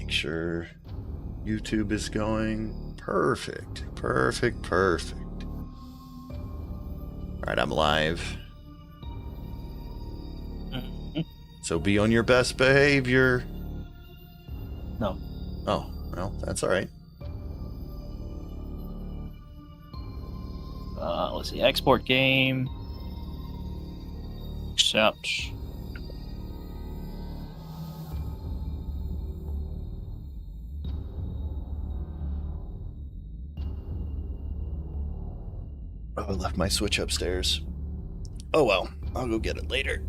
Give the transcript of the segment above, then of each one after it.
make sure YouTube is going. Perfect. Perfect, perfect. Alright, I'm live. So be on your best behavior. No. Oh, well, that's alright. Let's see. Export game. Accept. Oh, I left my Switch upstairs. Oh well, I'll go get it later.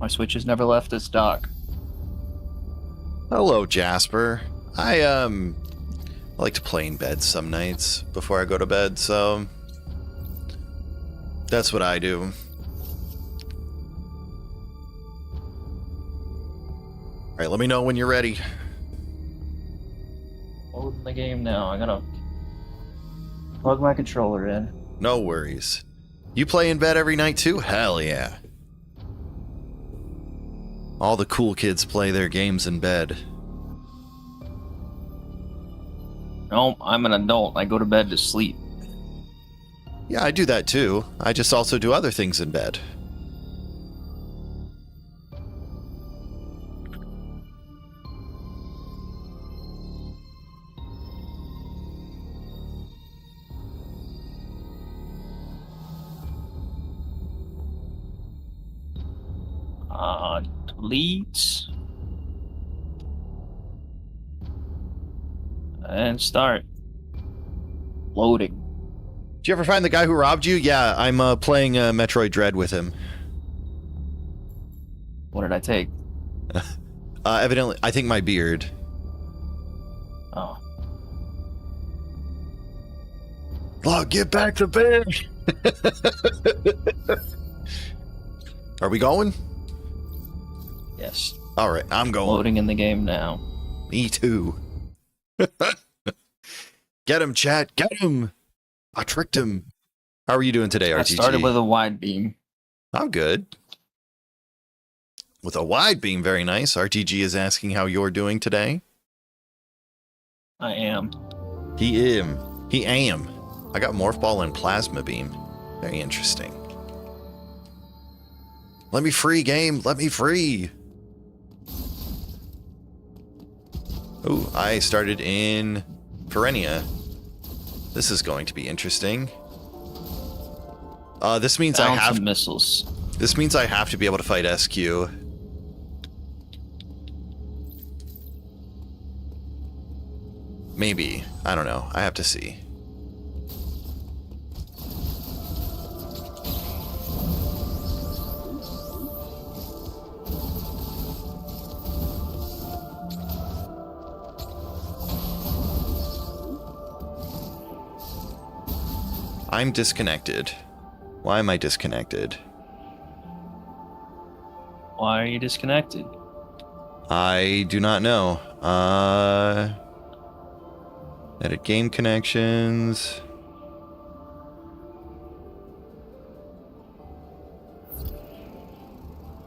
My Switch has never left its dock. Hello, Jasper. I like to play in bed some nights before I go to bed, so that's what I do. Alright, let me know when you're ready. Loading the game now. I gotta plug my controller in. No worries. You play in bed every night too? Hell yeah. All the cool kids play their games in bed. No, I'm an adult. I go to bed to sleep. Yeah, I do that too. I just also do other things in bed. Delete. And start. Loading. Did you ever find the guy who robbed you? Yeah, I'm playing Metroid Dread with him. What did I take? Evidently, I think my beard. Oh. Look, get back to bed! Are we going? Yes. Alright, I'm going. Loading in the game now. Me too. Get him, chat. Get him. I tricked him. How are you doing today, RTG? I started with a wide beam. I'm good. With a wide beam, very nice. RTG is asking how you're doing today. I am. He am. I got Morph Ball and Plasma Beam. Very interesting. Let me free, game. Let me free. Oh, I started in Perennia. This is going to be interesting. This means Found I have some missiles. This means I have to be able to fight SQ. Maybe. I don't know. I have to see. I'm disconnected. Why am I disconnected? Why are you disconnected? I do not know. Edit game connections.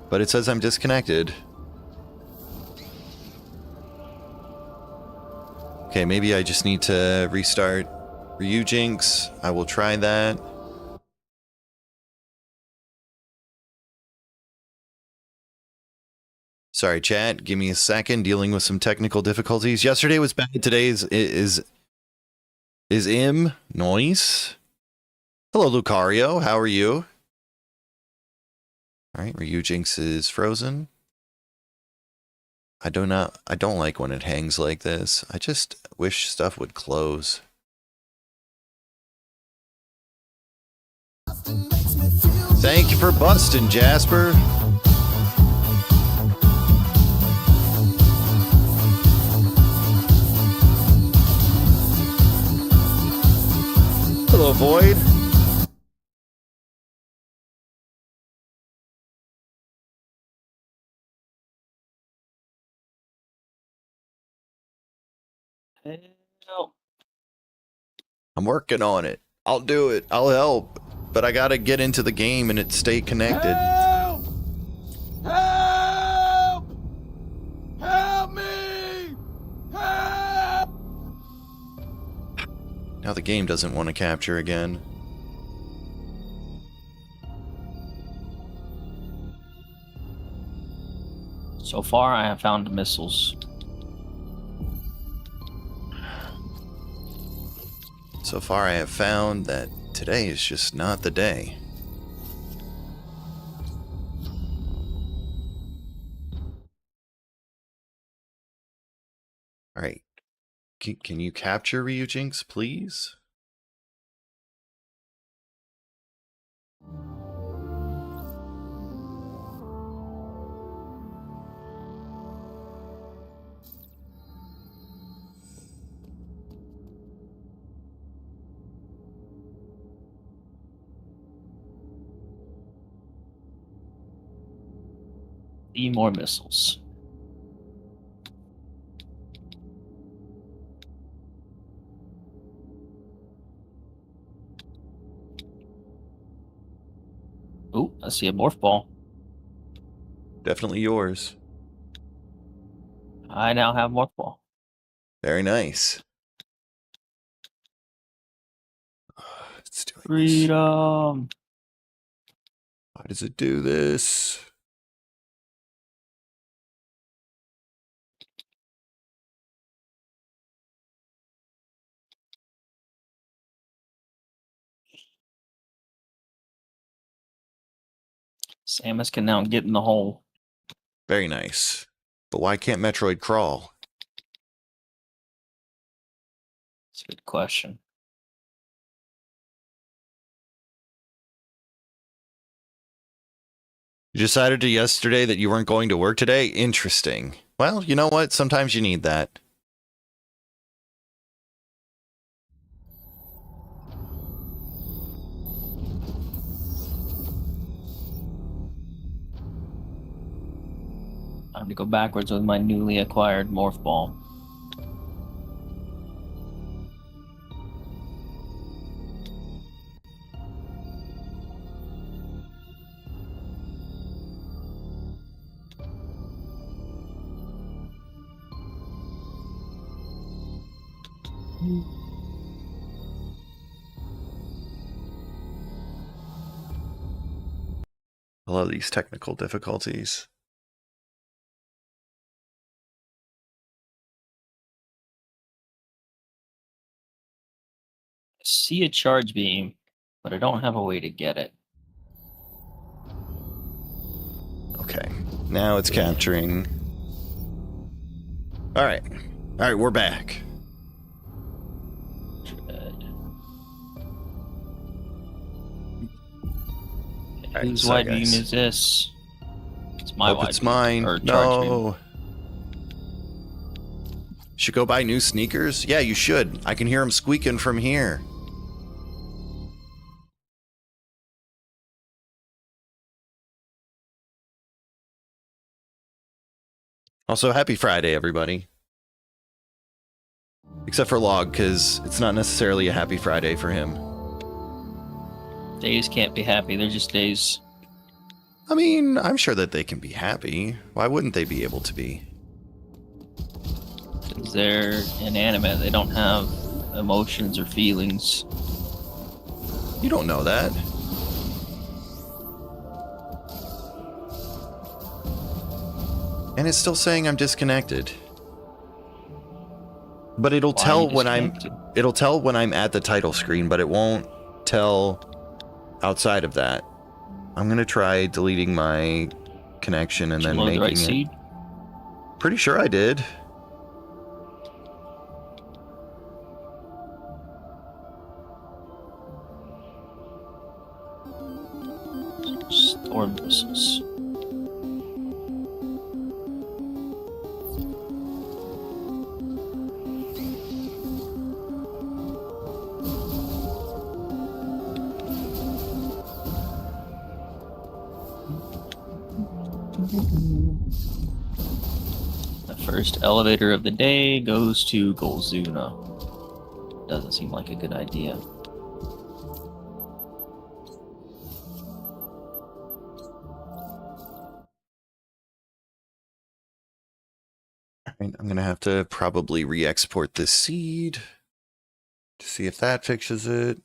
But it says I'm disconnected. Okay, maybe I just need to restart Ryujinx. I will try that. Sorry, chat. Give me a second. Dealing with some technical difficulties. Yesterday was bad. Today is im noise. Hello, Lucario. How are you? All right, Ryujinx is frozen. I don't like when it hangs like this. I just wish stuff would close. Thank you for busting, Jasper. Hello, Void. Help. I'm working on it. I'll do it. I'll help. but I gotta get into the game and it stay connected. Help! Help! Help me! Help! Now the game doesn't want to capture again. So far, I have found missiles. So far I have found that today is just not the day. Alright. Can you capture Ryujinx, please? More missiles. Ooh, I see a morph ball. Definitely yours. I now have morph ball. Very nice. It's doing this. Freedom. Why does it do this? Samus can now get in the hole. Very nice. But why can't Metroid crawl? That's a good question. You decided yesterday that you weren't going to work today? Interesting. Well, you know what? Sometimes you need that. Time to go backwards with my newly acquired morph ball. I love these technical difficulties. I see a charge beam, but I don't have a way to get it. Okay, now it's capturing. All right, we're back. Good. All right, Whose sorry, wide beam guys. is this? It's my Hope wide it's beam, mine. or charge beam. No. Should go buy new sneakers? Yeah, you should. I can hear them squeaking from here. Also, happy Friday, everybody. Except for Log, because it's not necessarily a happy Friday for him. Days can't be happy, they're just days. I mean, I'm sure that they can be happy. Why wouldn't they be able to be? Because they're inanimate, they don't have emotions or feelings. You don't know that. And it's still saying I'm disconnected. But it'll Why are tell you when I'm disconnected? it'll tell when I'm at the title screen, but it won't tell outside of that. I'm gonna try deleting my connection and Did then you load the making right it. seed? Pretty sure I did. Storm missiles. The first elevator of the day goes to Golzuna. Doesn't seem like a good idea. Right, I'm gonna have to probably re-export this seed to see if that fixes it.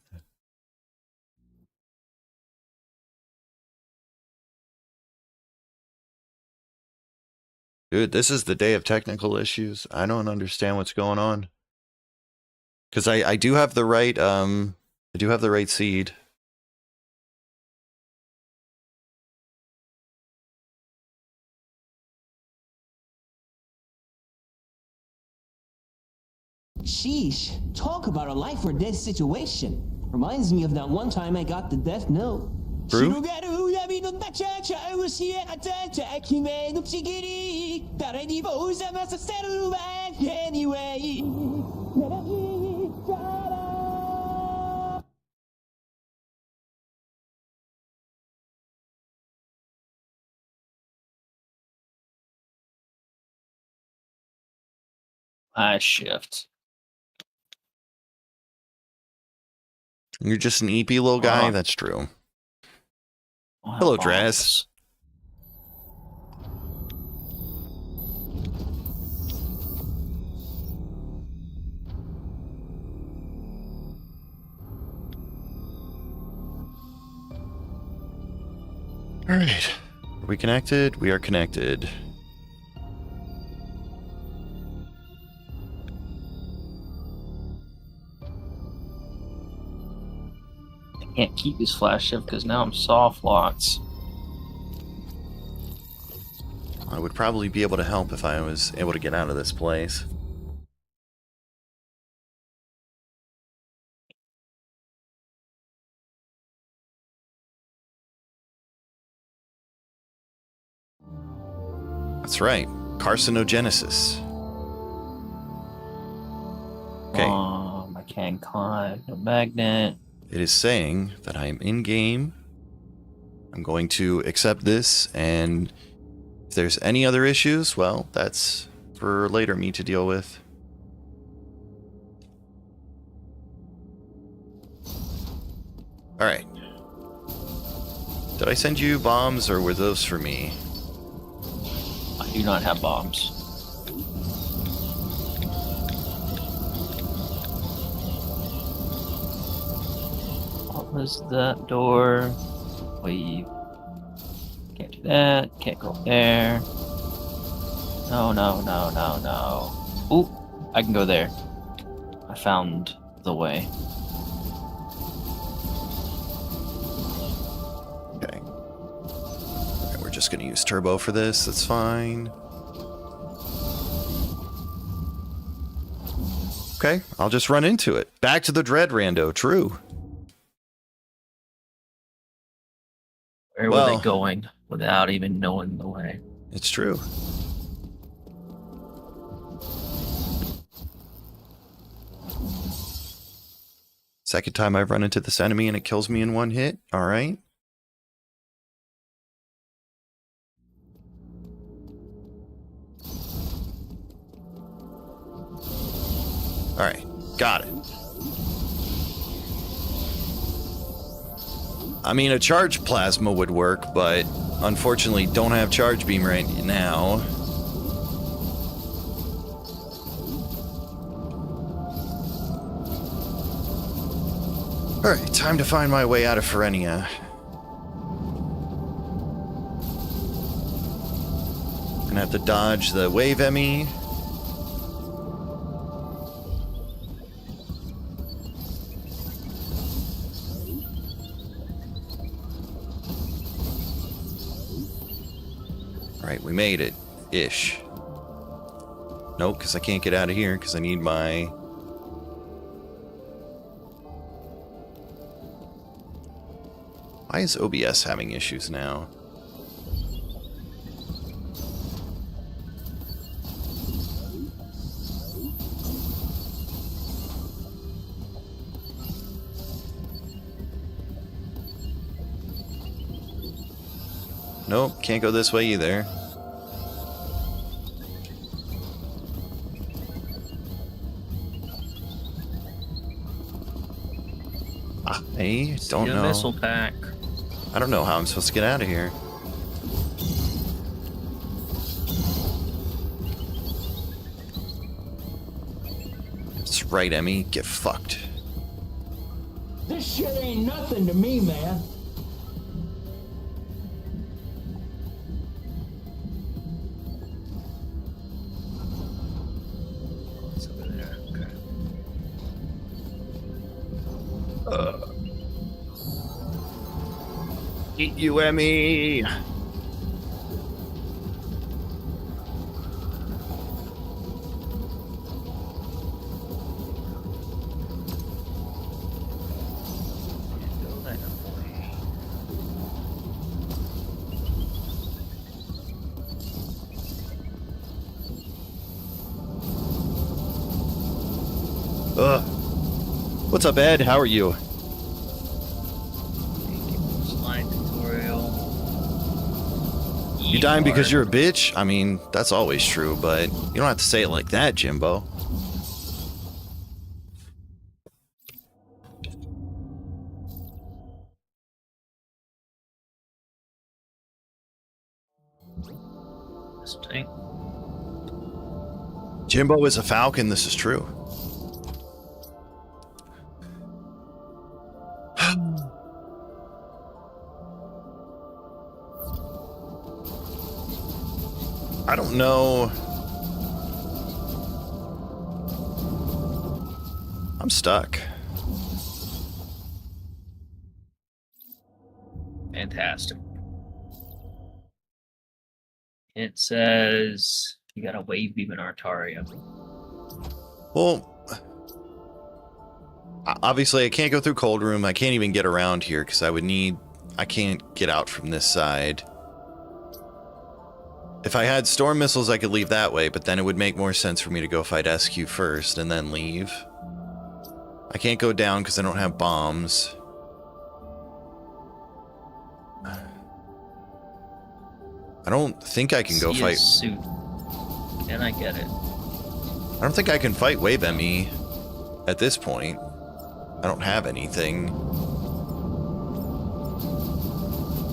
Dude, this is the day of technical issues. I don't understand what's going on. Because I do have the right seed. Sheesh, talk about a life or death situation. Reminds me of that one time I got the death note. True. I shift. You're just an EP little guy? That's true. Hello, Draz. All right. Are we connected? We are connected. I can't keep this flash shift because now I'm soft locked. I would probably be able to help if I was able to get out of this place. That's right. Carcinogenesis. Okay. I can't climb the magnet. It is saying that I am in game. I'm going to accept this, and if there's any other issues, well, that's for later me to deal with. All right. Did I send you bombs, or were those for me? I do not have bombs. What was that door? Wait. Can't do that. Can't go there. No, no, no, no, no. Ooh, I can go there. I found the way. Okay. All right, we're just going to use turbo for this. That's fine. Okay, I'll just run into it. Back to the dread rando. True. Where were they going without even knowing the way? It's true. Second time I've run into this enemy and it kills me in one hit. All right. All right. Got it. I mean, a charge plasma would work, but unfortunately don't have charge beam right now. Alright, time to find my way out of Ferenia. Gonna have to dodge the wave Emmy. Alright, we made it. Ish. Nope, because I can't get out of here because I need my... Why is OBS having issues now? Nope, can't go this way either. I don't know. Missile pack. I don't know how I'm supposed to get out of here. right, Emmy. Get fucked. This shit ain't nothing to me, man. It's over there. Okay. Eat you, Emmy. What's up, Ed? How are you? Slide tutorial. You dying because you're a bitch? I mean, that's always true, but you don't have to say it like that, Jimbo. This tank. Jimbo is a falcon, this is true. I don't know. I'm stuck. Fantastic. It says you got a wave beam in Artaria. Well, obviously I can't go through cold room. I can't even get around here because I can't get out from this side. If I had storm missiles, I could leave that way, but then it would make more sense for me to go fight SQ first and then leave. I can't go down because I don't have bombs. I don't think I can go fight. Suit. Can I get it? I don't think I can fight Wave ME at this point. I don't have anything.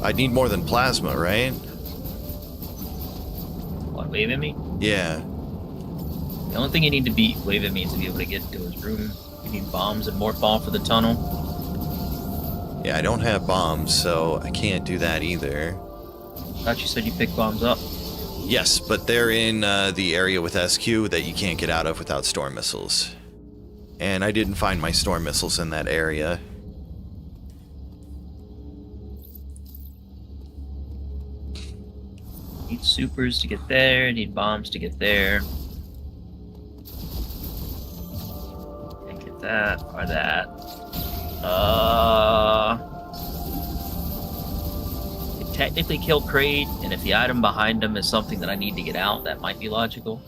I need more than plasma, right? What, wave at me? Yeah. The only thing you need to beat wave at me is to be able to get to his room. You need bombs and morph ball for the tunnel. Yeah, I don't have bombs, so I can't do that either. I thought you said you picked bombs up. Yes, but they're in the area with SQ that you can't get out of without storm missiles. And I didn't find my storm missiles in that area. Need supers to get there, need bombs to get there. Can't get that or that. Could technically kill Kraid, and if the item behind him is something that I need to get out, that might be logical.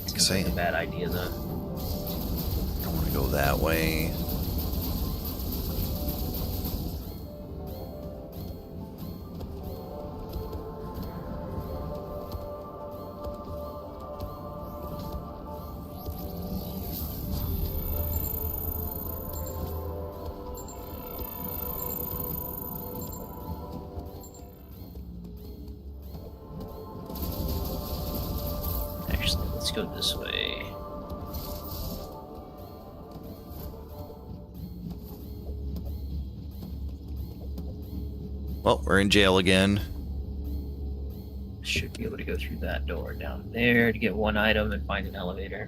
It's a bad idea though. I don't want to go that way. Actually, let's go this way. Well, we're in jail again. Should be able to go through that door down there to get one item and find an elevator.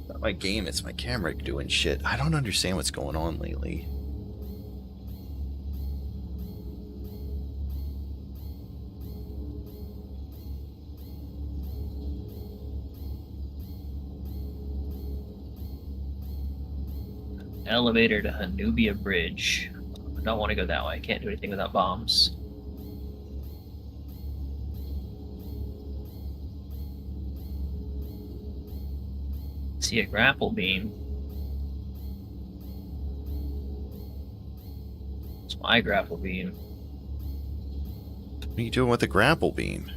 Not my game, it's my camera doing shit. I don't understand what's going on lately. Elevator to Hanubia Bridge. I don't want to go that way. I can't do anything without bombs. See a grapple beam. It's my grapple beam. What are you doing with the grapple beam?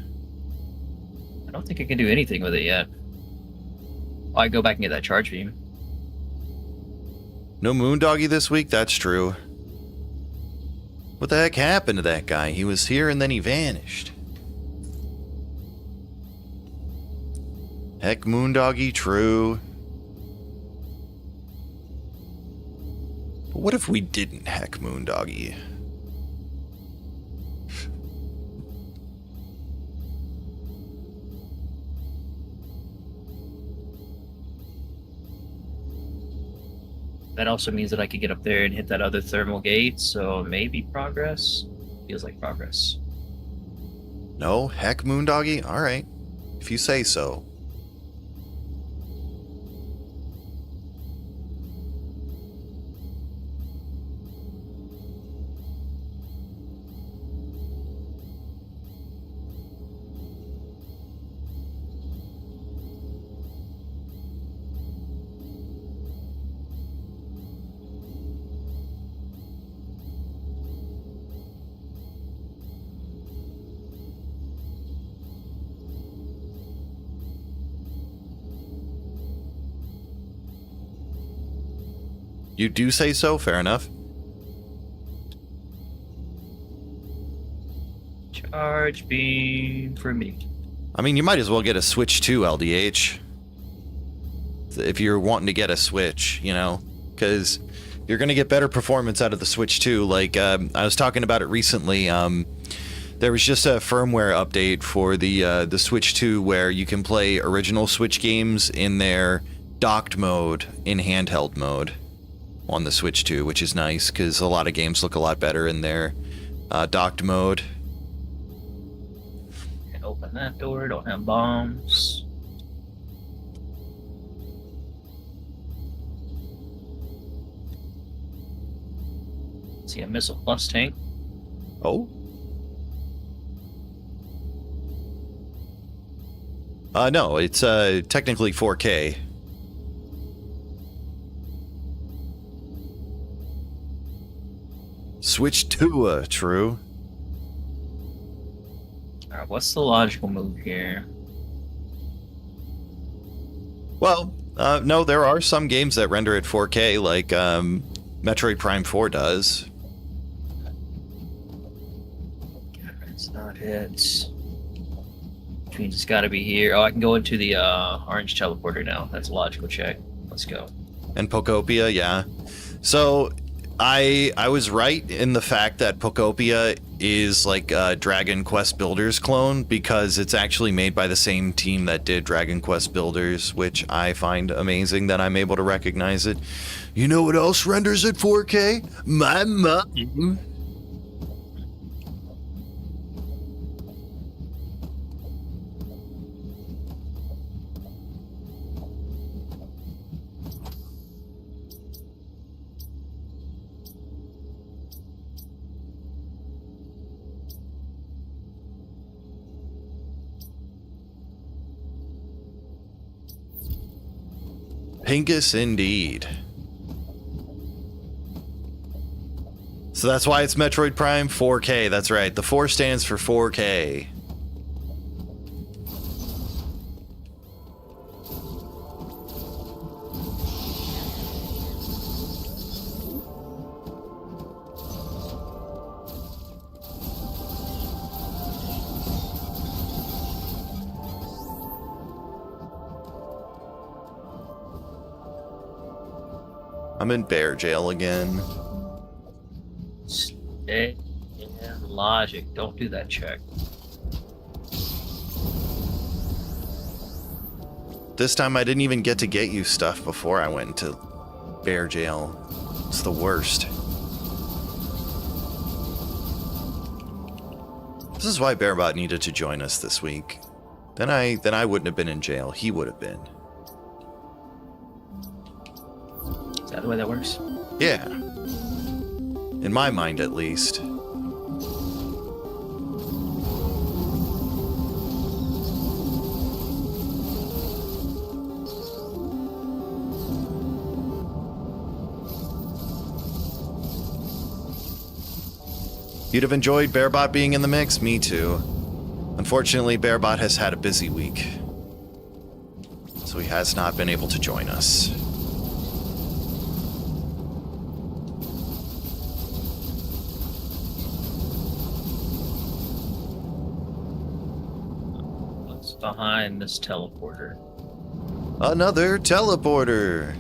I don't think I can do anything with it yet. Oh, I go back and get that charge beam. No Moondoggy this week? That's true. What the heck happened to that guy? He was here and then he vanished. Heck, Moondoggy, true. But what if we didn't heck Moondoggy? That also means that I could get up there and hit that other thermal gate, so maybe progress? Feels like progress. No? Heck, Moondoggy? Alright. If you say so. You do say so? Fair enough. Charge beam for me. I mean, you might as well get a Switch 2, LDH. If you're wanting to get a Switch, you know? Because you're going to get better performance out of the Switch 2. Like, I was talking about it recently. There was just a firmware update for the Switch 2 where you can play original Switch games in their docked mode, in handheld mode on the Switch 2, which is nice because a lot of games look a lot better in their docked mode. Can't open that door, don't have bombs. See a missile plus tank. Oh? No, it's technically 4K. Switch to true. Alright, what's the logical move here? Well, no, there are some games that render at 4K, like Metroid Prime 4 does. It's not it. Which means it's gotta be here. Oh, I can go into the orange teleporter now. That's a logical check. Let's go. And Pokopia, yeah. So I was right in the fact that Pokopia is like a Dragon Quest Builders clone because it's actually made by the same team that did Dragon Quest Builders, which I find amazing that I'm able to recognize it. You know what else renders at 4K? My mom. Pinkus indeed. So that's why it's Metroid Prime 4K. That's right. The 4 stands for 4K. I'm in bear jail again. Stay in logic. Don't do that check. This time I didn't even get to get you stuff before I went into bear jail. It's the worst. This is why Bearbot needed to join us this week. Then I wouldn't have been in jail. He would have been. Is that the way that works? Yeah. In my mind, at least. You'd have enjoyed Bearbot being in the mix? Me too. Unfortunately, Bearbot has had a busy week, so he has not been able to join us. What's behind this teleporter? Another teleporter.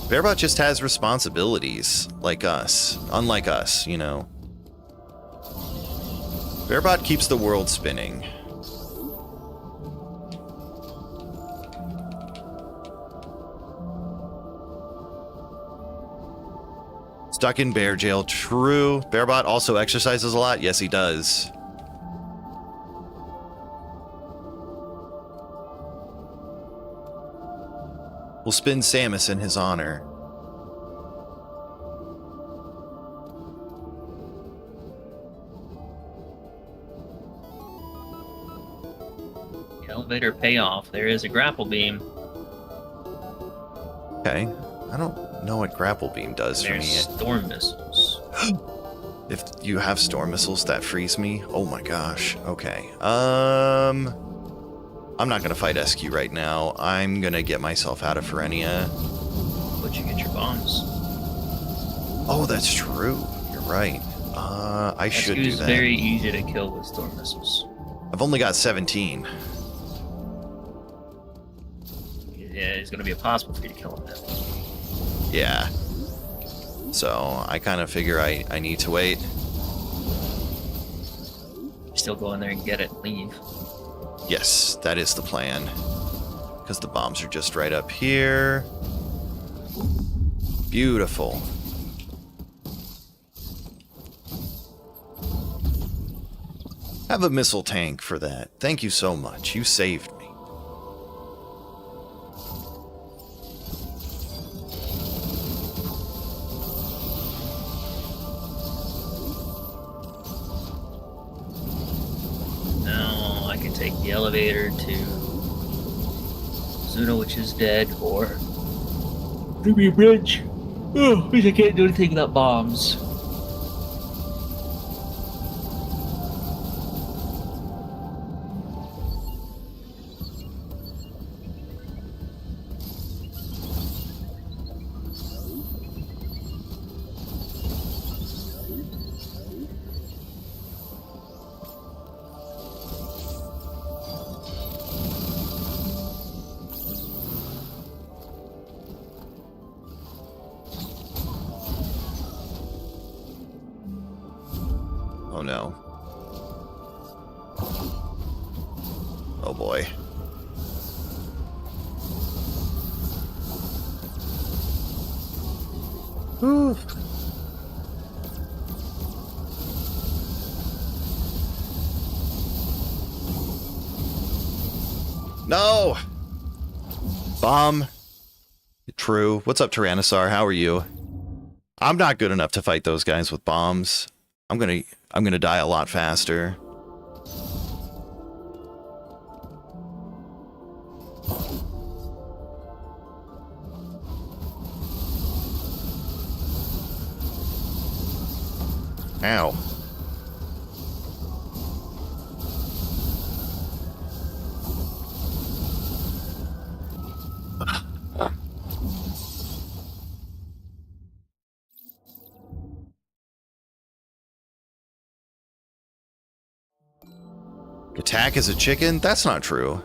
Bearbot just has responsibilities, like us. Unlike us, you know. Bearbot keeps the world spinning. Stuck in bear jail, true. Bearbot also exercises a lot. Yes, he does. We'll spin Samus in his honor. Elevator payoff. There is a grapple beam. Okay. I don't know what grapple beam does for There's me. storm missiles. If you have storm missiles, that frees me. Oh my gosh. Okay. I'm not gonna fight SQ right now. I'm gonna get myself out of Ferenia. But you get your bombs. Oh, that's true. You're right. I should do SQ is that. very easy to kill with storm missiles. I've only got 17. Yeah, it's going to be impossible for you to kill him then. Yeah. So I kind of figure I need to wait. Still go in there and get it and leave. Yes, that is the plan. Because the bombs are just right up here. Beautiful. Have a missile tank for that. Thank you so much. You saved me. Now I can take the elevator to Zuna, which is dead, or Ruby Bridge. Oh, which I can't do anything without bombs. Oh no. Oh boy. Whew. No! Bomb. True. What's up, Tyrannosaur? How are you? I'm not good enough to fight those guys with bombs. I'm gonna die a lot faster. Ow. Attack as a chicken? That's not true.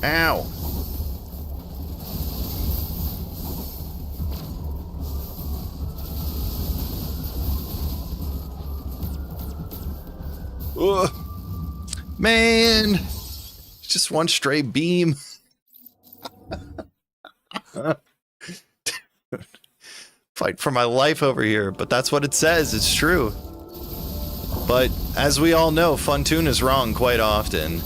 Ow. Ugh. Man. It's just one stray beam. Fight for my life over here, but that's what it says. It's true. But as we all know, Funtoon is wrong quite often.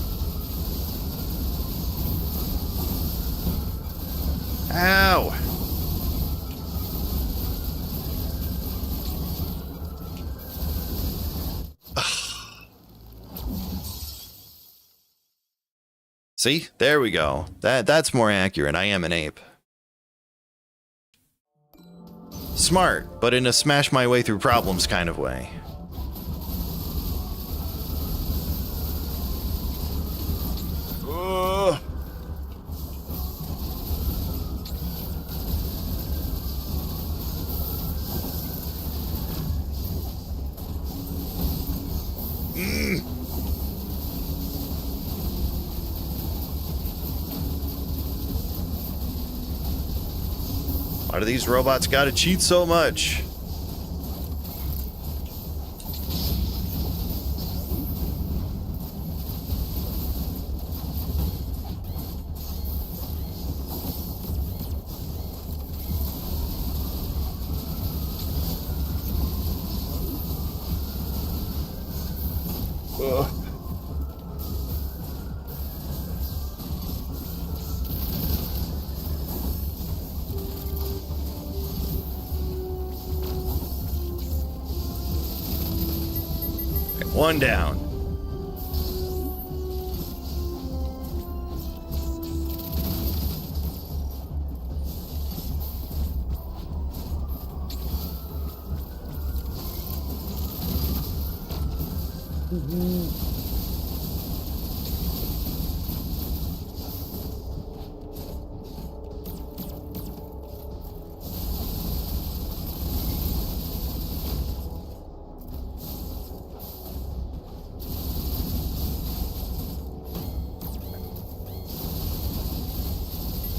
Ow! See? There we go. That's more accurate. I am an ape. Smart, but in a smash my way through problems kind of way. Ugh. Why do these robots gotta cheat so much? Ugh. One down.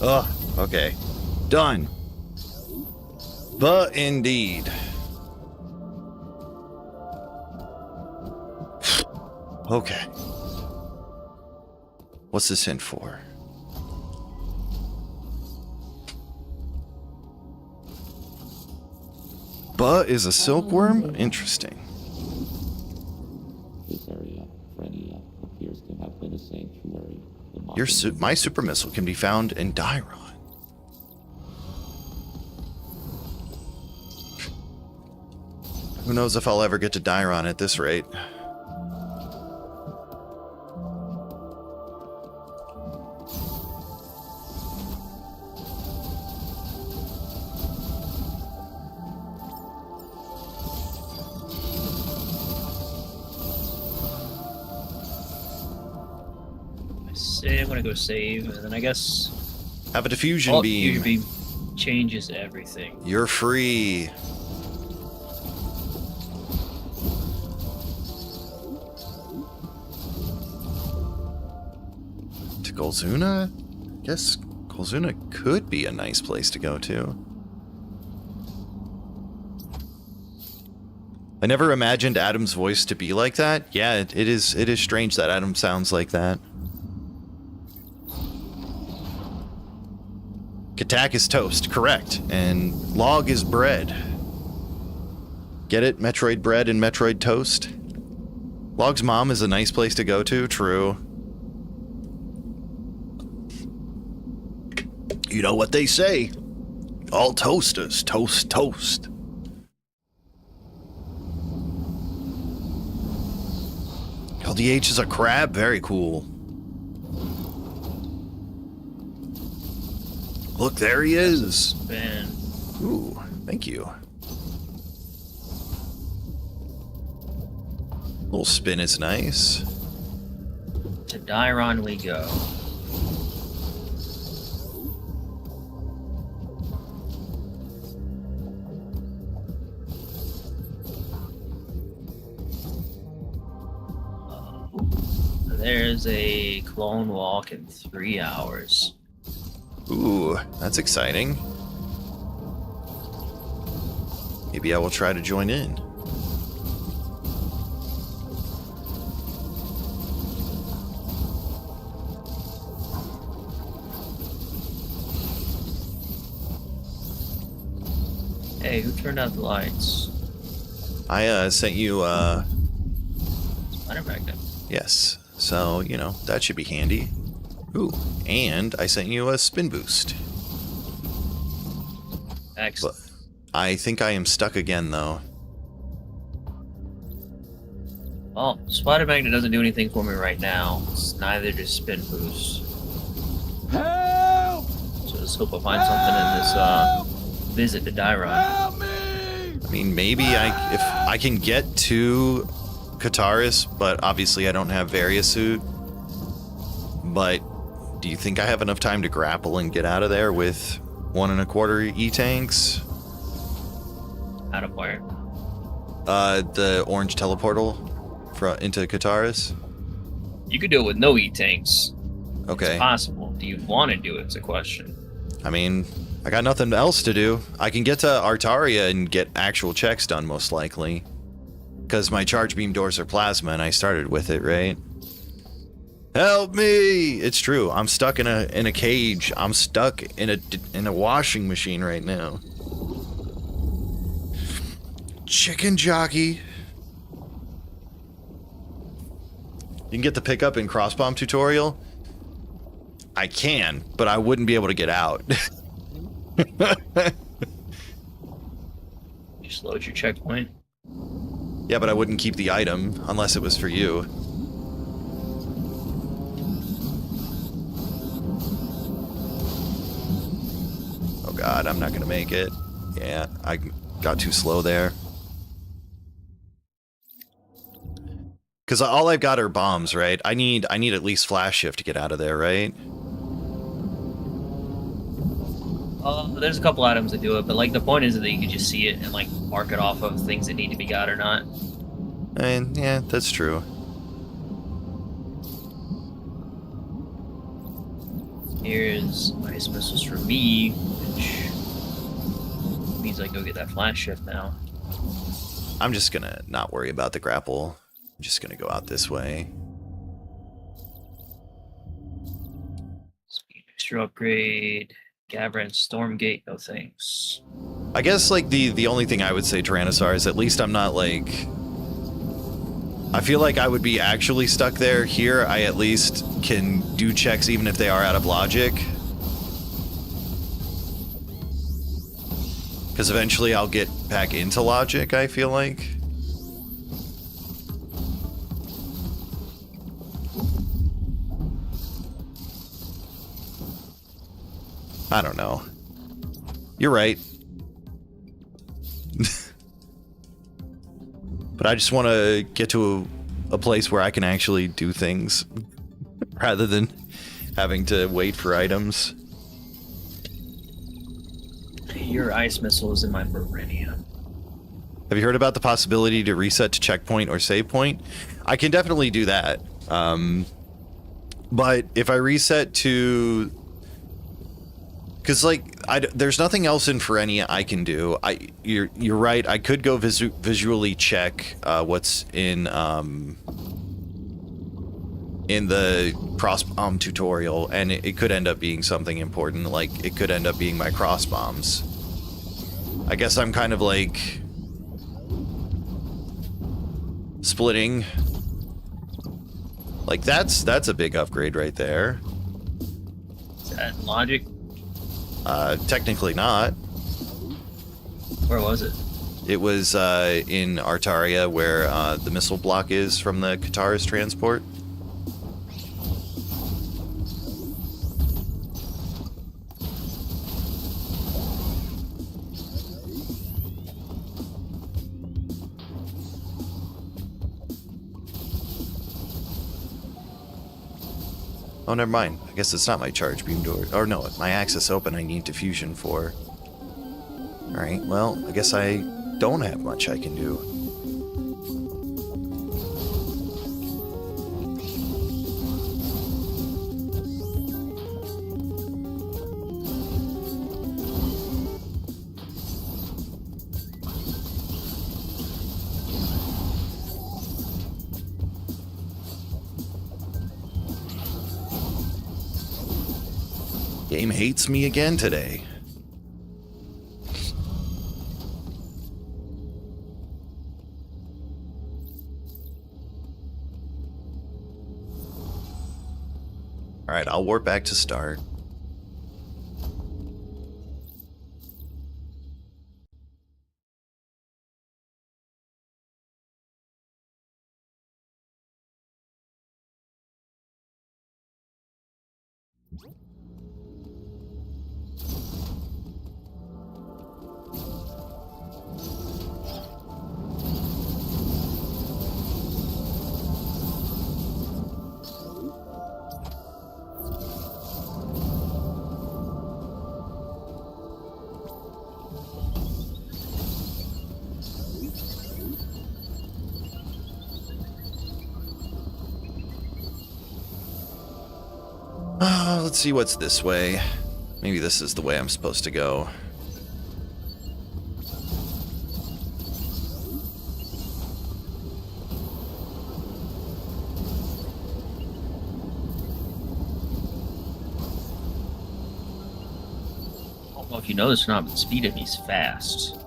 Oh, okay. Done. But indeed. Okay. What's this hint for? But is a silkworm? Interesting. This area, Frenia, appears to have been a sanctuary. My super missile can be found in Dairon. Who knows if I'll ever get to Dairon at this rate. I'm gonna go save, and then I guess Have a diffusion beam. Diffusion beam changes everything. You're free. To Golzuna? I guess Golzuna could be a nice place to go to. I never imagined Adam's voice to be like that. Yeah, it is strange that Adam sounds like that. Katak is toast, correct. And log is bread. Get it? Metroid bread and Metroid toast? Log's mom is a nice place to go to, true. You know what they say. All toasters toast toast. LDH is a crab? Very cool. Look, there he is. Ben. Ooh, thank you. Little spin is nice. To Dairon we go. There's a clone walk in 3 hours. Ooh, that's exciting. Maybe I will try to join in. Hey, who turned out the lights? I sent you, Spider Magnet. yes. So, you know, that should be handy. Ooh, and I sent you a spin boost. Excellent. But I think I am stuck again, though. Well, Spider Magnet doesn't do anything for me right now. It's neither does Spin Boost. Help! So let's hope I find something in this visit to Dairon. Help me! I mean, maybe if I can get to Kataris, but obviously I don't have Variasuit. But do you think I have enough time to grapple and get out of there with 1 1/4 E-tanks? Out of where? The orange teleportal into Kataris. You could do it with no E-tanks. Okay. It's possible. Do you want to do it? It's a question. I mean, I got nothing else to do. I can get to Artaria and get actual checks done, most likely. Because my charge beam doors are plasma and I started with it, right? Help me! It's true. I'm stuck in a cage. I'm stuck in a washing machine right now. Chicken jockey. You can get the pickup and crossbomb tutorial. I can, but I wouldn't be able to get out. Just load your checkpoint. Yeah, but I wouldn't keep the item unless it was for you. Oh god, I'm not gonna make it. Yeah, I got too slow there. Because all I've got are bombs, right? I need at least flash shift to get out of there, right? There's a couple items that do it, but like the point is that you can just see it and like mark it off of things that need to be got or not. And yeah, that's true. Here's ice missiles for me, which means I go get that flash shift now. I'm just gonna not worry about the grapple. I'm just gonna go out this way. Speed booster upgrade, Gavran Stormgate, no thanks. I guess like the only thing I would say, Tyrannosaur, is at least I'm not like... I feel like I would be actually stuck there. Here, I at least can do checks even if they are out of logic. Because eventually I'll get back into logic, I feel like. I don't know. You're right. But I just want to get to a place where I can actually do things rather than having to wait for items. Your ice missile is in my Meridian. Have you heard about the possibility to reset to checkpoint or save point? I can definitely do that. But if I reset to... Because, like, there's nothing else in Ferenia I can do. You're right. I could go visually check what's in the cross-bomb tutorial, and it could end up being something important. Like, it could end up being my cross-bombs. I guess I'm kind of, like, splitting. Like, that's a big upgrade right there. Is that logic? Technically not. Where was it? It was in Artaria, where the missile block is from the Kataris transport. Oh, never mind. I guess it's not my charge beam door. Or no, my access open I need diffusion for. Alright, well, I guess I don't have much I can do. Game hates me again today. Alright, I'll warp back to start. Let's see what's this way. Maybe this is the way I'm supposed to go. I don't know if you know this or not, but the speed of he's fast.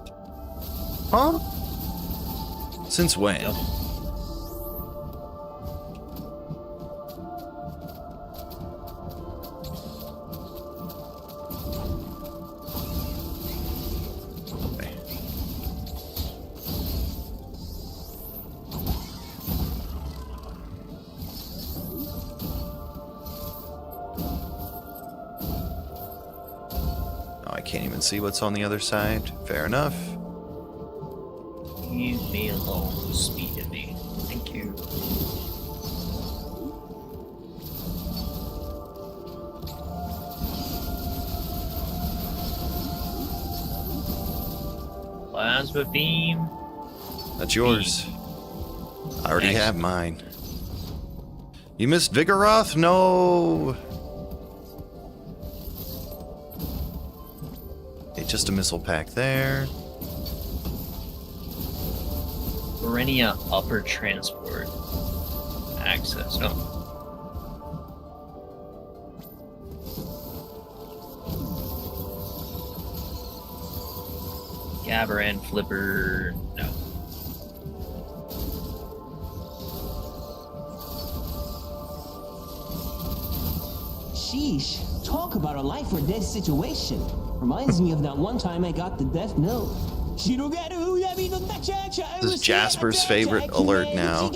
Huh? Since when? Yep. Okay. Oh, I can't even see what's on the other side. Fair enough. Leave me alone, speed of me. Thank you. Plasma beam. That's yours. I already Thanks. have mine. You missed Vigoroth? No. Okay, just a missile pack there. Verenia upper transport access. Oh. Gabaran flipper. No. Sheesh, talk about a life or death situation. Reminds me of that one time I got the death note. This is Jasper's favorite alert now.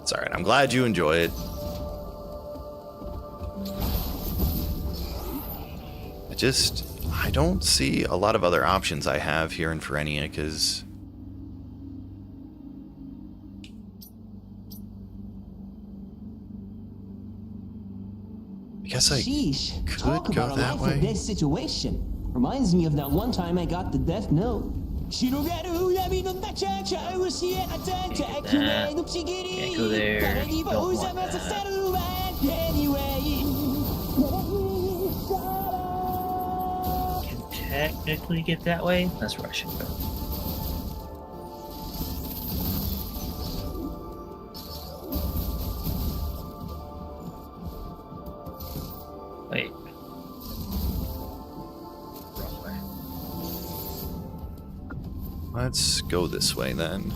It's alright, I'm glad you enjoy it. I don't see a lot of other options I have here in Ferenia, because I guess I Sheesh, could talk go about a that life or way. death situation. Reminds me of that one time I got the death note. Can't go there. Don't want that. Can technically get that way. That's where I should go. Wait. Wrong way. Let's go this way then.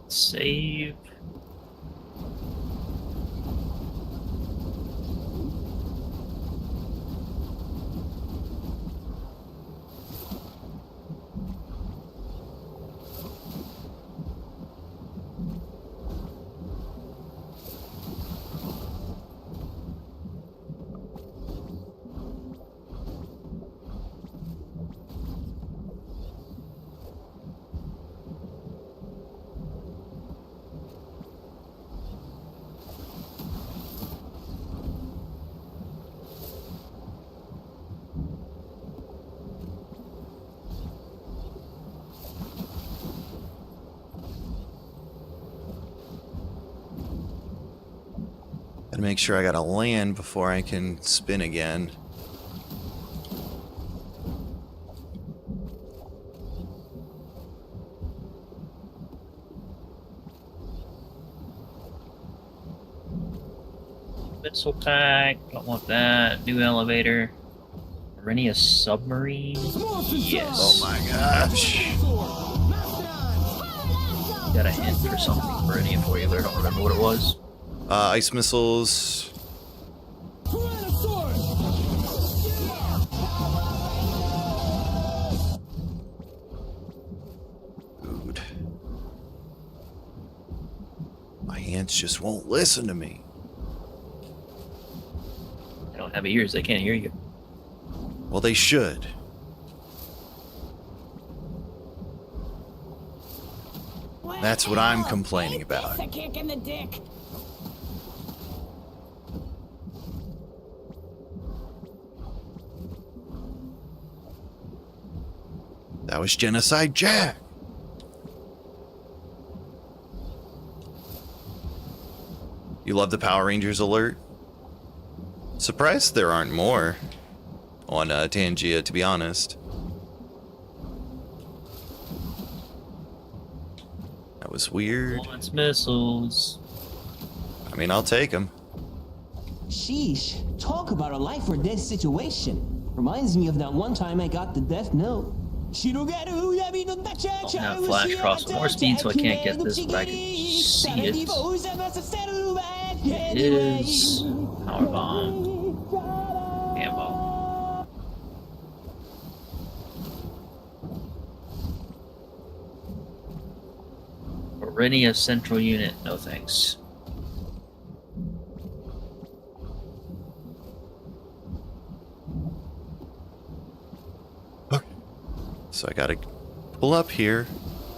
Save. Gotta make sure I gotta land before I can spin again. Missile pack. Don't want that. New elevator. Renia submarine. Yes. Oh my gosh. Got a hint for something Renia for you, but I don't remember what it was. Ice missiles. Dude. My hands just won't listen to me. They don't have ears. They can't hear you. Well, they should. That's what I'm complaining about. A kick in the dick. That was Genocide Jack. You love the Power Rangers alert? Surprised there aren't more on Tangia, to be honest. That was weird. Launch missiles. I mean, I'll take them. Sheesh, talk about a life or death situation. Reminds me of that one time I got the death note. Don't have flash cross with more speed, so I can't get this, but I can see it. It is power bomb. Ammo. Orenia Central Unit, no thanks. So I gotta pull up here,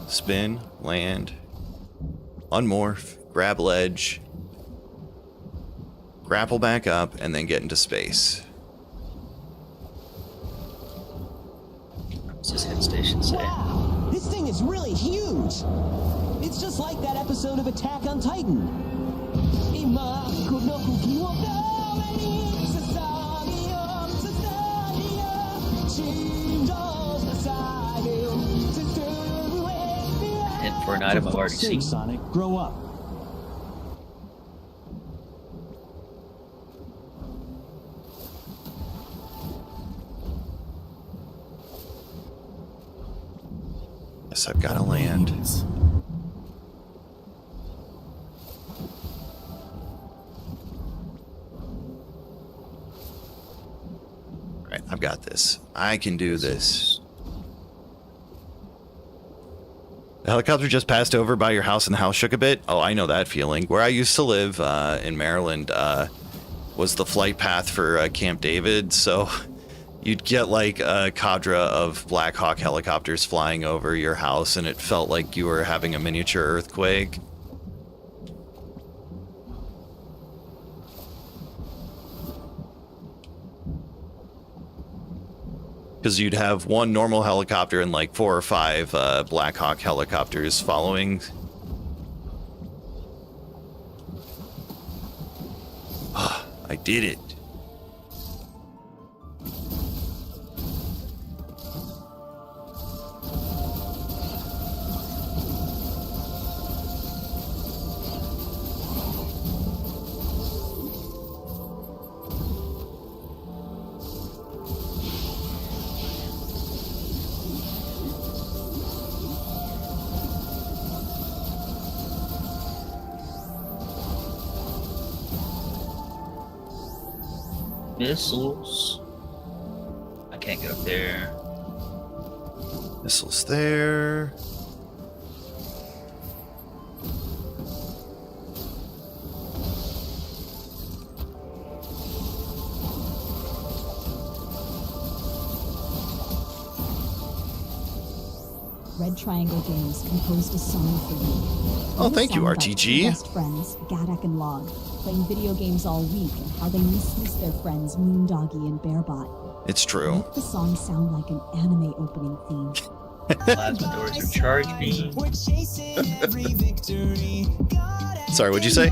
spin, land, unmorph, grab ledge, grapple back up, and then get into space. What's this hit station say? Wow, this thing is really huge. It's just like that episode of Attack on Titan. Hit for an item I've already seen. Sonic, grow up. Guess I've gotta land. Alright, I've got this. I can do this. The helicopter just passed over by your house and the house shook a bit. Oh, I know that feeling. Where I used to live in Maryland was the flight path for Camp David, so you'd get like a cadre of Black Hawk helicopters flying over your house, and it felt like you were having a miniature earthquake. Because you'd have one normal helicopter and like 4 or 5 Black Hawk helicopters following. I did it. Missiles. I can't get up there. Missiles there. Red Triangle Games composed a song for you. Oh, thank you, Song about two RTG. Best friends, Gadak and Log, playing video games all week and how they miss their friends Moondoggy and Bearbot. It's true. Make the song sound like an anime opening theme. Plasma doors are charge beam. Sorry, what'd you say?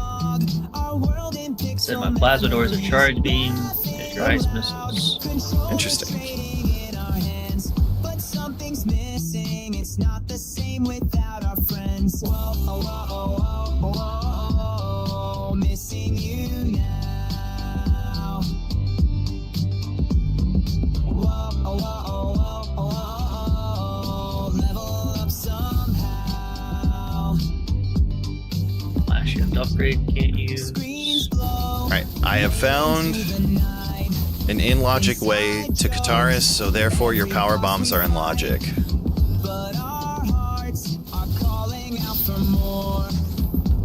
Said my plasma doors are charge beam. There's your ice missiles. Interesting. Something's missing. It's not the same without our friends. Whoa, oh, oh, oh, oh, oh, missing you now. Whoa, oh, oh, oh, oh, oh, level up somehow. Flash shift upgrade can't use. Screens blow. Alright, I have found an in-logic way to Kataris, so therefore your power bombs are in logic. But our hearts are calling out for more.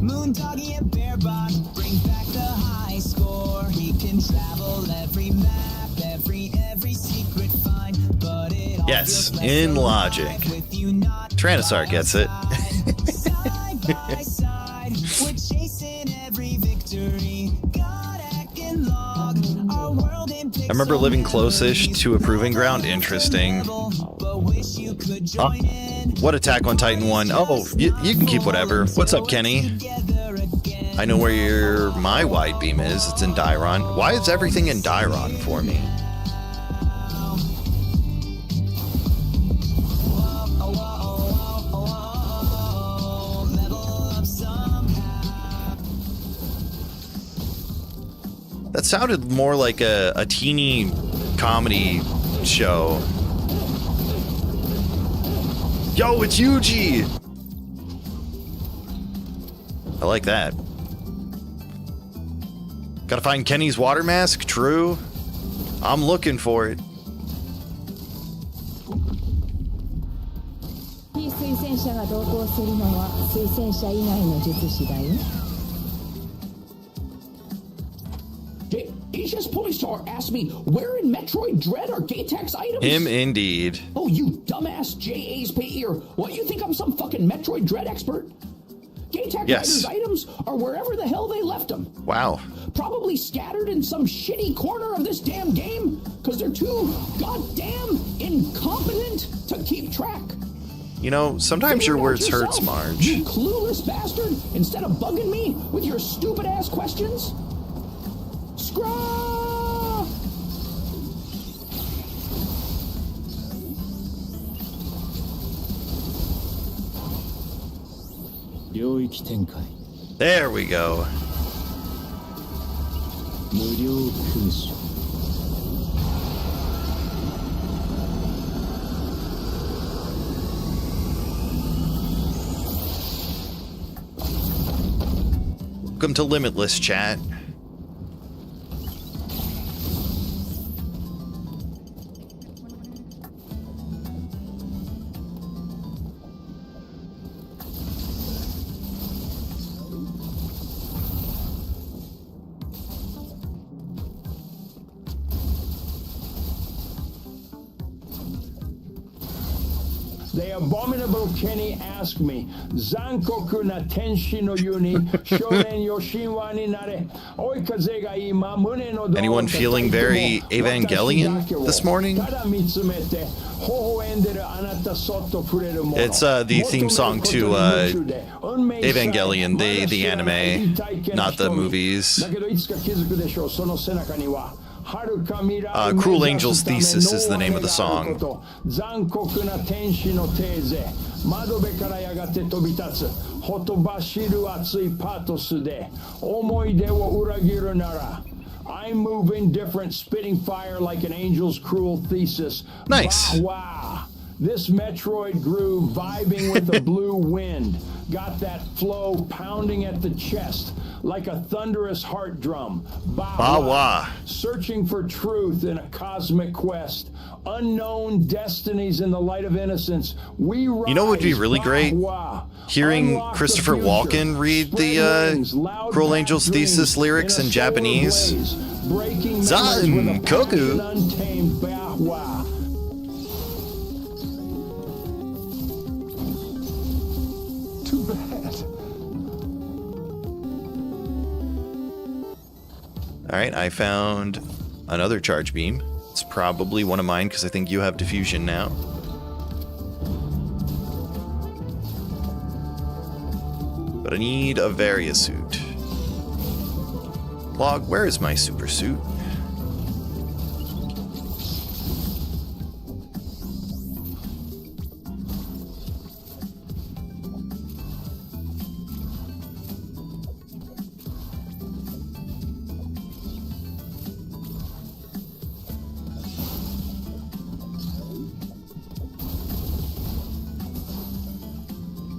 Moondoggy and Bearbot bring back the high score. He can travel every map, every secret find. But it all Yes, feels less in alive logic. with you not Tyrannosaur gets it. outside. by side. We're chasing every victory. God acting log. Our world in I remember living close-ish to a proving ground. Interesting. but wish you could join in. What Attack on Titan 1? Oh, you can keep whatever. What's up, Kenny? Together again. I know where my wide beam is. It's in Dairon. Why is everything in Dairon for me? That sounded more like a teeny comedy show. Yo, it's Yuji! I like that. Gotta find Kenny's water mask? True. I'm looking for it. 非推薦者が同行するのは推薦者以外の術師だよ。 Asia's police star asked me where in Metroid Dread are Gatex items. Him indeed. Oh, you dumbass JA's pay ear. What, you think I'm some fucking Metroid Dread expert? Gatex Yes. items are wherever the hell they left them. Wow. Probably scattered in some shitty corner of this damn game, because they're too goddamn incompetent to keep track. You know, sometimes your Figure it out words hurts, yourself, Marge. You clueless bastard, instead of bugging me with your stupid ass questions. Scraw! 領域展開 There we go. 無料勲章 Welcome to Limitless, chat. The abominable Kenny asked me, Zankoku na tenshi no yuni, shonen yoshinwa ni nare, oikaze ga ima mune no do. Anyone feeling very Evangelion this morning? It's the theme song to Evangelion, the anime, not the movies. Cruel Angel's Thesis is the name of the song. I'm moving different, spitting fire like an angel's cruel thesis. Nice. Wow. This Metroid groove vibing with the blue wind. Got that flow pounding at the chest like a thunderous heart drum. Bah wah. Searching for truth in a cosmic quest. Unknown destinies in the light of innocence. We rise. You know what would be really great? Bah wah. Hearing Unlock the Christopher future. Walken read Spread the wings, loud Cruel black Angel's dreams Thesis lyrics in a in solar Japanese. blaze. Breaking Zan memories with a Koku. passion untamed. Bah wah. Too bad. Alright, I found another charge beam. It's probably one of mine because I think you have diffusion now. But I need a Varia suit. Log, where is my super suit?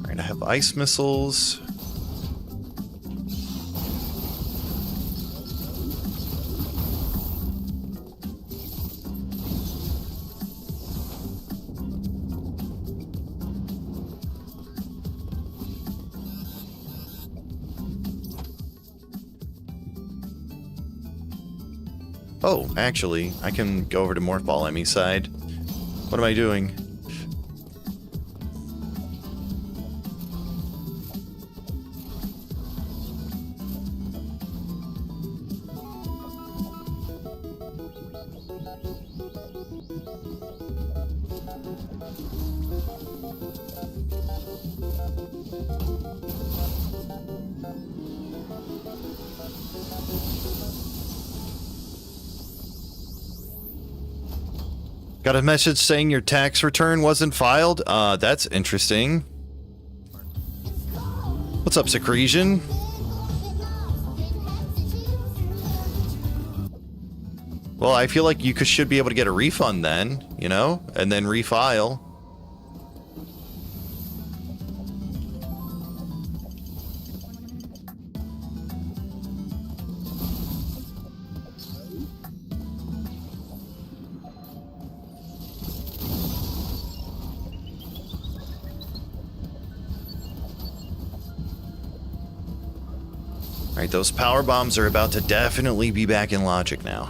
Alright, I have ice missiles. Oh, actually, I can go over to Morphball Emmy's side. What am I doing? Got a message saying your tax return wasn't filed? That's interesting. What's up, Secretion? Well, I feel like you should be able to get a refund then, you know? And then refile. Alright, those power bombs are about to definitely be back in logic now.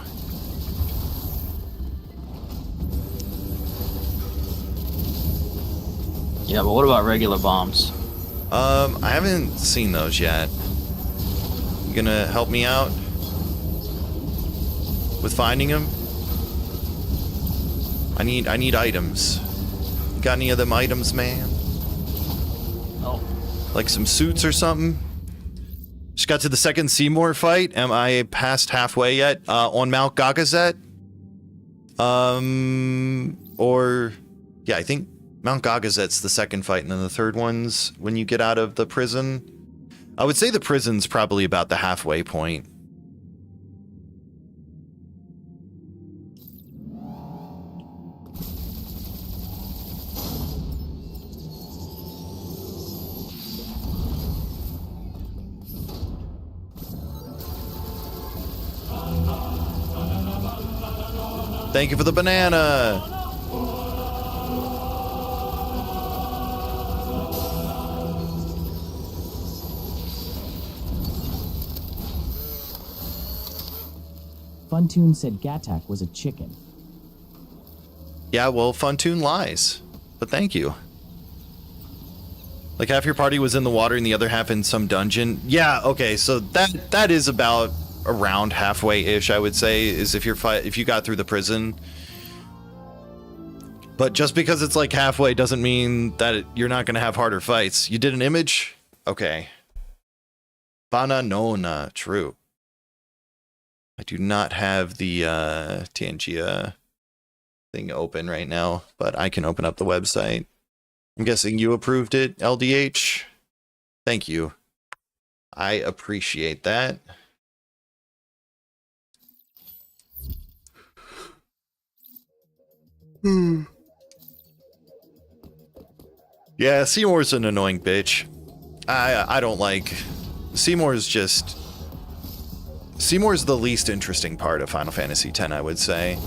Yeah, but what about regular bombs? I haven't seen those yet. You gonna help me out with finding them? I need items. You got any of them items, man? Oh. Like some suits or something? Just got to the second Seymour fight. Am I past halfway yet? On Mount Gagazet? Or... Yeah, I think Mount Gagazet's the second fight, and then the third one's when you get out of the prison. I would say the prison's probably about the halfway point. Thank you for the banana! Funtoon said Gatak was a chicken. Yeah, well, Funtoon lies. But thank you. Like half your party was in the water and the other half in some dungeon. Yeah, okay, so that is about around halfway-ish, I would say, is if you got through the prison. But just because it's like halfway doesn't mean that you're not going to have harder fights. You did an image? Okay. Bananona, true. I do not have the Tangia thing open right now, but I can open up the website. I'm guessing you approved it, LDH? Thank you. I appreciate that. Yeah, Seymour's an annoying bitch. I don't like... Seymour's the least interesting part of Final Fantasy X, I would say.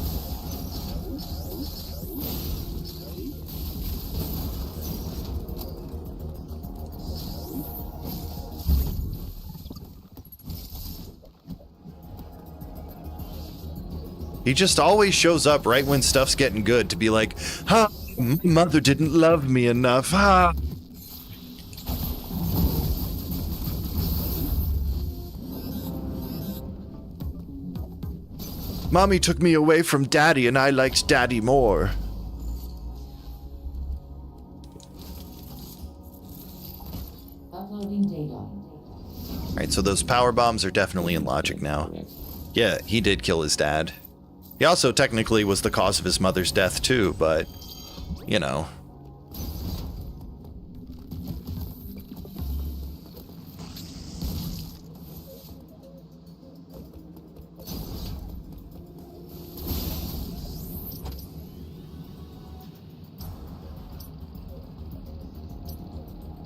He just always shows up right when stuff's getting good to be like, "Ha, my mother didn't love me enough, ha." Mommy took me away from Daddy and I liked Daddy more. Alright, so those power bombs are definitely in logic now. Yeah, he did kill his dad. He also technically was the cause of his mother's death too, but, you know.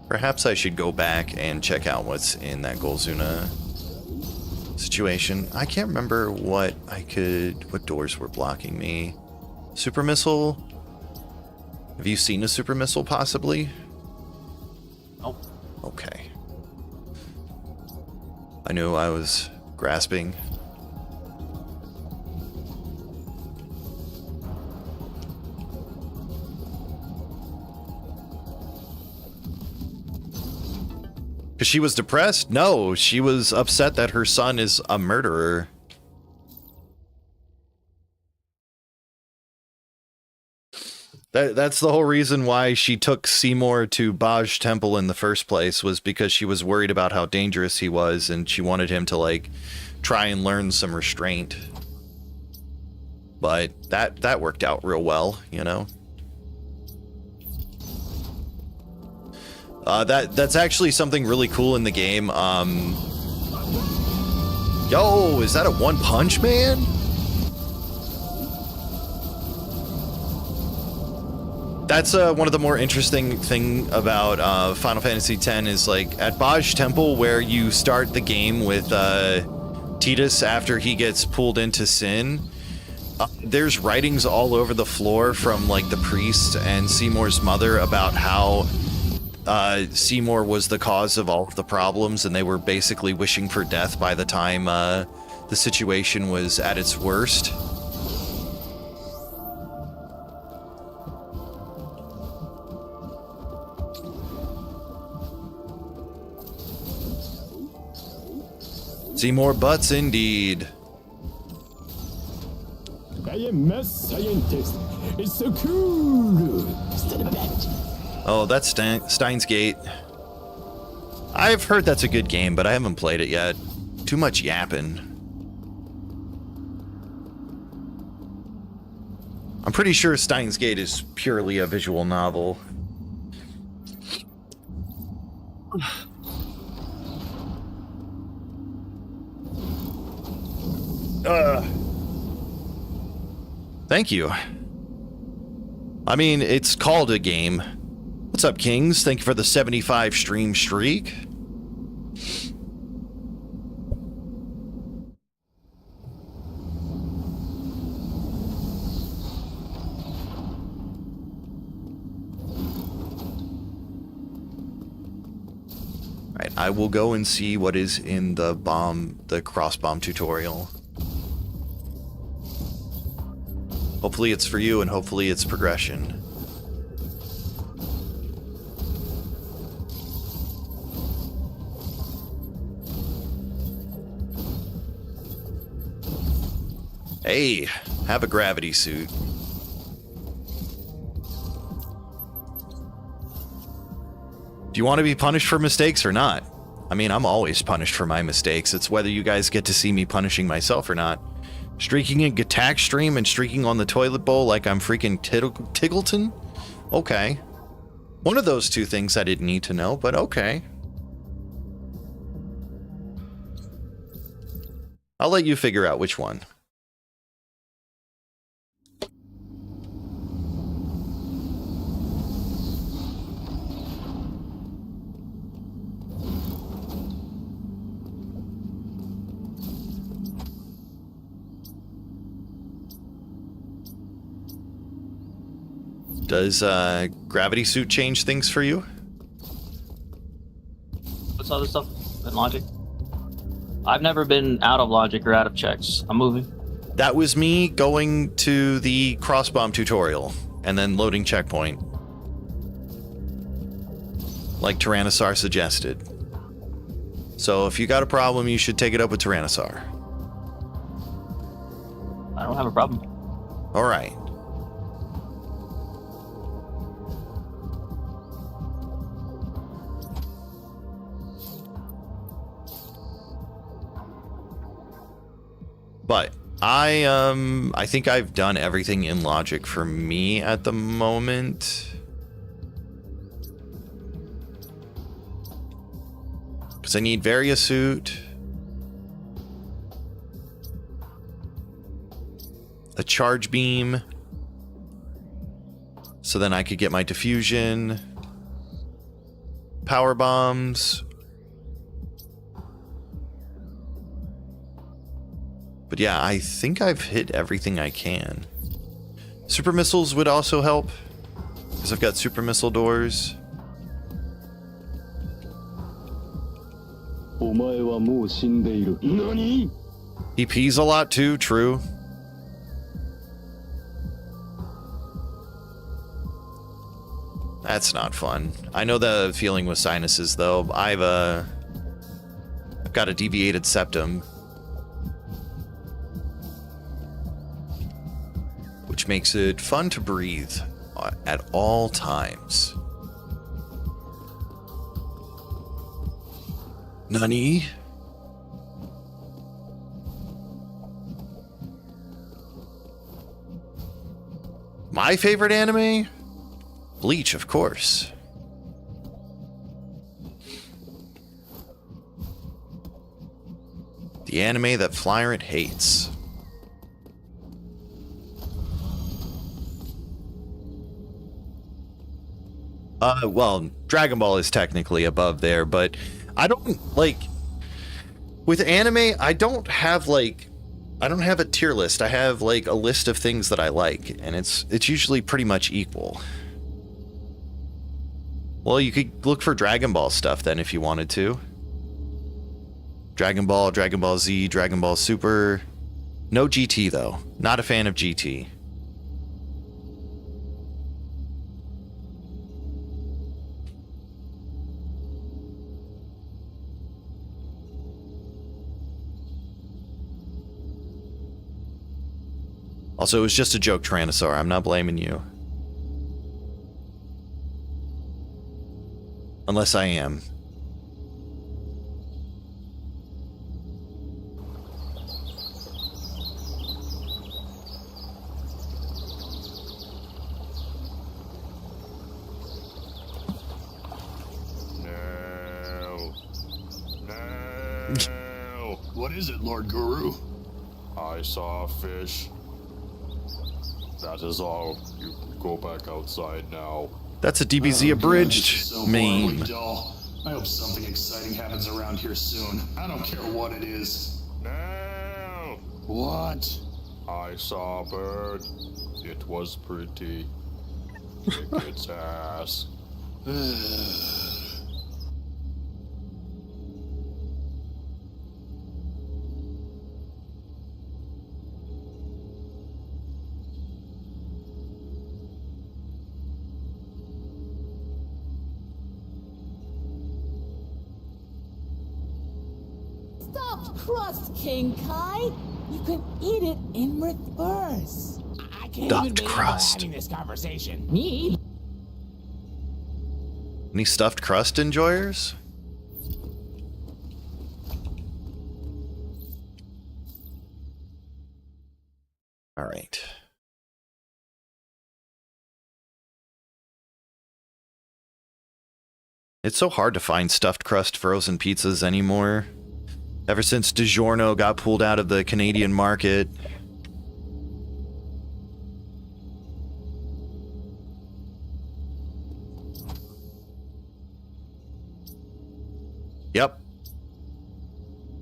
Perhaps I should go back and check out what's in that Golzuna situation. I can't remember what doors were blocking me. Super missile? Have you seen a super missile possibly? Nope. Okay. I knew I was grasping. Because she was depressed? No, she was upset that her son is a murderer. That's the whole reason why she took Seymour to Baj Temple in the first place, was because she was worried about how dangerous he was, and she wanted him to, like, try and learn some restraint. But that worked out real well, you know? That's actually something really cool in the game. Yo, is that a One Punch Man? That's one of the more interesting thing about Final Fantasy X is, like, at Baj Temple, where you start the game with Tidus after he gets pulled into sin. There's writings all over the floor from, like, the priest and Seymour's mother about how Seymour was the cause of all of the problems, and they were basically wishing for death by the time the situation was at its worst. See more butts, indeed. I am mad scientist. It's so cool. Oh, that's Steins Gate. I've heard that's a good game, but I haven't played it yet. Too much yapping. I'm pretty sure Steins Gate is purely a visual novel. Thank you. I mean, it's called a game. What's up, Kings? Thank you for the 75 stream streak. Alright, I will go and see what is in the cross bomb tutorial. Hopefully it's for you, and hopefully it's progression. Hey, have a gravity suit. Do you want to be punished for mistakes or not? I mean, I'm always punished for my mistakes. It's whether you guys get to see me punishing myself or not. Streaking in Gattack stream and streaking on the toilet bowl like I'm freaking Tiggleton? Okay. One of those two things I didn't need to know, but okay. I'll let you figure out which one. Does gravity suit change things for you? What's other stuff in logic? I've never been out of logic or out of checks. I'm moving. That was me going to the cross bomb tutorial and then loading checkpoint, like Tyrannosaur suggested. So if you got a problem, you should take it up with Tyrannosaur. I don't have a problem. All right. But I think I've done everything in logic for me at the moment. Because I need Variasuit, a charge beam, so then I could get my diffusion, power bombs. But yeah, I think I've hit everything I can. Super missiles would also help, because I've got super missile doors. He pees a lot too, true. That's not fun. I know the feeling with sinuses though. I've got a deviated septum, which makes it fun to breathe at all times. Nani? My favorite anime? Bleach, of course. The anime that Flyrant hates. Well, Dragon Ball is technically above there, but I don't, like, with anime, I don't have a tier list. I have, like, a list of things that I like, and it's usually pretty much equal. Well, you could look for Dragon Ball stuff then if you wanted to. Dragon Ball, Dragon Ball Z, Dragon Ball Super. No GT, though. Not a fan of GT. Also, it was just a joke, Tyrannosaur. I'm not blaming you. Unless I am. No. No. What is it, Lord Guru? I saw a fish. That is all. You can go back outside now. That's a DBZ abridged meme. I hope something exciting happens around here soon. I don't care what it is. No! What? I saw a bird. It was pretty. Kick its ass. Crust, King Kai. You can eat it in reverse. I can't Stuffed even believe crust. we're having this conversation. Me? Any stuffed crust enjoyers? All right. It's so hard to find stuffed crust frozen pizzas anymore. Ever since DiGiorno got pulled out of the Canadian market. Yep.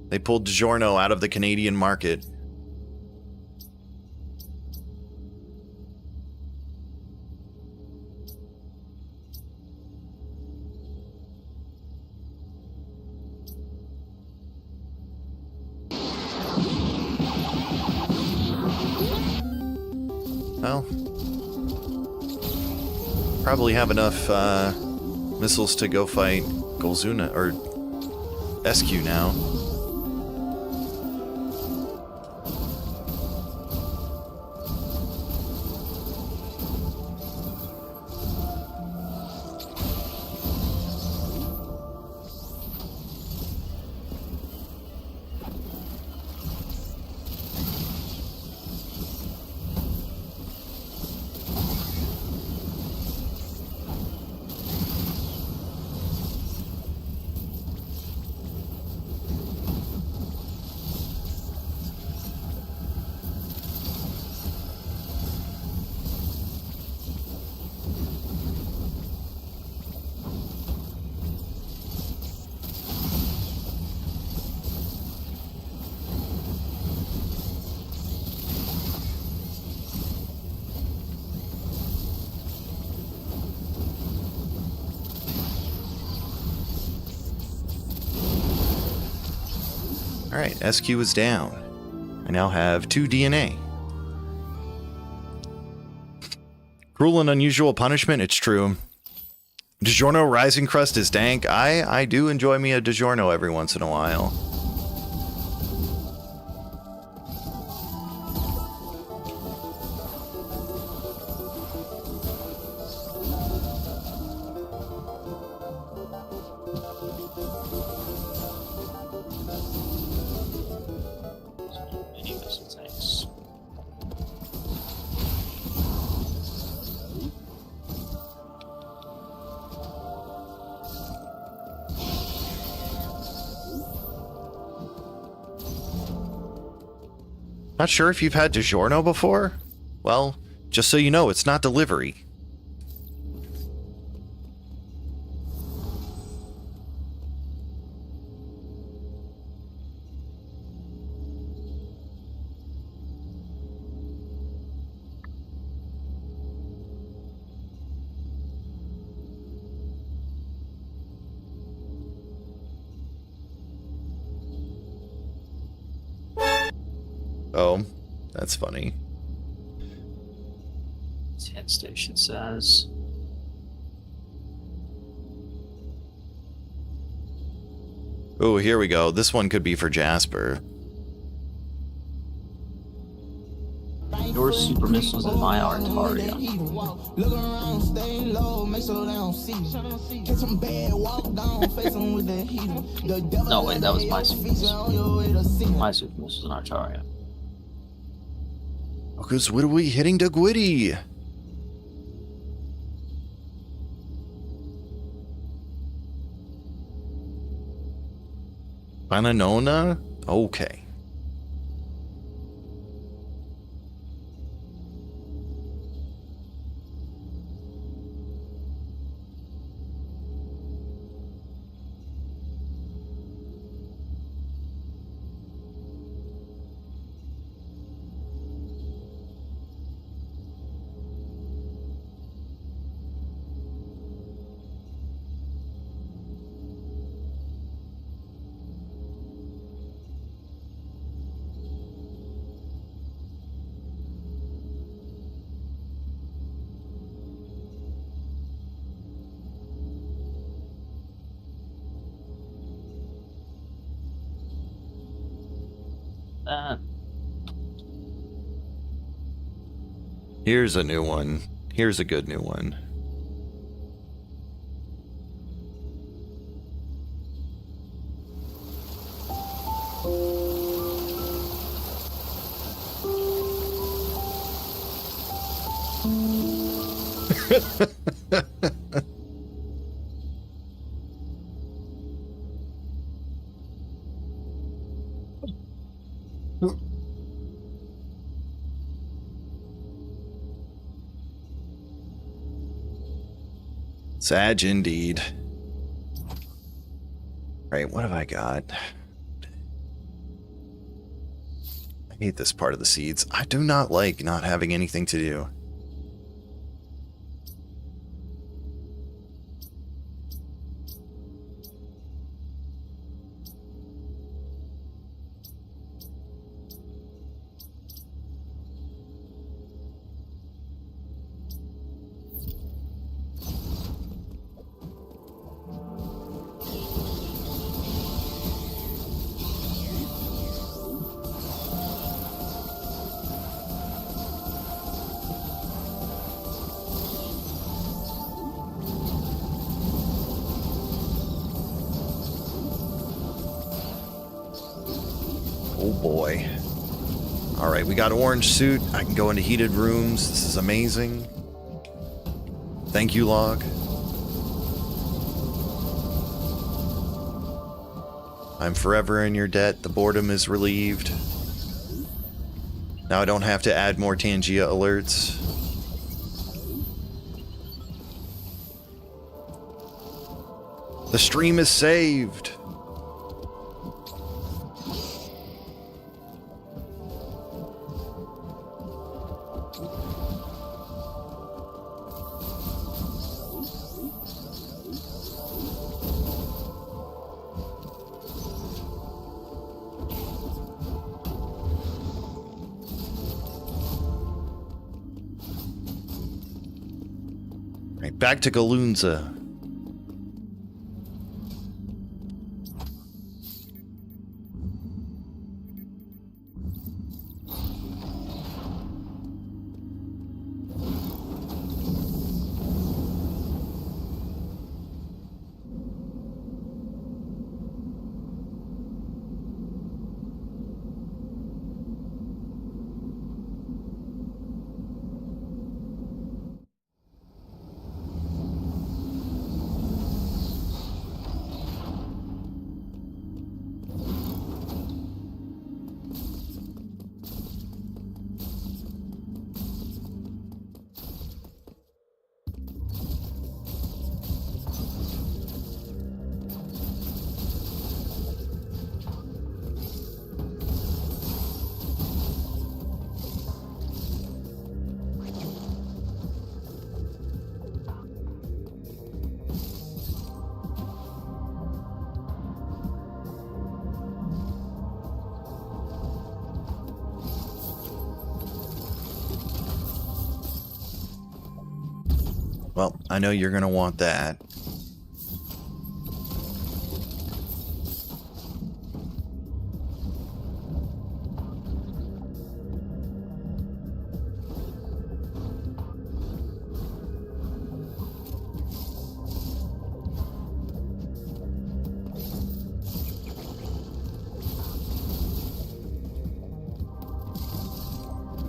They pulled DiGiorno out of the Canadian market. Well, probably have enough missiles to go fight Golzuna or SQ now. Alright, SQ is down. I now have 2 DNA. Cruel and unusual punishment, it's true. DiGiorno Rising Crust is dank. I do enjoy me a DiGiorno every once in a while. Not sure if you've had DiGiorno before? Well, just so you know, it's not delivery. Oh, that's funny. Hit station says. Oh, here we go. This one could be for Jasper. Your super missiles in my Artaria. Look around, stay low, make sure they don't see you. Catch some bad, walk down, face them with the heater. No, wait, that was my super missiles. My super missiles in Artaria. Because what are we hitting to Gwitty? Bananona? Okay. Here's a new one. Here's a good new one. Sag indeed. Right, what have I got? I hate this part of the seeds. I do not like not having anything to do. Oh boy. Alright, we got orange suit. I can go into heated rooms. This is amazing. Thank you, Log. I'm forever in your debt. The boredom is relieved. Now I don't have to add more Tangia alerts. The stream is saved. Right, back to Galunza. Well, I know you're gonna want that.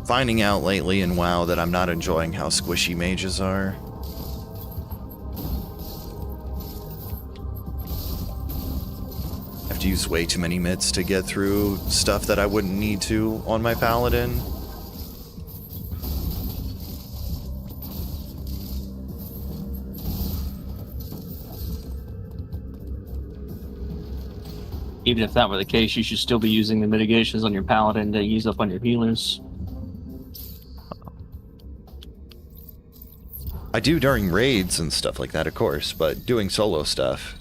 Finding out lately in WoW that I'm not enjoying how squishy mages are. I have to use way too many mitts to get through stuff that I wouldn't need to on my paladin. Even if that were the case, you should still be using the mitigations on your paladin to use up on your healers. I do during raids and stuff like that, of course, but doing solo stuff,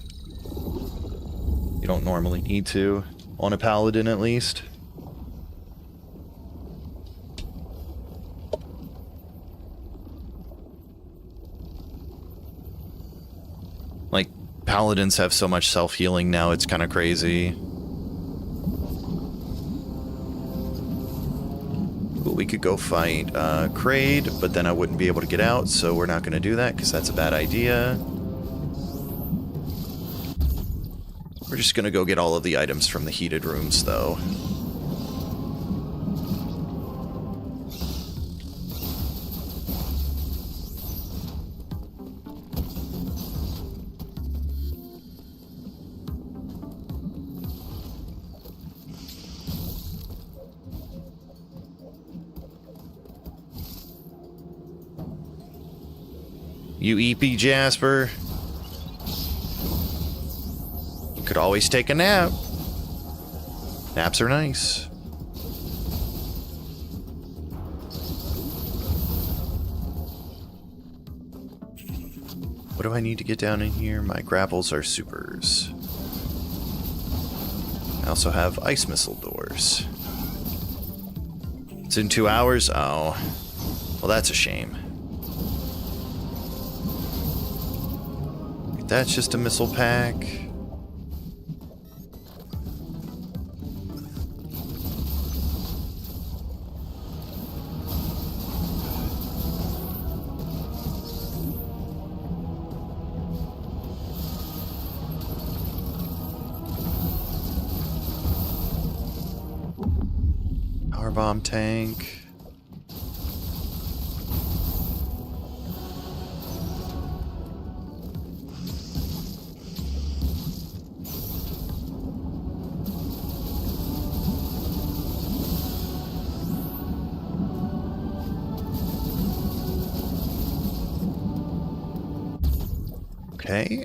you don't normally need to, on a paladin at least. Like, paladins have so much self-healing now, it's kind of crazy. We could go fight Kraid, but then I wouldn't be able to get out, so we're not going to do that because that's a bad idea. We're just going to go get all of the items from the heated rooms, though. You EP Jasper. You could always take a nap. Naps are nice. What do I need to get down in here? My grapples are supers. I also have ice missile doors. It's in 2 hours? Oh. Well, that's a shame. That's just a missile pack. Power bomb tank. Okay.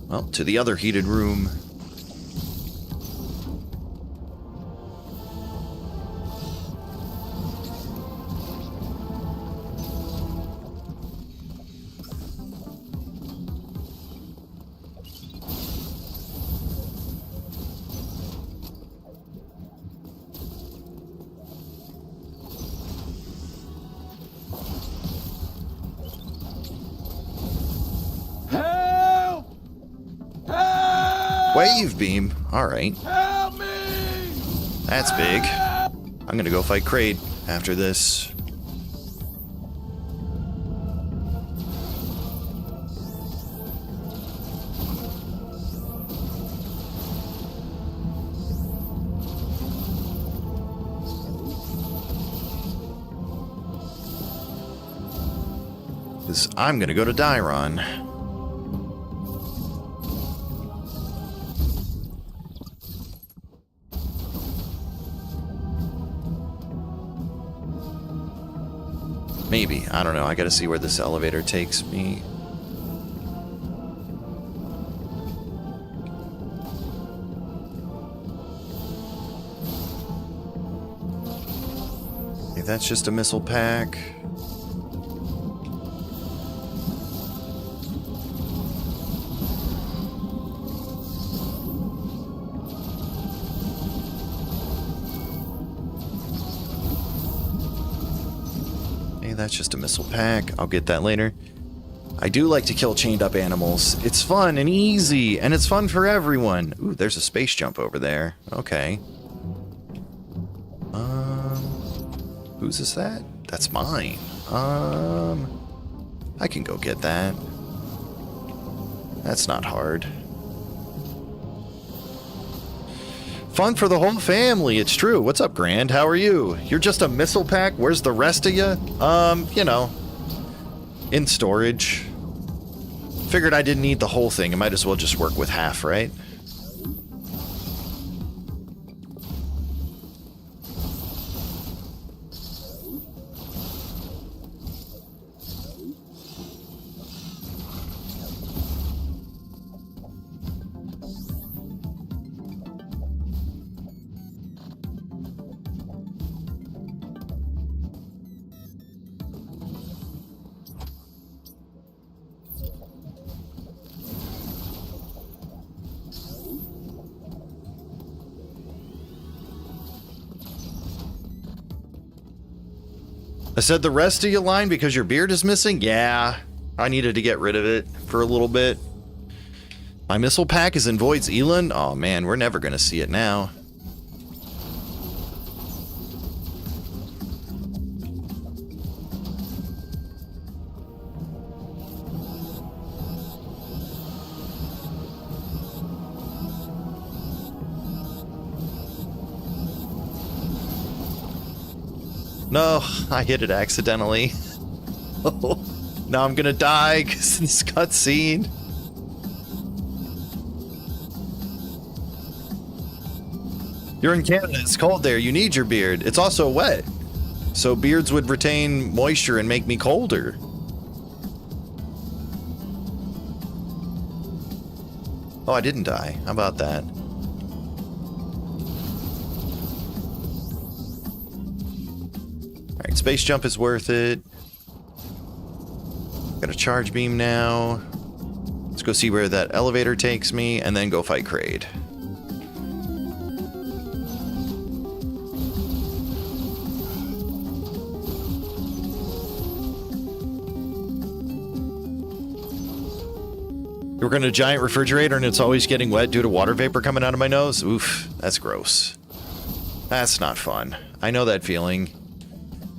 Well, to the other heated room. Wave beam. Alright. Help me! That's big. I'm gonna go fight Kraid after this. Because I'm gonna go to Dairon. Maybe. I don't know. I gotta see where this elevator takes me. Okay, that's just a missile pack. that's just a missile pack. I'll get that later. I do like to kill chained up animals. It's fun and easy, and it's fun for everyone. Ooh, there's a space jump over there. Okay. Whose is that? That's mine. I can go get that. That's not hard. Fun for the whole family, it's true. What's up, Grand? How are you? You're just a missile pack? Where's the rest of you? You know, in storage. Figured I didn't need the whole thing. I might as well just work with half, right? I said the rest of you line because your beard is missing? Yeah, I needed to get rid of it for a little bit. My missile pack is in Void's Eland? Oh man, we're never gonna see it now. No, I hit it accidentally. Oh, now I'm gonna die because of this cutscene. You're in Canada, it's cold there, you need your beard. It's also wet, so beards would retain moisture and make me colder. Oh, I didn't die. How about that? Alright, space jump is worth it. Got a charge beam now. Let's go see where that elevator takes me, and then go fight Kraid. You work in a giant refrigerator and it's always getting wet due to water vapor coming out of my nose? Oof, that's gross. That's not fun. I know that feeling.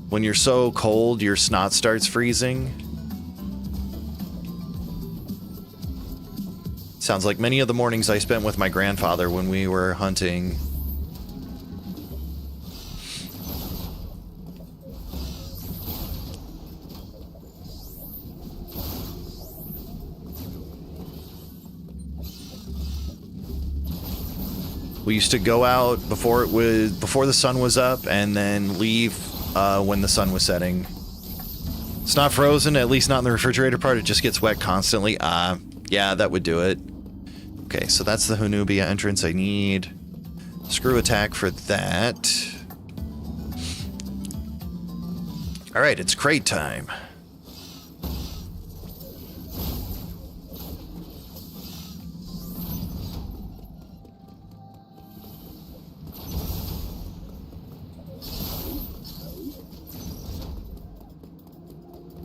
When you're so cold, your snot starts freezing. Sounds like many of the mornings I spent with my grandfather when we were hunting. We used to go out before the sun was up and then leave when the sun was setting. It's not frozen, at least not in the refrigerator part. It just gets wet constantly. Yeah, that would do it. Okay, so that's the Hunubia entrance I need. Screw attack for that. All right, it's Kraid time.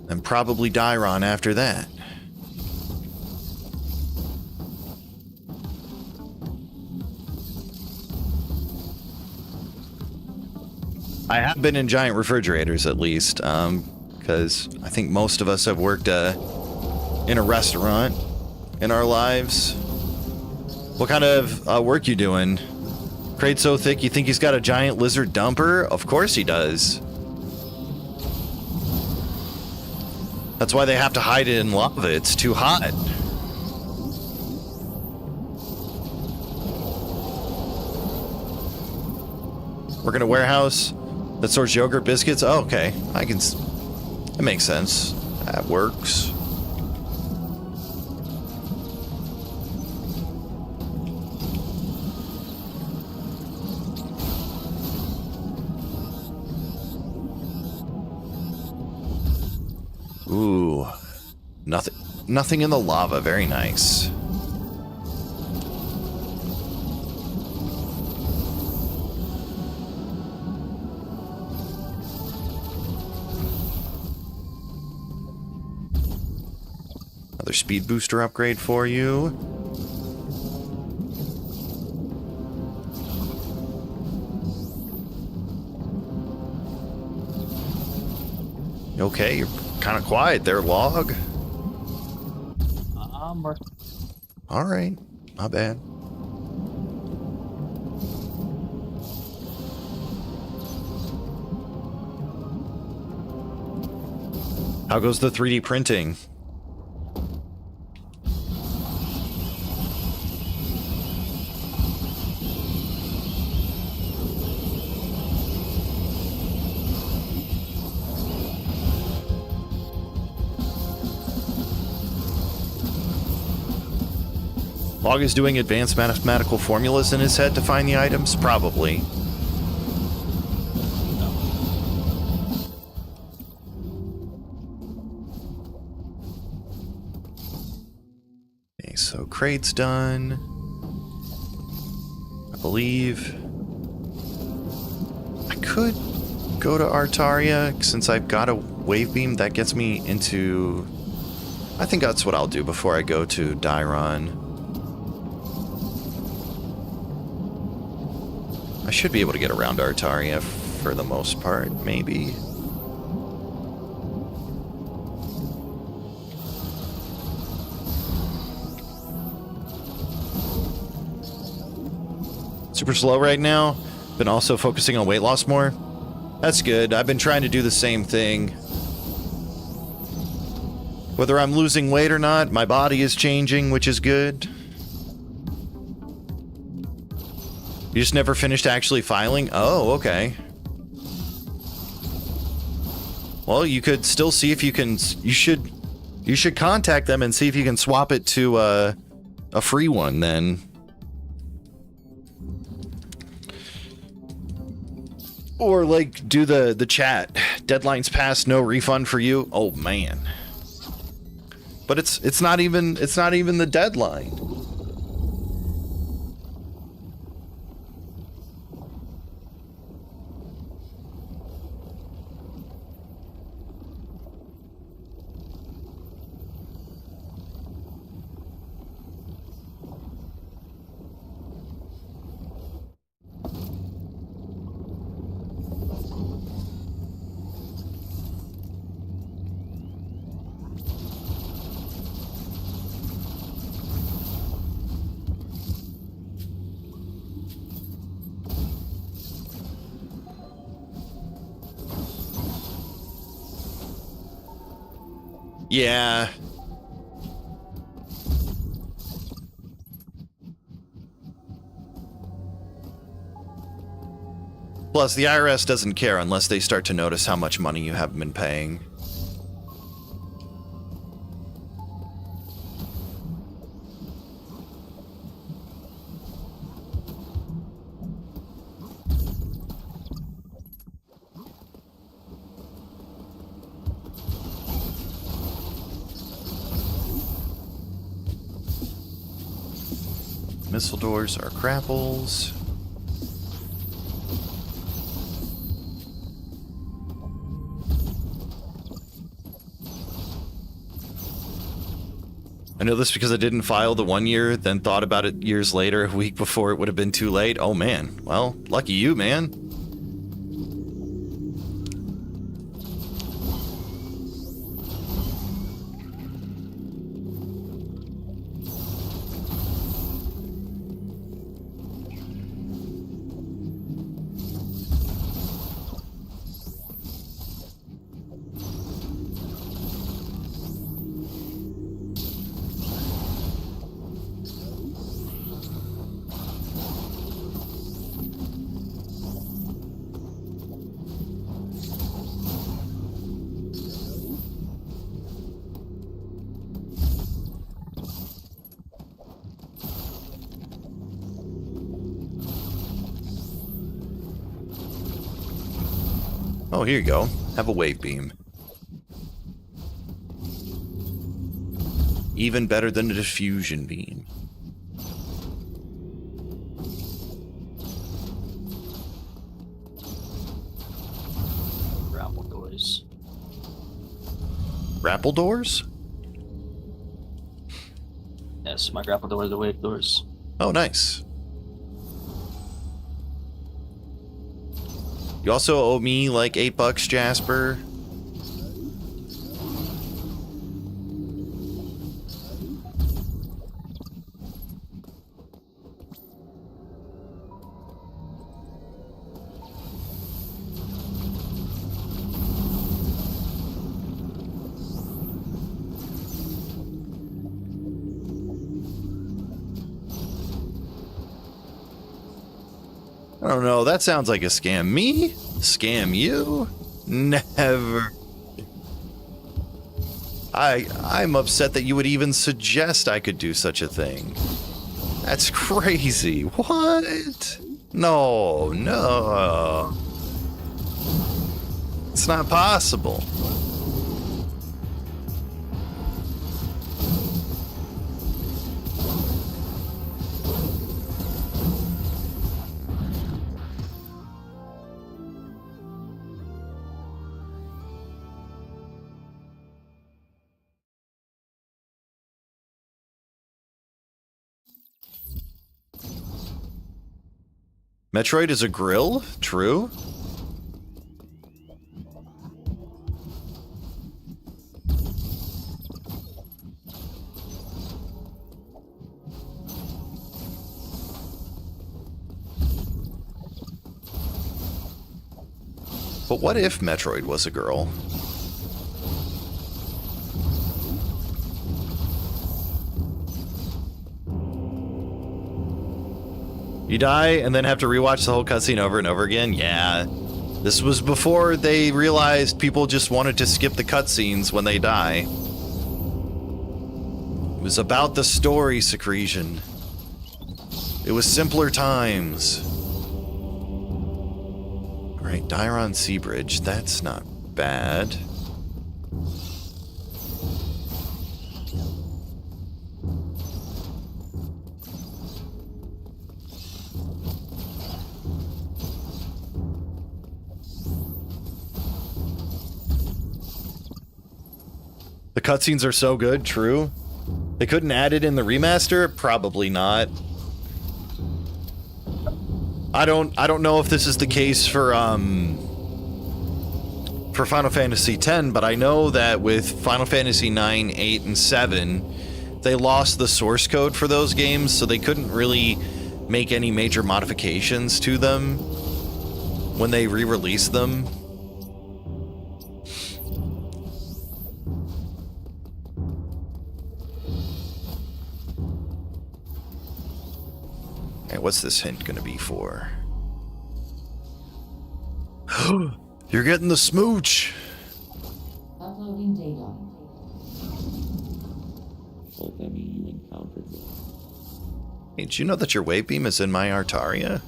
And probably Dairon after that. I have been in giant refrigerators at least, because I think most of us have worked in a restaurant in our lives. What kind of work you doing? Kraid's so thick you think he's got a giant lizard dumper? Of course he does. That's why they have to hide it in lava. It's too hot. Work in a warehouse that stores yogurt biscuits. Oh, okay. That makes sense. That works. Ooh, nothing in the lava. Very nice. speed booster upgrade for you. Okay, you're kind of quiet there, Log. All right, my bad. How goes the 3D printing? Log is doing advanced mathematical formulas in his head to find the items? Probably. Okay, so crate's done. I believe I could go to Artaria since I've got a wave beam that gets me into... I think that's what I'll do before I go to Dairon. I should be able to get around Artaria for the most part, maybe. Super slow right now. Been also focusing on weight loss more. That's good. I've been trying to do the same thing. Whether I'm losing weight or not, my body is changing, which is good. You just never finished actually filing? Oh, okay. Well, you could still see if you can... You should contact them and see if you can swap it to a free one, then. Or, like, do the chat. Deadline's passed, no refund for you. Oh, man. But it's not even the deadline. Yeah. Plus, the IRS doesn't care unless they start to notice how much money you haven't been paying. Missile doors are grapples. I know this because I didn't file the 1 year, then thought about it years later, a week before it would have been too late. Oh man, well, lucky you, man. Oh, here you go. Have a wave beam. Even better than a diffusion beam. Grapple doors. Grapple doors? my grapple doors are wave doors. Oh, nice. You also owe me like $8, Jasper. I don't know, that sounds like a scam. Me? Scam you? Never. I'm upset that you would even suggest I could do such a thing. That's crazy. What? No, no. It's not possible. Metroid is a grill? True. But what if Metroid was a girl? You die and then have to rewatch the whole cutscene over and over again? Yeah. This was before they realized people just wanted to skip the cutscenes when they die. It was about the story, Secretion. It was simpler times. Alright, Dairon Sea Bridge. That's not bad. The cutscenes are so good, true. They couldn't add it in the remaster? Probably not. I don't know if this is the case for Final Fantasy X, but I know that with Final Fantasy 9, 8, and 7, they lost the source code for those games, so they couldn't really make any major modifications to them when they re-released them. What's this hint gonna be for? You're getting the smooch! Uploading data. Told them you encountered me. Hey, did you know that your wave beam is in my Artaria?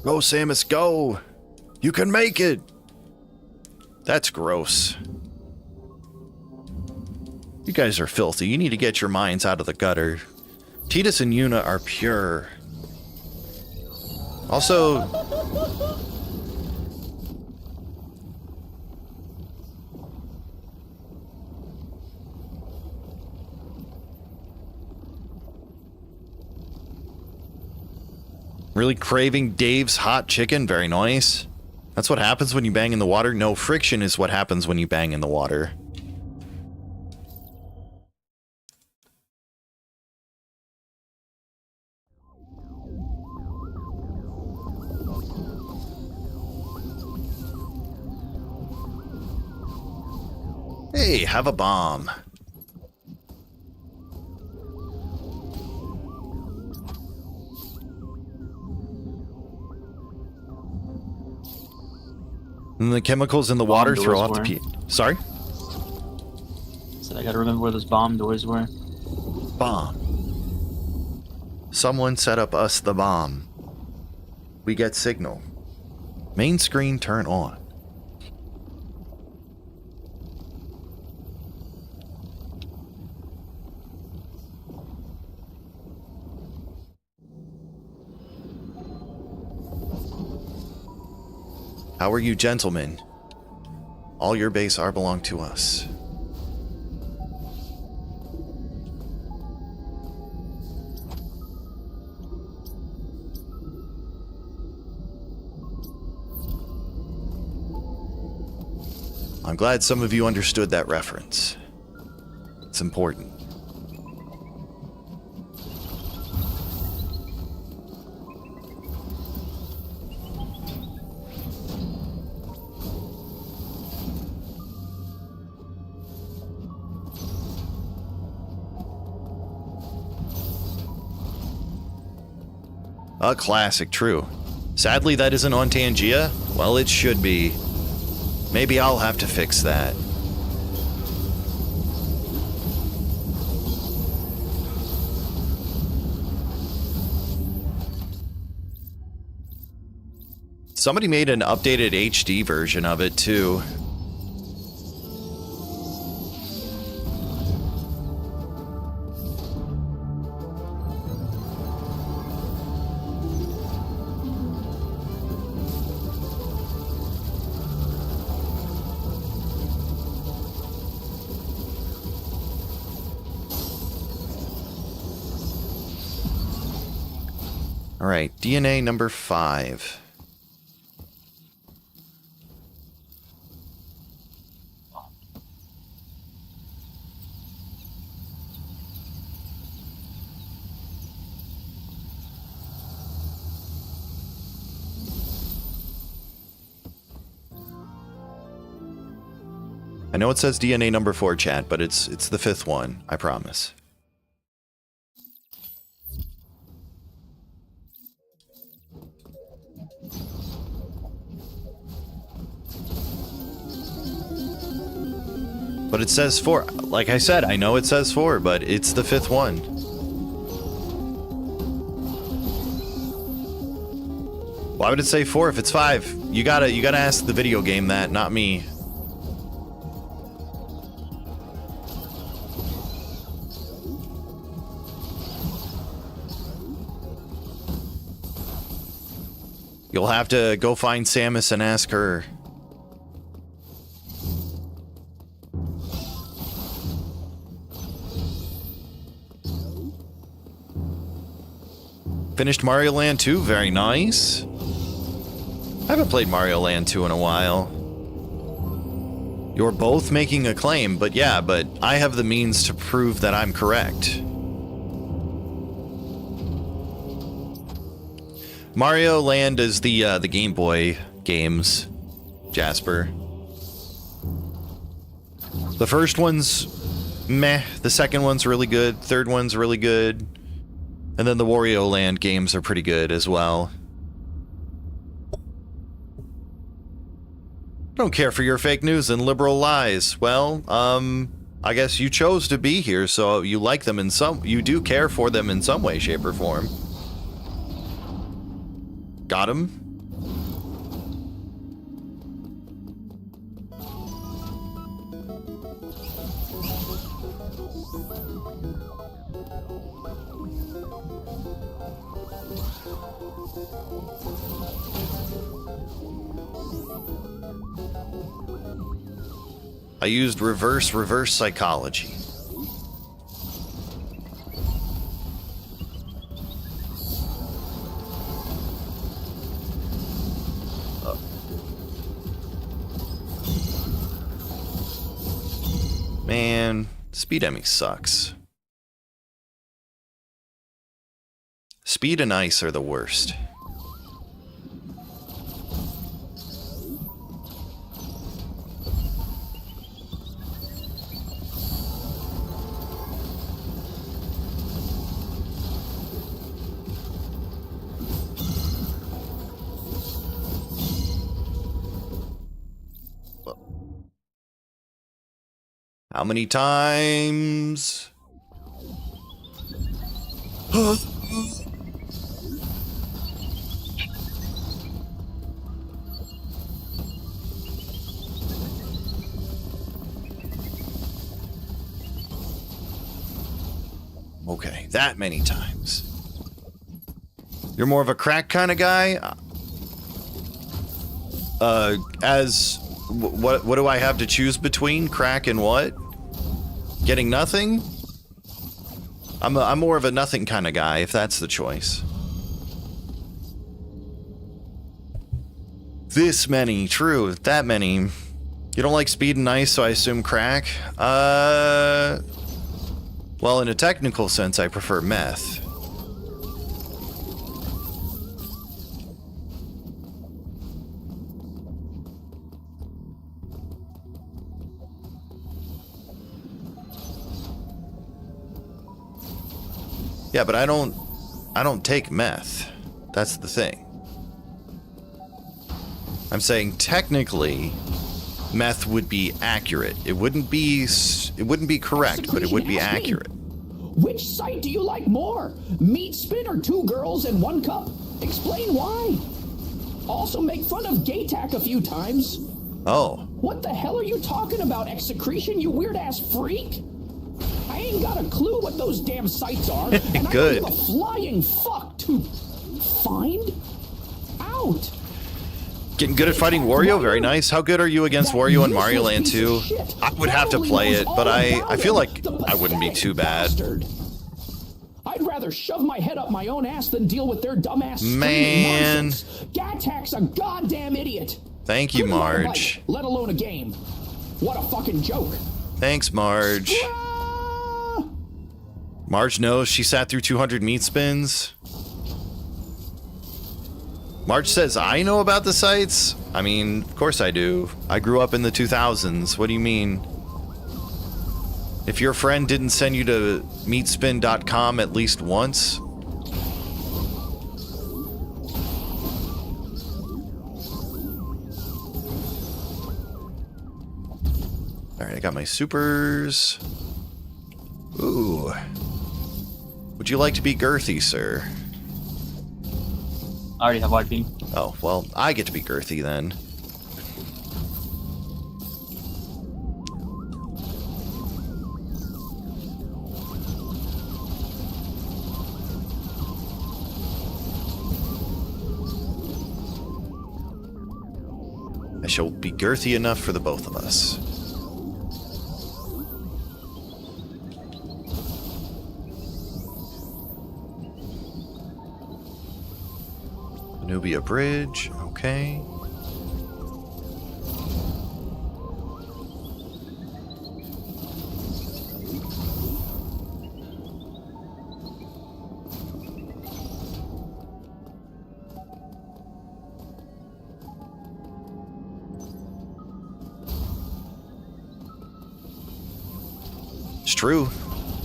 Go, Samus, go! You can make it! That's gross. You guys are filthy. You need to get your minds out of the gutter. Tidus and Yuna are pure. Also... Really craving Dave's hot chicken? Very nice. That's what happens when you bang in the water? No, friction is what happens when you bang in the water. Hey, have a bomb. And the chemicals in the water throw off the pee. Sorry? Said I gotta remember where those bomb doors were. Bomb. Someone set up us the bomb. We get signal. Main screen turn on. How are you, gentlemen? All your base are belong to us. I'm glad some of you understood that reference. It's important. A classic, true. Sadly, that isn't on Tangia. Well, it should be. Maybe I'll have to fix that. Somebody made an updated HD version of it, too. Alright, DNA number 5. I know it says DNA number 4, chat, but it's the 5th one, I promise. But it says 4. Like I said, I know it says 4, but it's the 5th one. Why would it say 4 if it's 5? You gotta ask the video game that, not me. You'll have to go find Samus and ask her. Finished Mario Land 2, very nice. I haven't played Mario Land 2 in a while. You're both making a claim, but yeah, but I have the means to prove that I'm correct. Mario Land is the Game Boy games, Jasper. The first one's meh, the second one's really good, third one's really good. And then the Wario Land games are pretty good as well. Don't care for your fake news and liberal lies. Well, I guess you chose to be here, so you like them in some... You do care for them in some way, shape, or form. Got him? I used reverse psychology. Man, Speed Emmy sucks. Speed and Ice are the worst. How many times? Okay, that many times. You're more of a crack kind of guy? What do I have to choose between? Crack and what? Getting nothing? I'm more of a nothing kind of guy, if that's the choice. This many, true, that many. You don't like speed and ice, so I assume crack? Well, in a technical sense, I prefer meth. Yeah, but I don't take meth. That's the thing. I'm saying technically, meth would be accurate. It wouldn't be correct, but it would be accurate. Which site do you like more? Meat spin or 2 girls and 1 cup? Explain why. Also make fun of Gaytac a few times. Oh. What the hell are you talking about, execretion, you weird-ass freak? I ain't got a clue what those damn sites are, and I don't give a flying fuck to find out. Getting good at fighting Wario, very nice. How good are you against Wario in Mario Land 2? I would have to play it, but I feel like I wouldn't be too bad. I'd rather shove my head up my own ass than deal with their dumbass man. Gatac's a goddamn idiot. Thank you, Marge. Let alone a game. What a fucking joke. Thanks, Marge. Marge knows she sat through 200 meat spins. Marge says I know about the sites? I mean, of course I do. I grew up in the 2000s. What do you mean? If your friend didn't send you to meatspin.com at least once... Alright, I got my supers. Ooh. Would you like to be girthy, sir? I already have YP. Oh, well, I get to be girthy then. I shall be girthy enough for the both of us. Nubia Bridge, okay. It's true.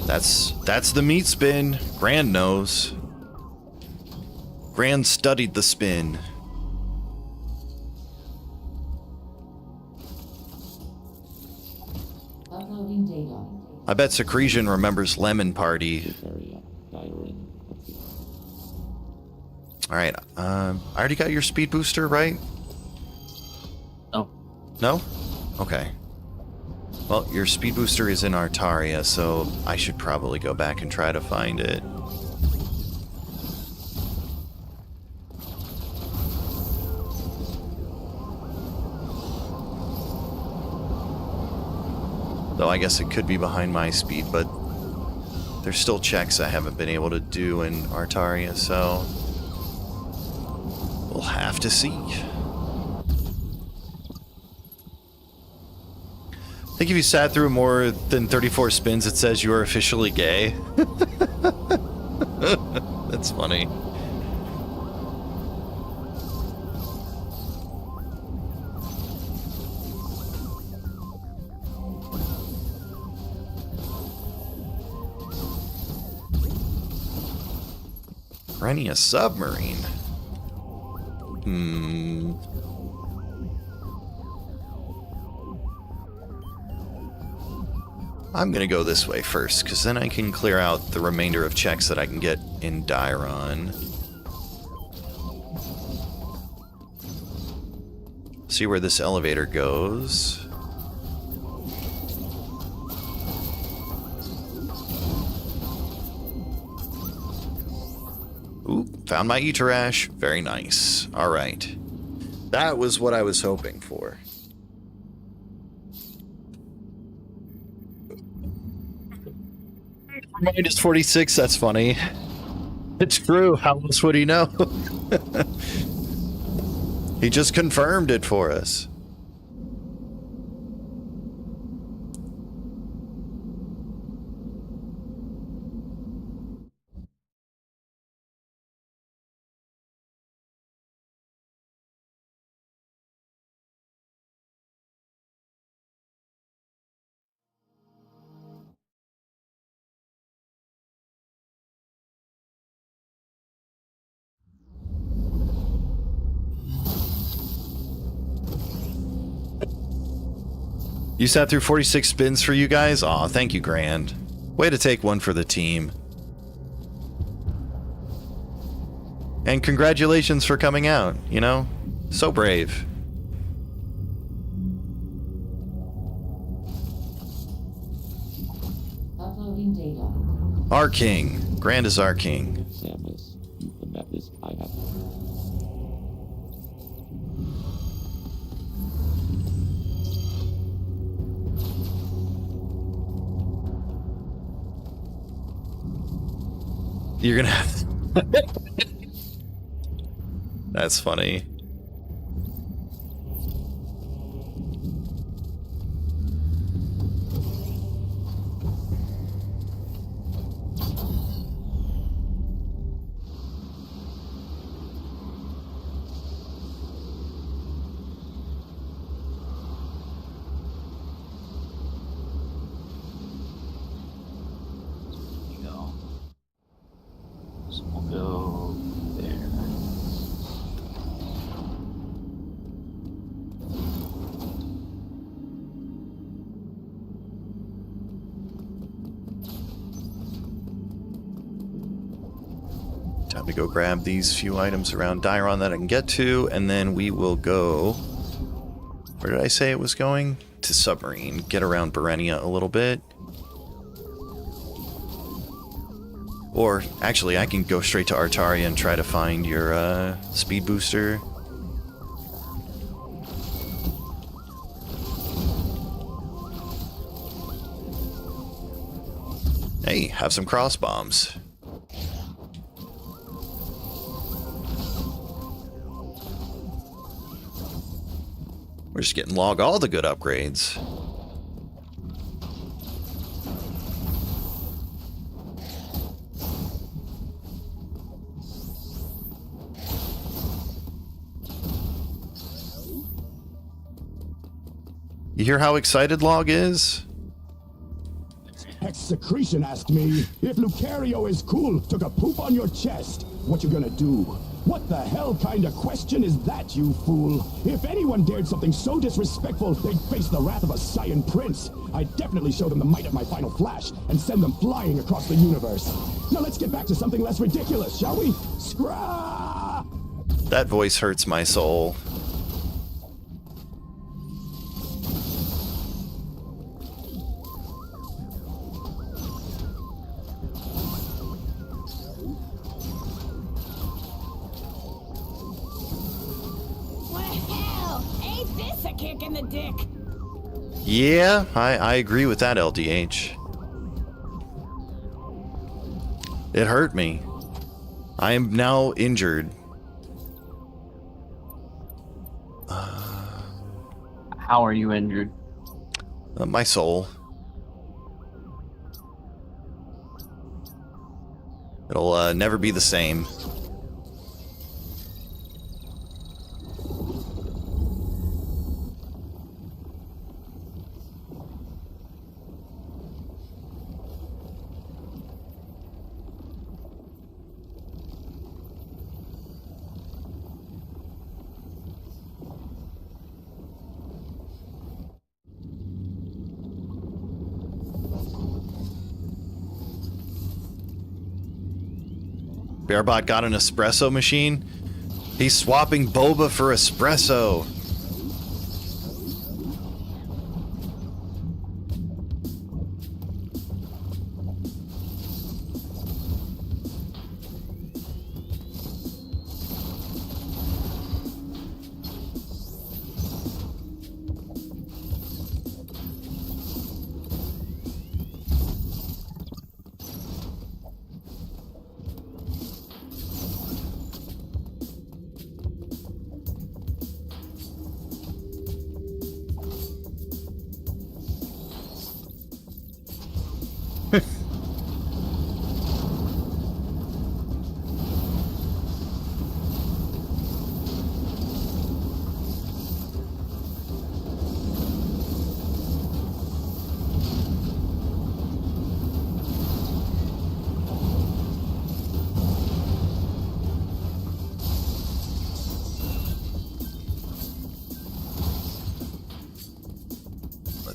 That's the meat spin. Grand knows. Grand studied the spin. Uploading data. I bet Secretion remembers Lemon Party. Alright, I already got your speed booster, right? No. No? Okay. Well, your speed booster is in Artaria, so I should probably go back and try to find it. Though I guess it could be behind my speed, but there's still checks I haven't been able to do in Artaria, so we'll have to see. I think if you sat through more than 34 spins, it says you are officially gay. That's funny. Renting a submarine? I'm gonna go this way first, because then I can clear out the remainder of checks that I can get in Dairon. See where this elevator goes. found my Iterash. Very nice. All right. That was what I was hoping for. Mind is 46. That's funny. It's true. How else would he know? He just confirmed it for us. You sat through 46 spins for you guys? Aw, thank you, Grand. Way to take one for the team. And congratulations for coming out, you know? So brave. Uploading data. Our king. Grand is our king. Samus, the map is I have. You're gonna have... That's funny. Go there. Time to go grab these few items around Dairon that I can get to, and then we will go... Where did I say it was going? To Submarine. Get around Berenia a little bit. Or, actually, I can go straight to Artaria and try to find your, speed booster. Hey, have some cross bombs. We're just getting log all the good upgrades. You hear how excited Log is? Execretion asked me, if Lucario is cool, took a poop on your chest, what you gonna do? What the hell kind of question is that, you fool? If anyone dared something so disrespectful, they'd face the wrath of a Saiyan prince. I'd definitely show them the might of my final flash and send them flying across the universe. Now let's get back to something less ridiculous, shall we? Scrah! That voice hurts my soul. Kick in the dick. Yeah, I agree with that, LDH. It hurt me. I am now injured. How are you injured? My soul. It'll never be the same. Bearbot got an espresso machine. He's swapping boba for espresso.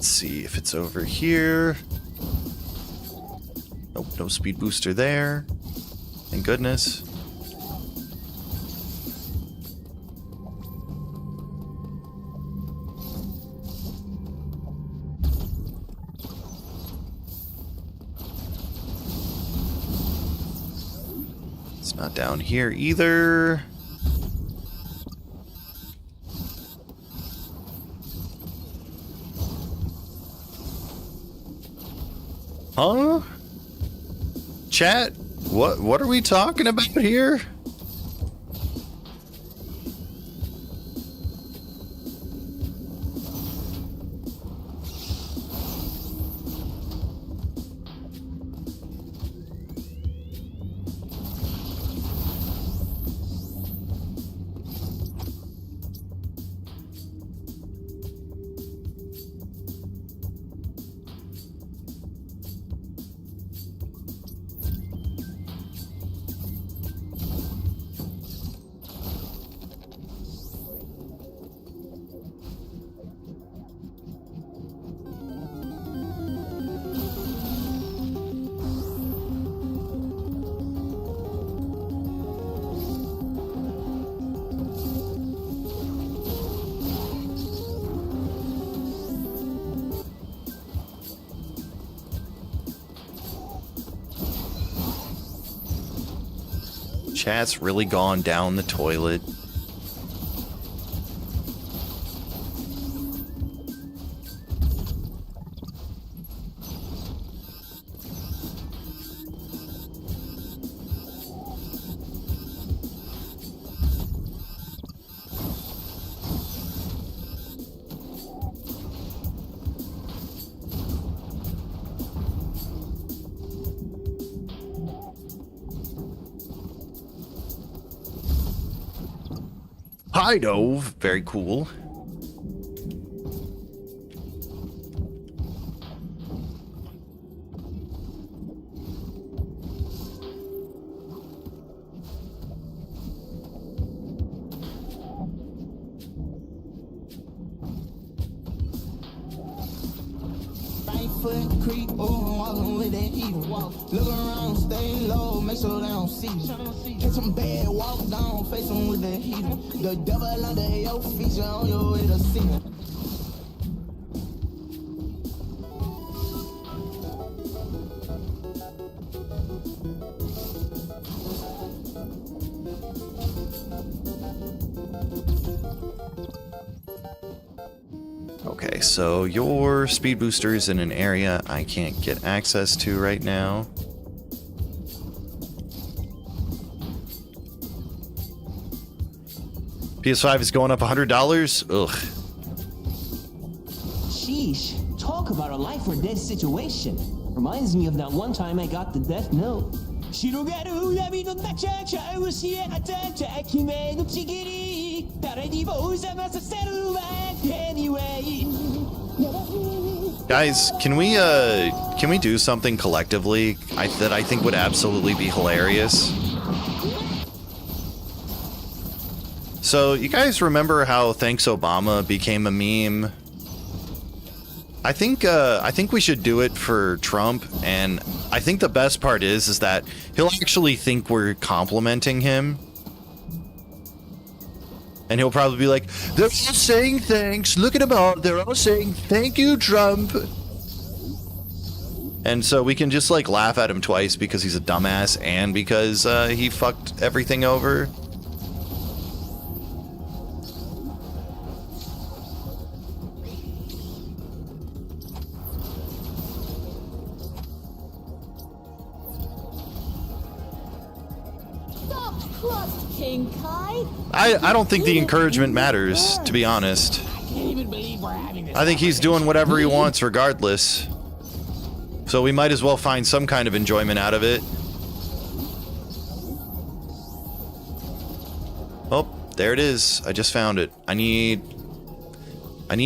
Let's see if it's over here. Nope, no speed booster there. Thank goodness. It's not down here either. Huh? Chat? What are we talking about here? Chat's really gone down the toilet. High dove, very cool. Creep over, walking with that heater. Look around, stay low, make sure they don't see you. Catch some bad, walk down, face them with that heater. The devil under your feature on your way to see it. Okay, so your speed booster is in an area I can't get access to right now. PS5 is going up $100? Ugh. Sheesh, talk about a life or death situation. Reminds me of that one time I got the death note. Guys, can we do something collectively that I think would absolutely be hilarious? So, you guys remember how Thanks Obama became a meme? I think we should do it for Trump, and I think the best part is that he'll actually think we're complimenting him. And he'll probably be like, they're all saying thanks, look at them all, they're all saying thank you, Trump. And so we can just like laugh at him twice because he's a dumbass and because he fucked everything over. I don't think the encouragement matters, to be honest. I think he's doing whatever he wants regardless. So we might as well find some kind of enjoyment out of it. Oh, there it is. I just found it. I need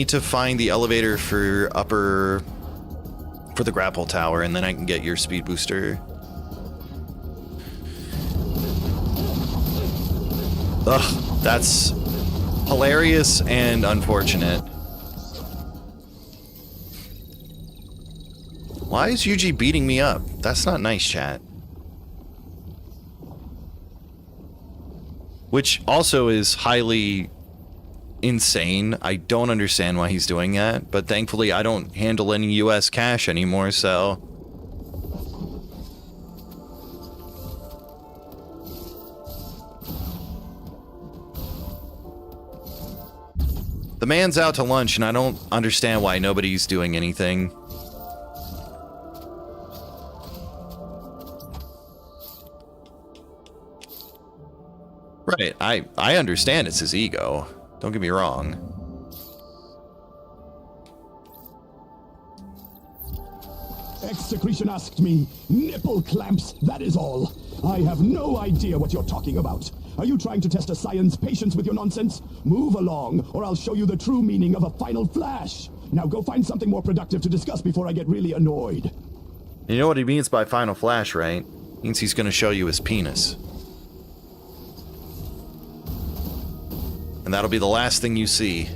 to find the elevator for the grapple tower, and then I can get your speed booster. Ugh, that's hilarious and unfortunate. Why is Yuji beating me up? That's not nice, chat. Which also is highly insane. I don't understand why he's doing that, but thankfully I don't handle any US cash anymore, so... The man's out to lunch, and I don't understand why nobody's doing anything. Right, I understand it's his ego. Don't get me wrong. Execretion asked me. Nipple clamps, that is all. I have no idea what you're talking about. Are you trying to test a science patience with your nonsense? Move along, or I'll show you the true meaning of a final flash. Now go find something more productive to discuss before I get really annoyed. You know what he means by final flash, right? Means he's gonna show you his penis. And that'll be the last thing you see.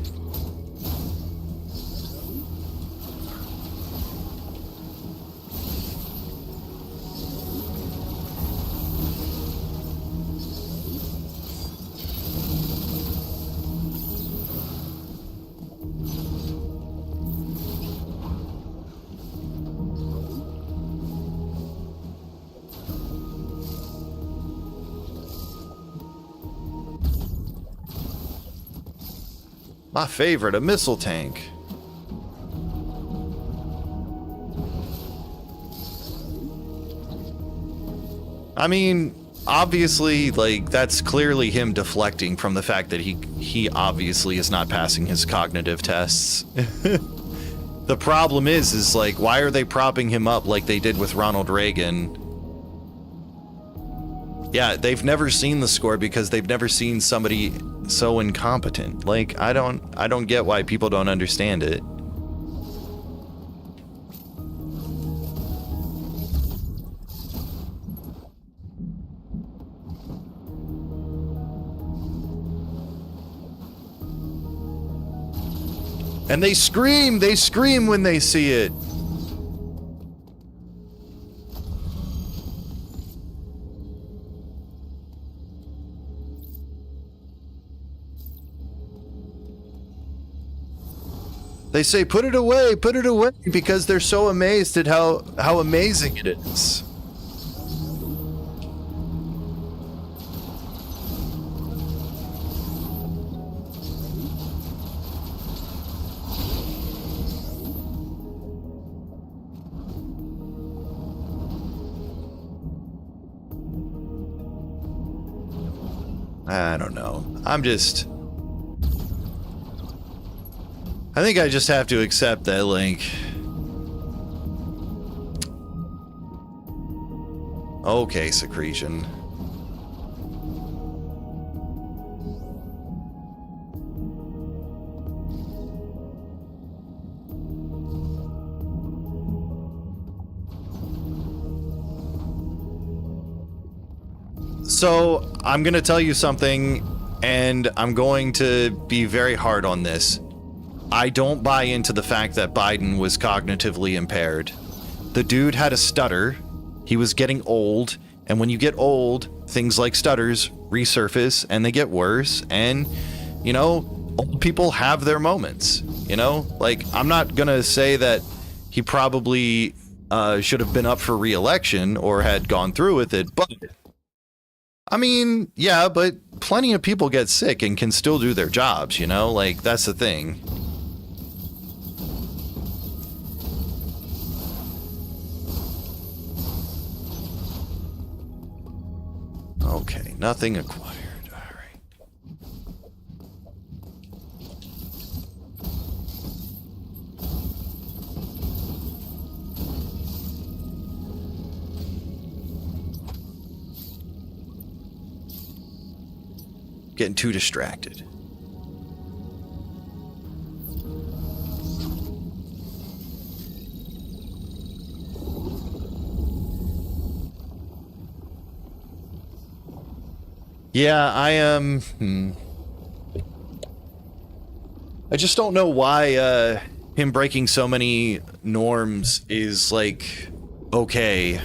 My favorite, a missile tank. I mean, obviously, like, that's clearly him deflecting from the fact that he obviously is not passing his cognitive tests. The problem is like, why are they propping him up like they did with Ronald Reagan? Yeah, they've never seen the score because they've never seen somebody so incompetent. Like, I don't get why people don't understand it. And they scream when they see it. They say, put it away, because they're so amazed at how amazing it is. I don't know. I think I just have to accept that, like... Okay, Secretion. So, I'm gonna tell you something, and I'm going to be very hard on this. I don't buy into the fact that Biden was cognitively impaired. The dude had a stutter, he was getting old, and when you get old, things like stutters resurface and they get worse, and, you know, old people have their moments, you know? Like, I'm not gonna say that he probably should have been up for re-election or had gone through with it, but... I mean, yeah, but plenty of people get sick and can still do their jobs, you know? Like, that's the thing. Okay, nothing acquired. All right. Getting too distracted. Yeah, I am. I just don't know why him breaking so many norms is, like, okay.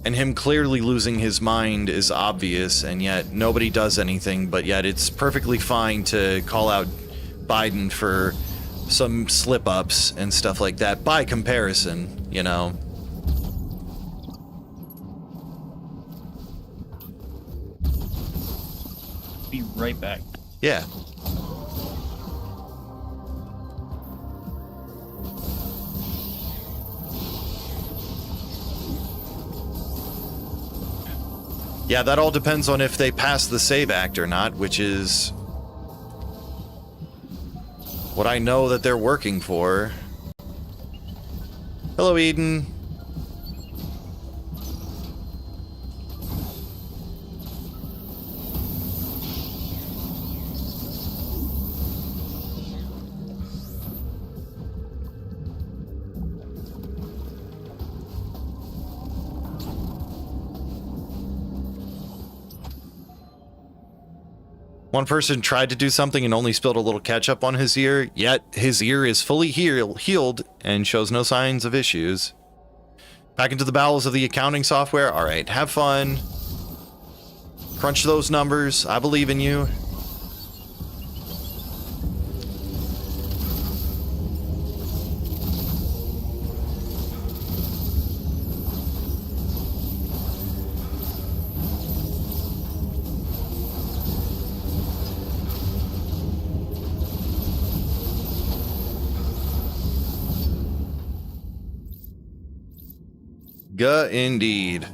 And him clearly losing his mind is obvious, and yet nobody does anything, but yet it's perfectly fine to call out Biden for some slip-ups and stuff like that by comparison, you know? Be right back. Yeah. Yeah, that all depends on if they pass the save act or not, which is what I know that they're working for. Hello, Eden. One person tried to do something and only spilled a little ketchup on his ear, yet his ear is fully healed and shows no signs of issues. Back into the bowels of the accounting software. All right, have fun. Crunch those numbers. I believe in you. Guh, indeed.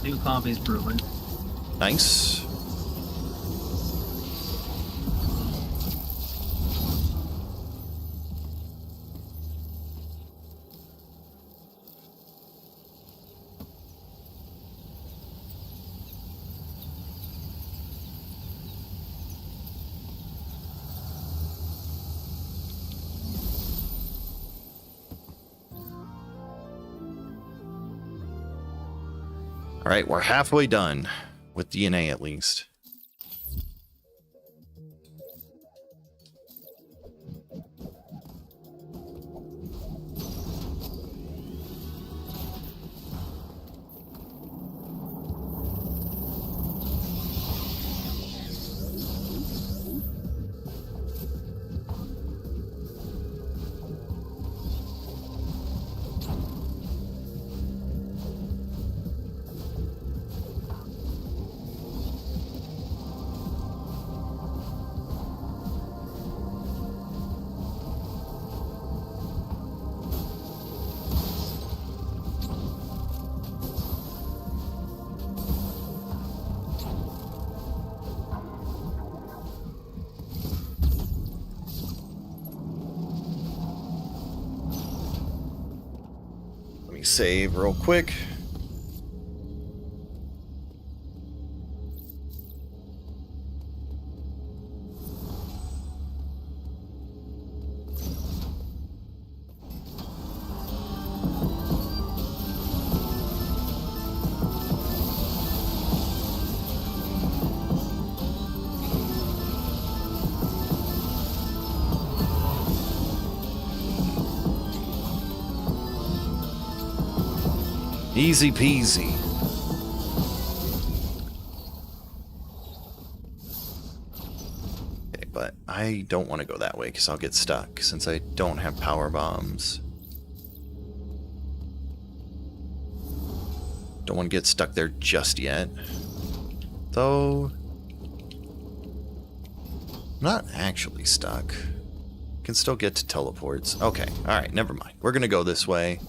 New coffee's brewing. Nice. All right, we're halfway done with DNA at least. Save real quick. Easy peasy. Okay, but I don't want to go that way because I'll get stuck since I don't have power bombs. Don't want to get stuck there just yet. Though, I'm not actually stuck. can still get to teleports. Okay, alright, never mind. We're gonna go this way.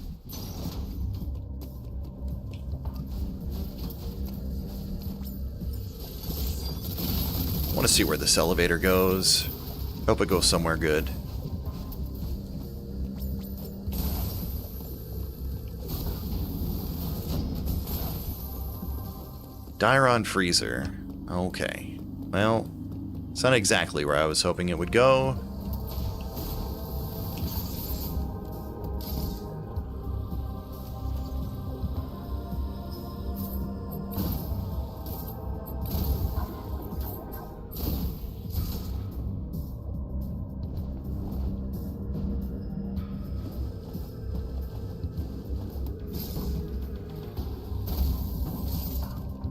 I want to see where this elevator goes. Hope it goes somewhere good. Diron Freezer. Okay. Well, it's not exactly where I was hoping it would go.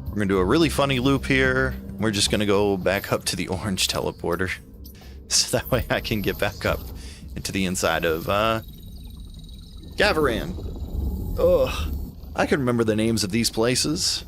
We're gonna do a really funny loop here. We're just gonna go back up to the orange teleporter. So that way I can get back up into the inside of, Gavaran. Ugh. I can remember the names of these places.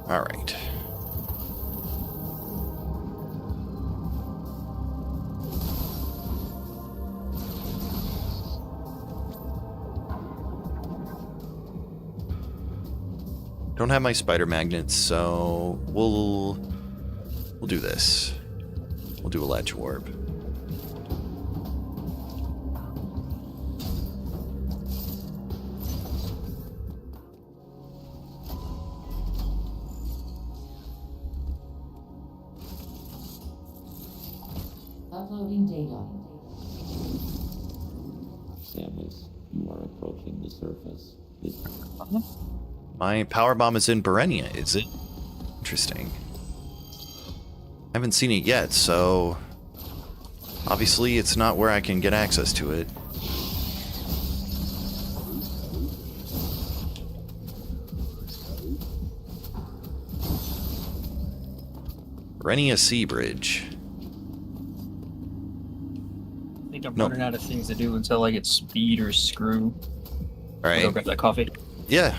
All right. Don't have my spider magnets, so we'll do this. We'll do a ledge warp. Uploading data. Samus, you are approaching the surface. My power bomb is in Berenia, is it? Interesting. I haven't seen it yet, so obviously it's not where I can get access to it. Berenia Sea Bridge. I think I'm running out of things to do until I get speed or screw. All right. Go grab that coffee. Yeah.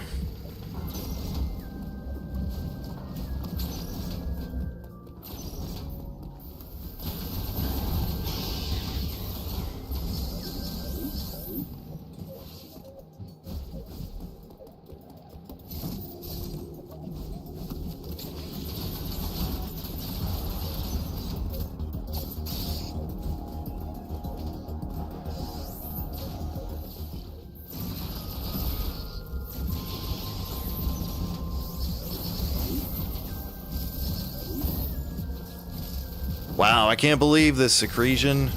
Wow, I can't believe this secretion.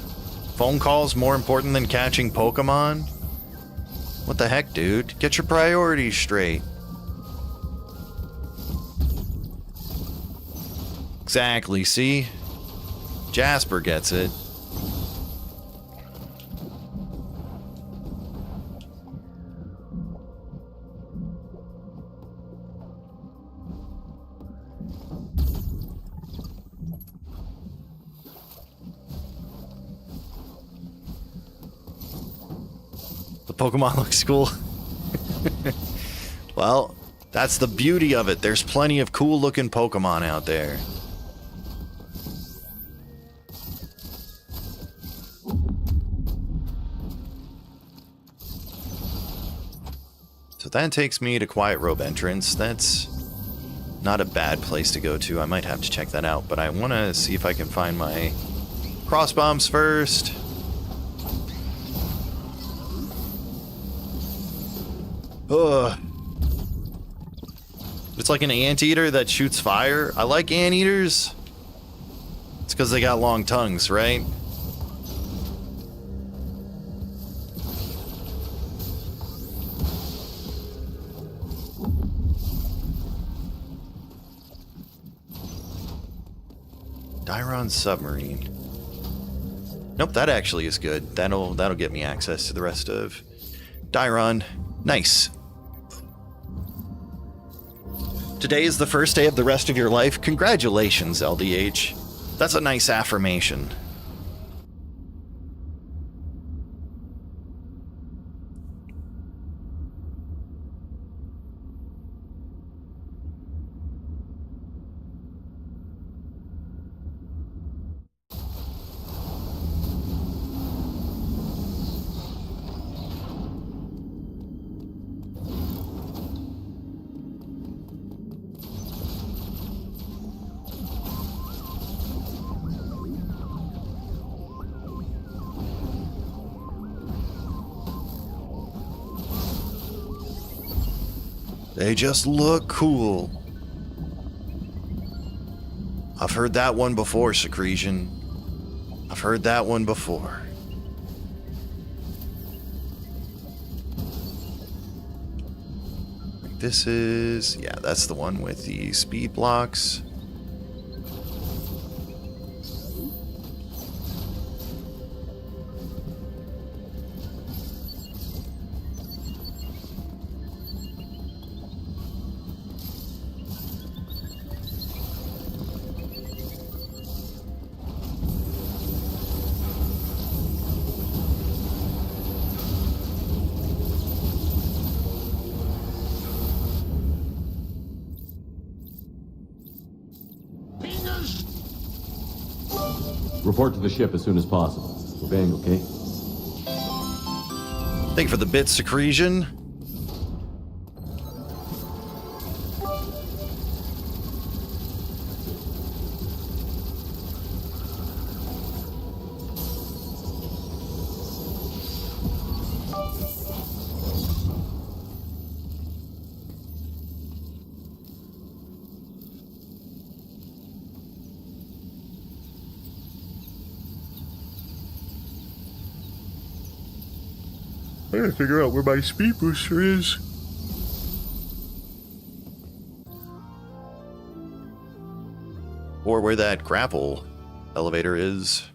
Phone calls more important than catching Pokemon? What the heck, dude? Get your priorities straight. Exactly, see? Jasper gets it. Pokemon looks cool. Well, that's the beauty of it. There's plenty of cool looking Pokemon out there. So that takes me to Quiet Robe entrance. That's not a bad place to go to. I might have to check that out, but I want to see if I can find my cross bombs first. Ugh. It's like an anteater that shoots fire. I like anteaters. It's because they got long tongues, right? Diron submarine. Nope, that actually is good. That'll get me access to the rest of Diron. Nice. Today is the first day of the rest of your life. Congratulations, LDH. That's a nice affirmation. They just look cool. I've heard that one before, Secretion. I've heard that one before. This is... yeah, that's the one with the speed blocks. Report to the ship as soon as possible. Obeying, okay? Thank you for the bit, Secretion. I gotta figure out where my speed booster is. Or where that grapple elevator is.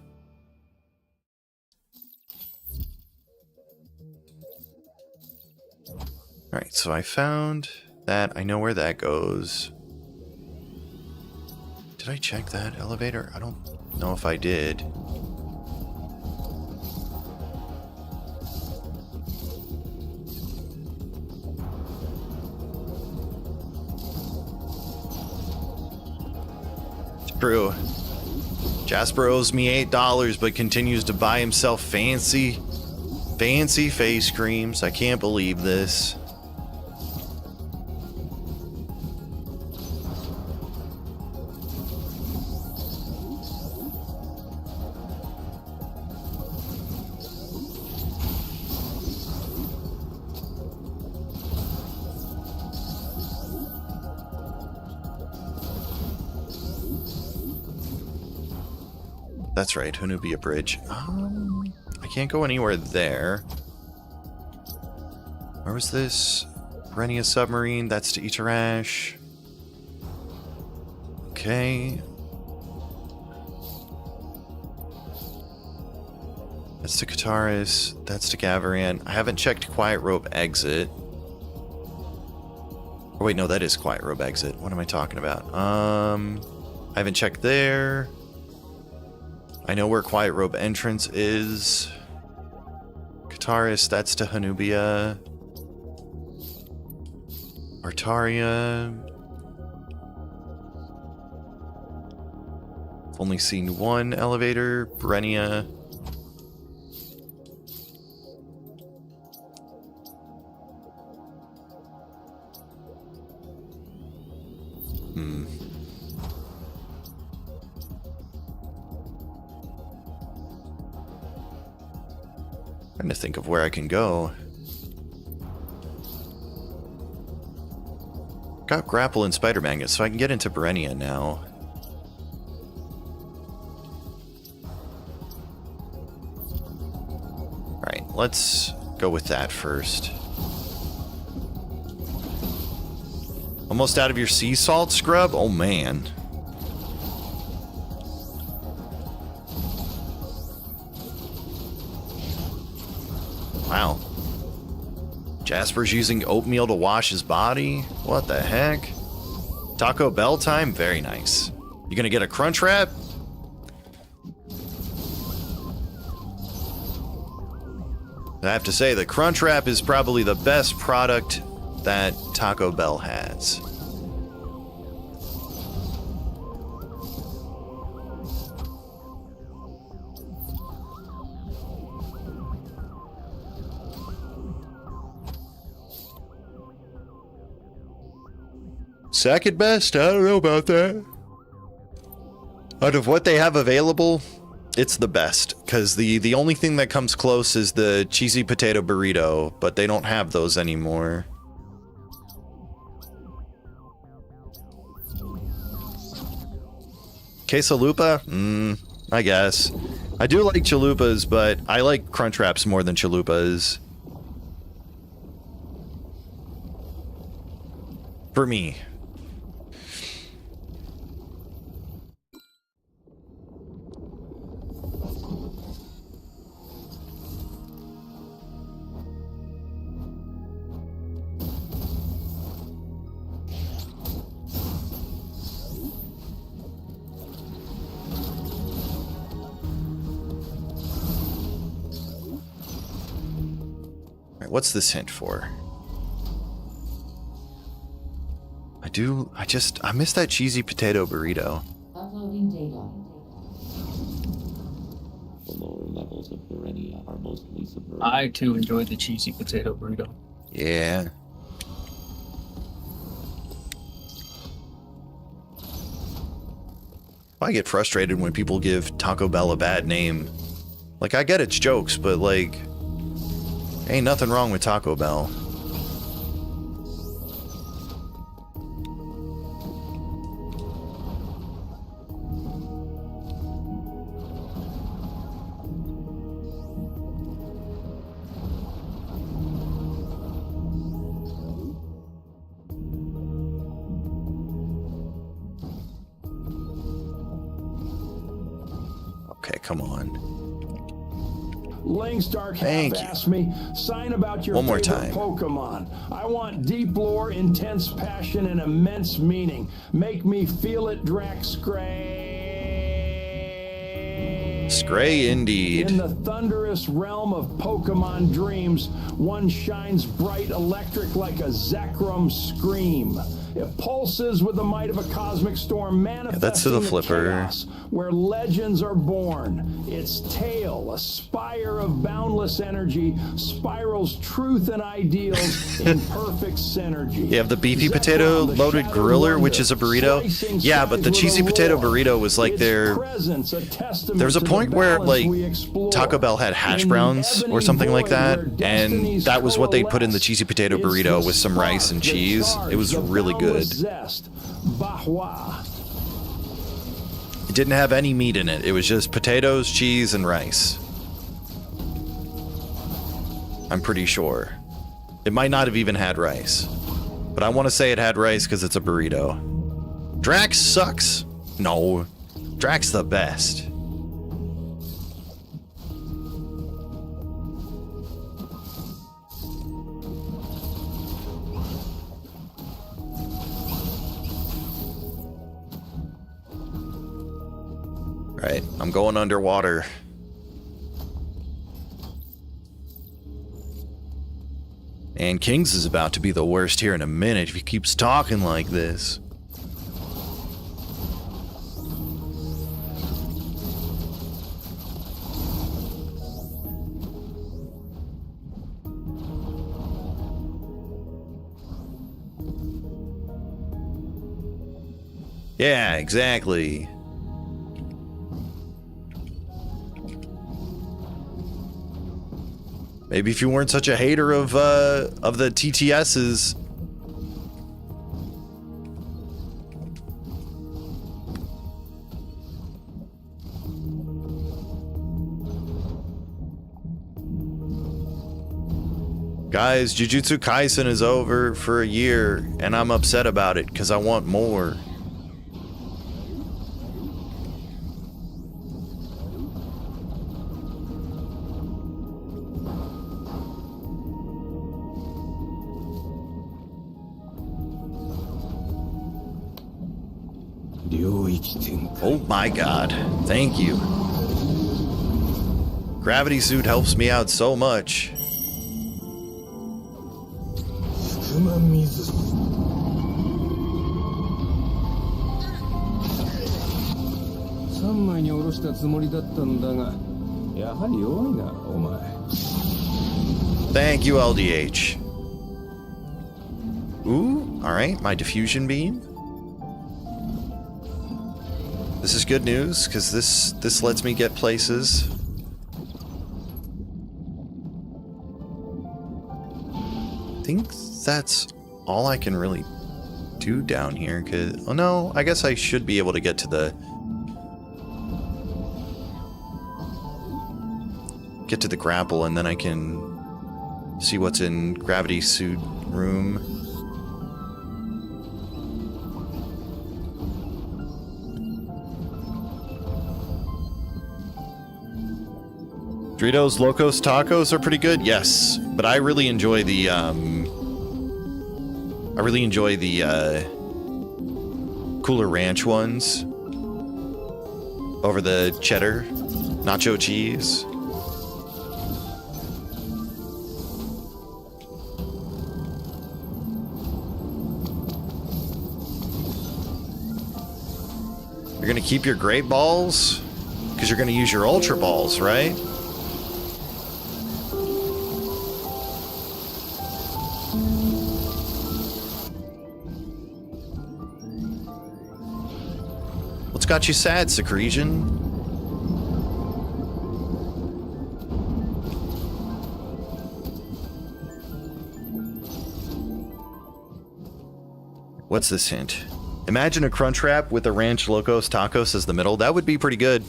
Alright, so I found that. I know where that goes. Did I check that elevator? I don't know if I did. True. Jasper owes me $8, but continues to buy himself fancy face creams. I can't believe this. That's right, Hunubia Bridge. I can't go anywhere there. Where was this? Renia submarine, that's to Itarash. Okay. That's to Kataris, that's to Gavaran. I haven't checked Quiet Rope exit. Oh wait, no, that is Quiet Rope exit. What am I talking about? I haven't checked there. I know where Quiet Rope entrance is. Kataris, that's to Hunubia. Artaria. Only seen one elevator. Brenia. Trying to think of where I can go. Got grapple and spider magnet, so I can get into Brenia now. Alright, let's go with that first. Almost out of your sea salt, scrub? Oh man. Wow. Jasper's using oatmeal to wash his body? What the heck? Taco Bell time? Very nice. You gonna get a crunch wrap? I have to say, the crunch wrap is probably the best product that Taco Bell has. Second best? I don't know about that. Out of what they have available, it's the best. Because the only thing that comes close is the cheesy potato burrito, but they don't have those anymore. Quesalupa? I guess. I do like chalupas, but I like crunch wraps more than chalupas. For me. What's this hint for? I miss that cheesy potato burrito. Uploading data. The lower levels of Verenia are mostly submerged. I too enjoy the cheesy potato burrito. Yeah. I get frustrated when people give Taco Bell a bad name. Like, I get its jokes, but like, ain't nothing wrong with Taco Bell. Okay, come on. Linkstark Thank half asked me, sign about your One more favorite time. Pokemon. I want deep lore, intense passion, and immense meaning. Make me feel it, Draxcray. Scray indeed. In the thunderous realm of Pokemon dreams, one shines bright electric like a Zekrom scream. It pulses with the might of a cosmic storm, manifesting that's to the flipper. chaos where legends are born. Its tail, a spire of boundless energy, spirals truth and ideals in perfect synergy. You have the beefy potato loaded griller, which is a burrito. Yeah, but the cheesy potato burrito was like their... There was a point where like Taco Bell had hash browns or something like that, and that was what they put in the cheesy potato burrito with some rice and cheese. It was really good. It didn't have any meat in it. It was just potatoes, cheese, and rice. I'm pretty sure. It might not have even had rice. But I want to say it had rice because it's a burrito. Drax sucks. No. Drax the best. Right, I'm going underwater. And Kings is about to be the worst here in a minute if he keeps talking like this. Yeah, exactly. Maybe if you weren't such a hater of the TTSs. Guys, Jujutsu Kaisen is over for a year, and I'm upset about it because I want more. Oh my god. Thank you. Gravity suit helps me out so much. Thank you, LDH. Ooh, alright, my diffusion beam. This is good news, because this lets me get places. I think that's all I can really do down here, cause oh no, I guess I should be able to get to the grapple, and then I can see what's in gravity suit room. Doritos Locos Tacos are pretty good, yes, but I really enjoy the Cooler Ranch ones over the cheddar nacho cheese. You're gonna keep your great balls because you're gonna use your ultra balls, right? What's got you sad, Secretion? What's this hint? Imagine a Crunchwrap with a Ranch Locos Tacos as the middle. That would be pretty good.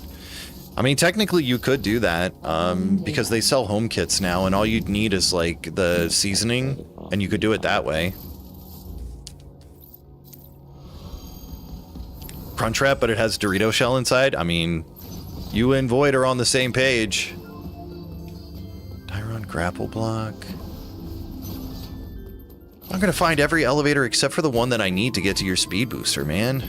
I mean, technically you could do that, because they sell home kits now, and all you'd need is, like, the seasoning, and you could do it that way. Crunchwrap, but it has Dorito shell inside? I mean, you and Void are on the same page. Tyron grapple block. I'm gonna find every elevator except for the one that I need to get to your speed booster, man.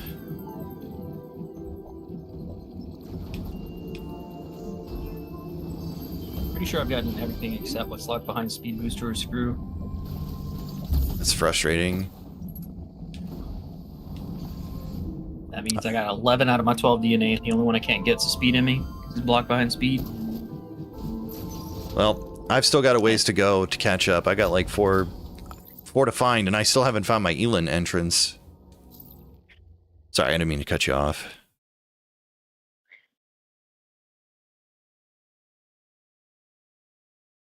Pretty sure I've gotten everything except what's locked behind speed booster or screw. That's frustrating. That means I got 11 out of my 12 DNA. The only one I can't get is a speed in me. It's blocked behind speed. Well, I've still got a ways to go to catch up. I got like four to find, and I still haven't found my Elin entrance. Sorry, I didn't mean to cut you off.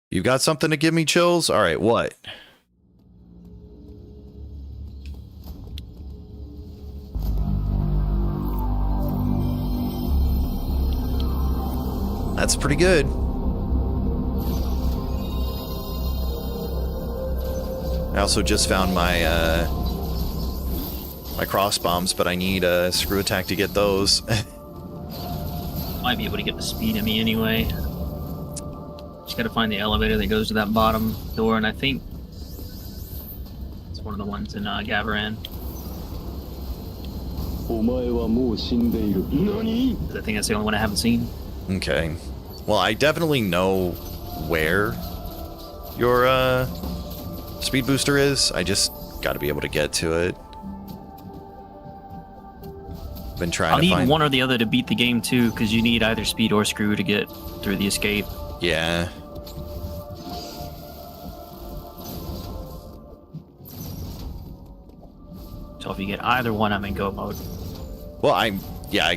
You got something to give me chills? All right, what? That's pretty good. I also just found my my cross bombs, but I need a screw attack to get those. Might be able to get the speed in me anyway. Just gotta find the elevator that goes to that bottom door, and I think it's one of the ones in Gavaran. I think that's the only one I haven't seen. Okay. Well, I definitely know where your speed booster is. I just got to be able to get to it. Been trying I'll to find need one or the other to beat the game too, because you need either speed or screw to get through the escape. Yeah. So if you get either one, I'm in go mode. Well, I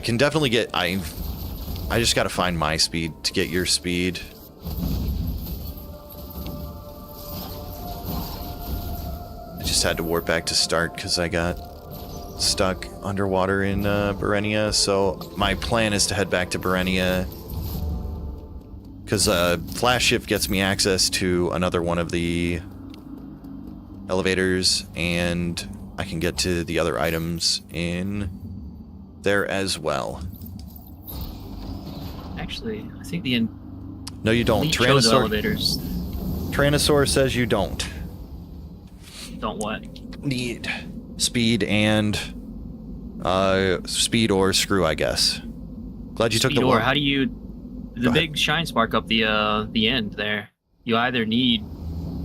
can definitely get. I just got to find my speed to get your speed. I just had to warp back to start because I got stuck underwater in Berenia. So my plan is to head back to Berenia because Flash Shift gets me access to another one of the elevators, and I can get to the other items in there as well. Actually, I think the No, you don't. Tyrannosaur elevators. Tyrannosaur says you don't. Don't what? Need speed and Speed or screw, I guess. Glad you took the Or one. how do you... The big shine spark up the end there. You either need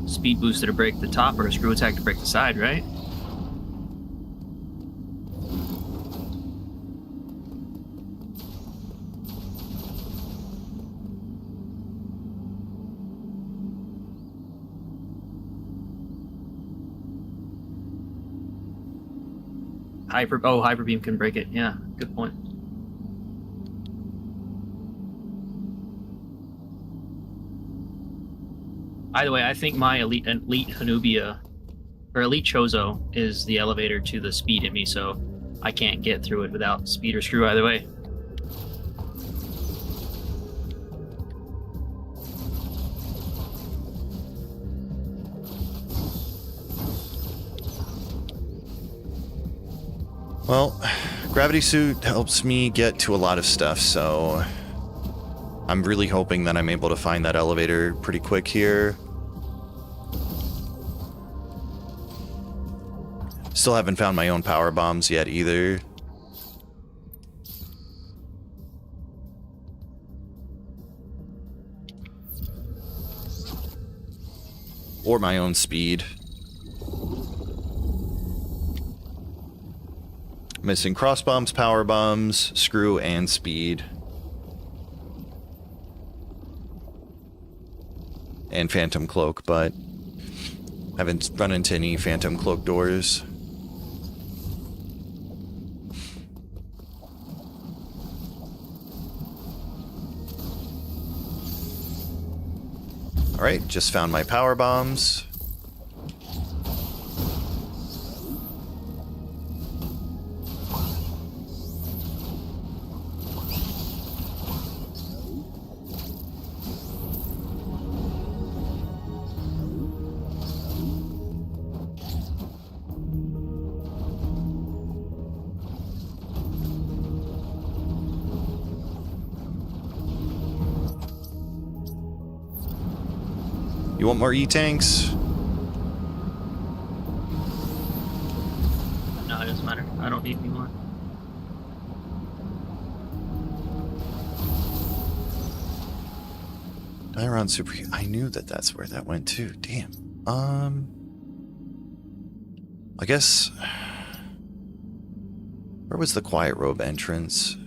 speed booster to break the top or a screw attack to break the side, right? Hyper beam can break it. Yeah, good point. Either way, I think my elite Hanubia or elite Chozo is the elevator to the speed in me, so I can't get through it without speed or screw either way. Well, gravity suit helps me get to a lot of stuff, so I'm really hoping that I'm able to find that elevator pretty quick here. Still haven't found my own power bombs yet either. Or my own speed. Missing cross bombs, power bombs, screw, and speed. And phantom cloak, but haven't run into any phantom cloak doors. Alright, just found my power bombs. You want more E-tanks? No, it doesn't matter. I don't need any more. Diron Super... I knew that that's where that went too. Damn. I guess... Where was the Quiet Robe entrance?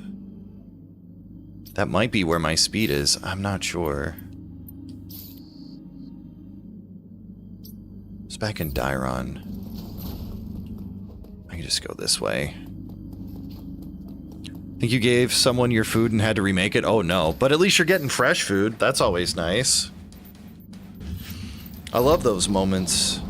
That might be where my speed is. I'm not sure. It's back in Diron. I can just go this way. Think you gave someone your food and had to remake it? Oh no, but at least you're getting fresh food. That's always nice. I love those moments.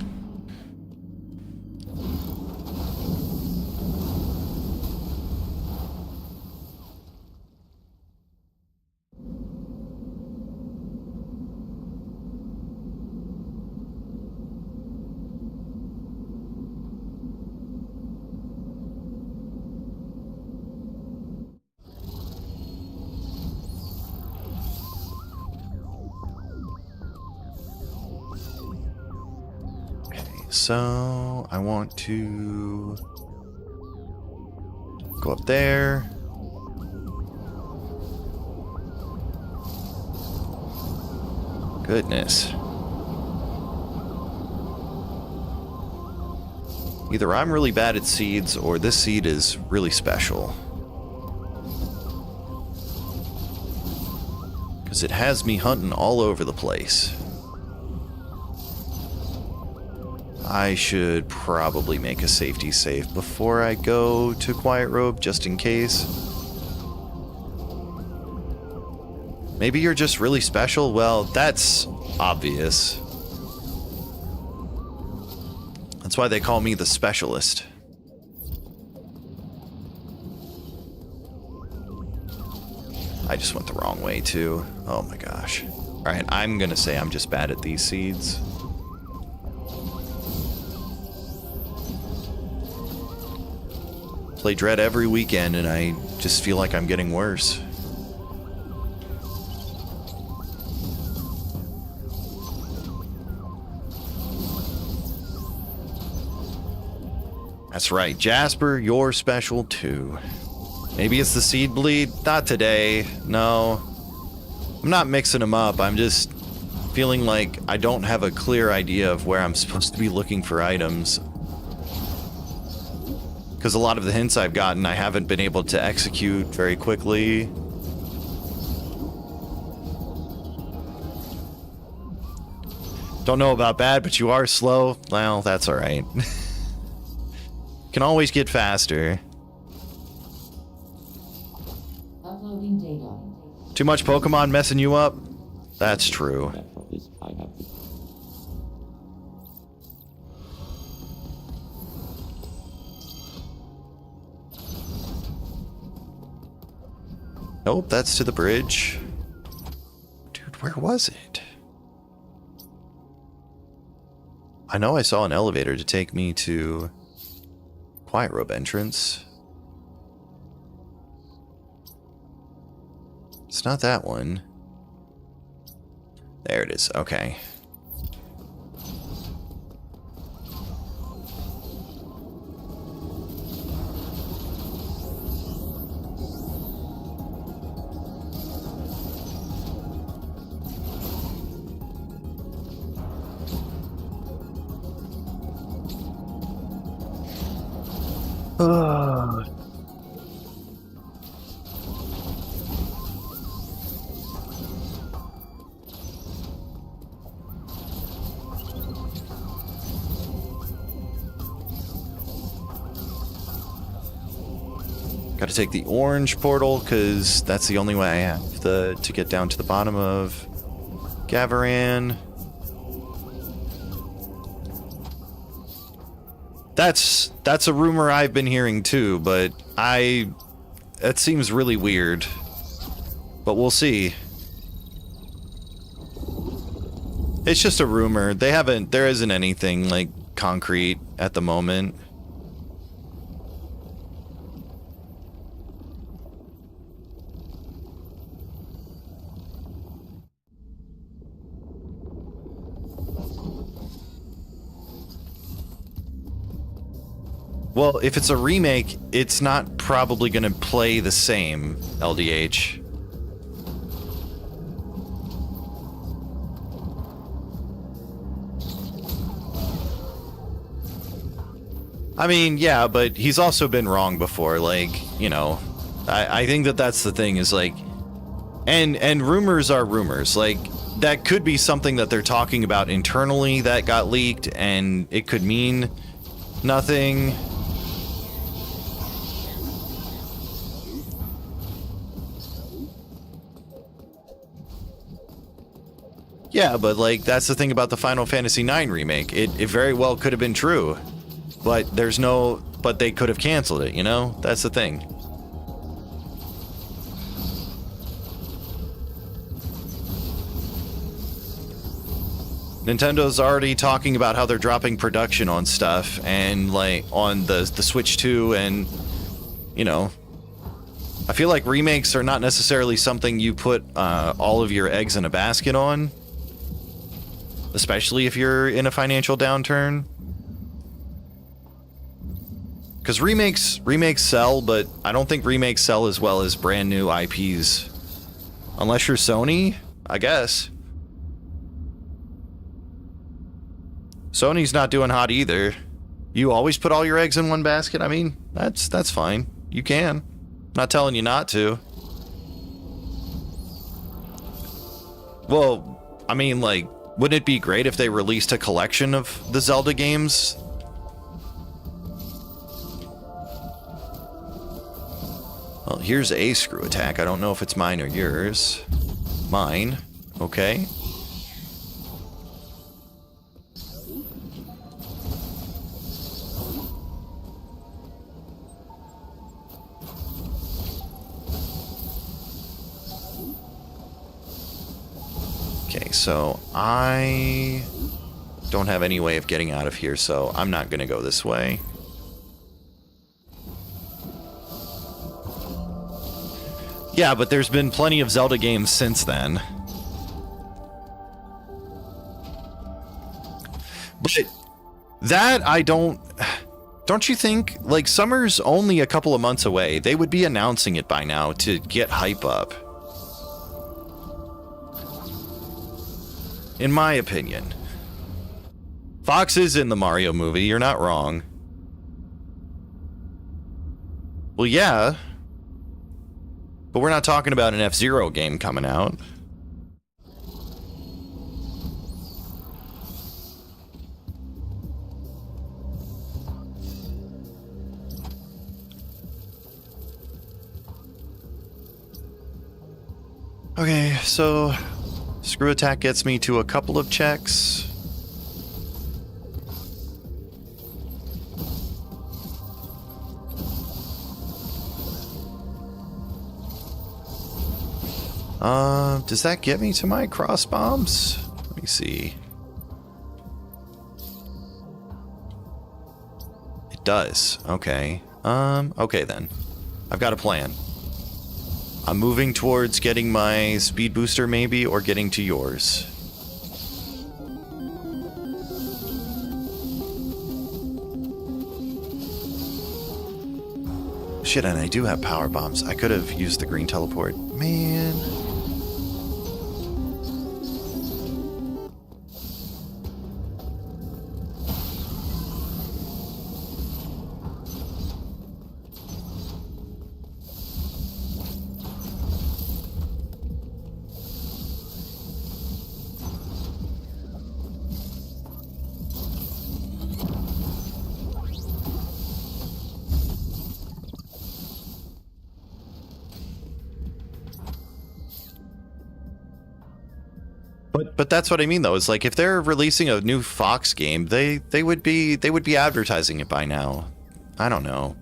So, I want to go up there. Goodness. Either I'm really bad at seeds, or this seed is really special. Because it has me hunting all over the place. I should probably make a safety save before I go to Quiet Robe, just in case. Maybe you're just really special? Well, that's obvious. That's why they call me the specialist. I just went the wrong way, too. Oh my gosh. Alright, I'm gonna say I'm just bad at these seeds. Play Dread every weekend, and I just feel like I'm getting worse. That's right, Jasper, you're special too. Maybe it's the seed bleed? Not today, no. I'm not mixing them up, I'm just feeling like I don't have a clear idea of where I'm supposed to be looking for items. Because a lot of the hints I've gotten, I haven't been able to execute very quickly. Don't know about bad, but you are slow. Well, that's alright. Can always get faster. Uploading data. Too much Pokemon messing you up? That's true. Nope, that's to the bridge. Dude, where was it? I know I saw an elevator to take me to Quiet Robe entrance. It's not that one. There it is, okay. Gotta take the orange portal, because that's the only way I have to get down to the bottom of Gavaran. That's a rumor I've been hearing too, but that seems really weird. But we'll see. It's just a rumor. There isn't anything like concrete at the moment. Well, if it's a remake, it's not probably going to play the same, LDH. I mean, yeah, but he's also been wrong before, like, you know. I think that's the thing, is like... And rumors are rumors, like... That could be something that they're talking about internally that got leaked, and it could mean nothing. Yeah, but like, that's the thing about the Final Fantasy IX remake. It very well could have been true. But but they could have canceled it, you know? That's the thing. Nintendo's already talking about how they're dropping production on stuff, and like on the Switch 2, and you know, I feel like remakes are not necessarily something you put all of your eggs in a basket on, especially if you're in a financial downturn. Because remakes sell, but I don't think remakes sell as well as brand new IPs, unless you're Sony, I guess. Sony's not doing hot either. You always put all your eggs in one basket? I mean, that's fine. You can. Not telling you not to. Well, I mean, like, wouldn't it be great if they released a collection of the Zelda games? Well, here's a screw attack. I don't know if it's mine or yours. Mine. Okay. Okay, so I don't have any way of getting out of here, so I'm not going to go this way. Yeah, but there's been plenty of Zelda games since then. But that Don't you think, like, summer's only a couple of months away? They would be announcing it by now to get hype up. In my opinion. Fox is in the Mario movie, you're not wrong. Well, yeah. But we're not talking about an F-Zero game coming out. Okay, so screw attack gets me to a couple of checks. Does that get me to my cross bombs? Let me see. It does. Okay. Okay then. I've got a plan. I'm moving towards getting my speed booster maybe, or getting to yours. Shit, and I do have power bombs. I could have used the green teleport. Man. But that's what I mean though, is like if they're releasing a new Fox game, they would be advertising it by now. I don't know.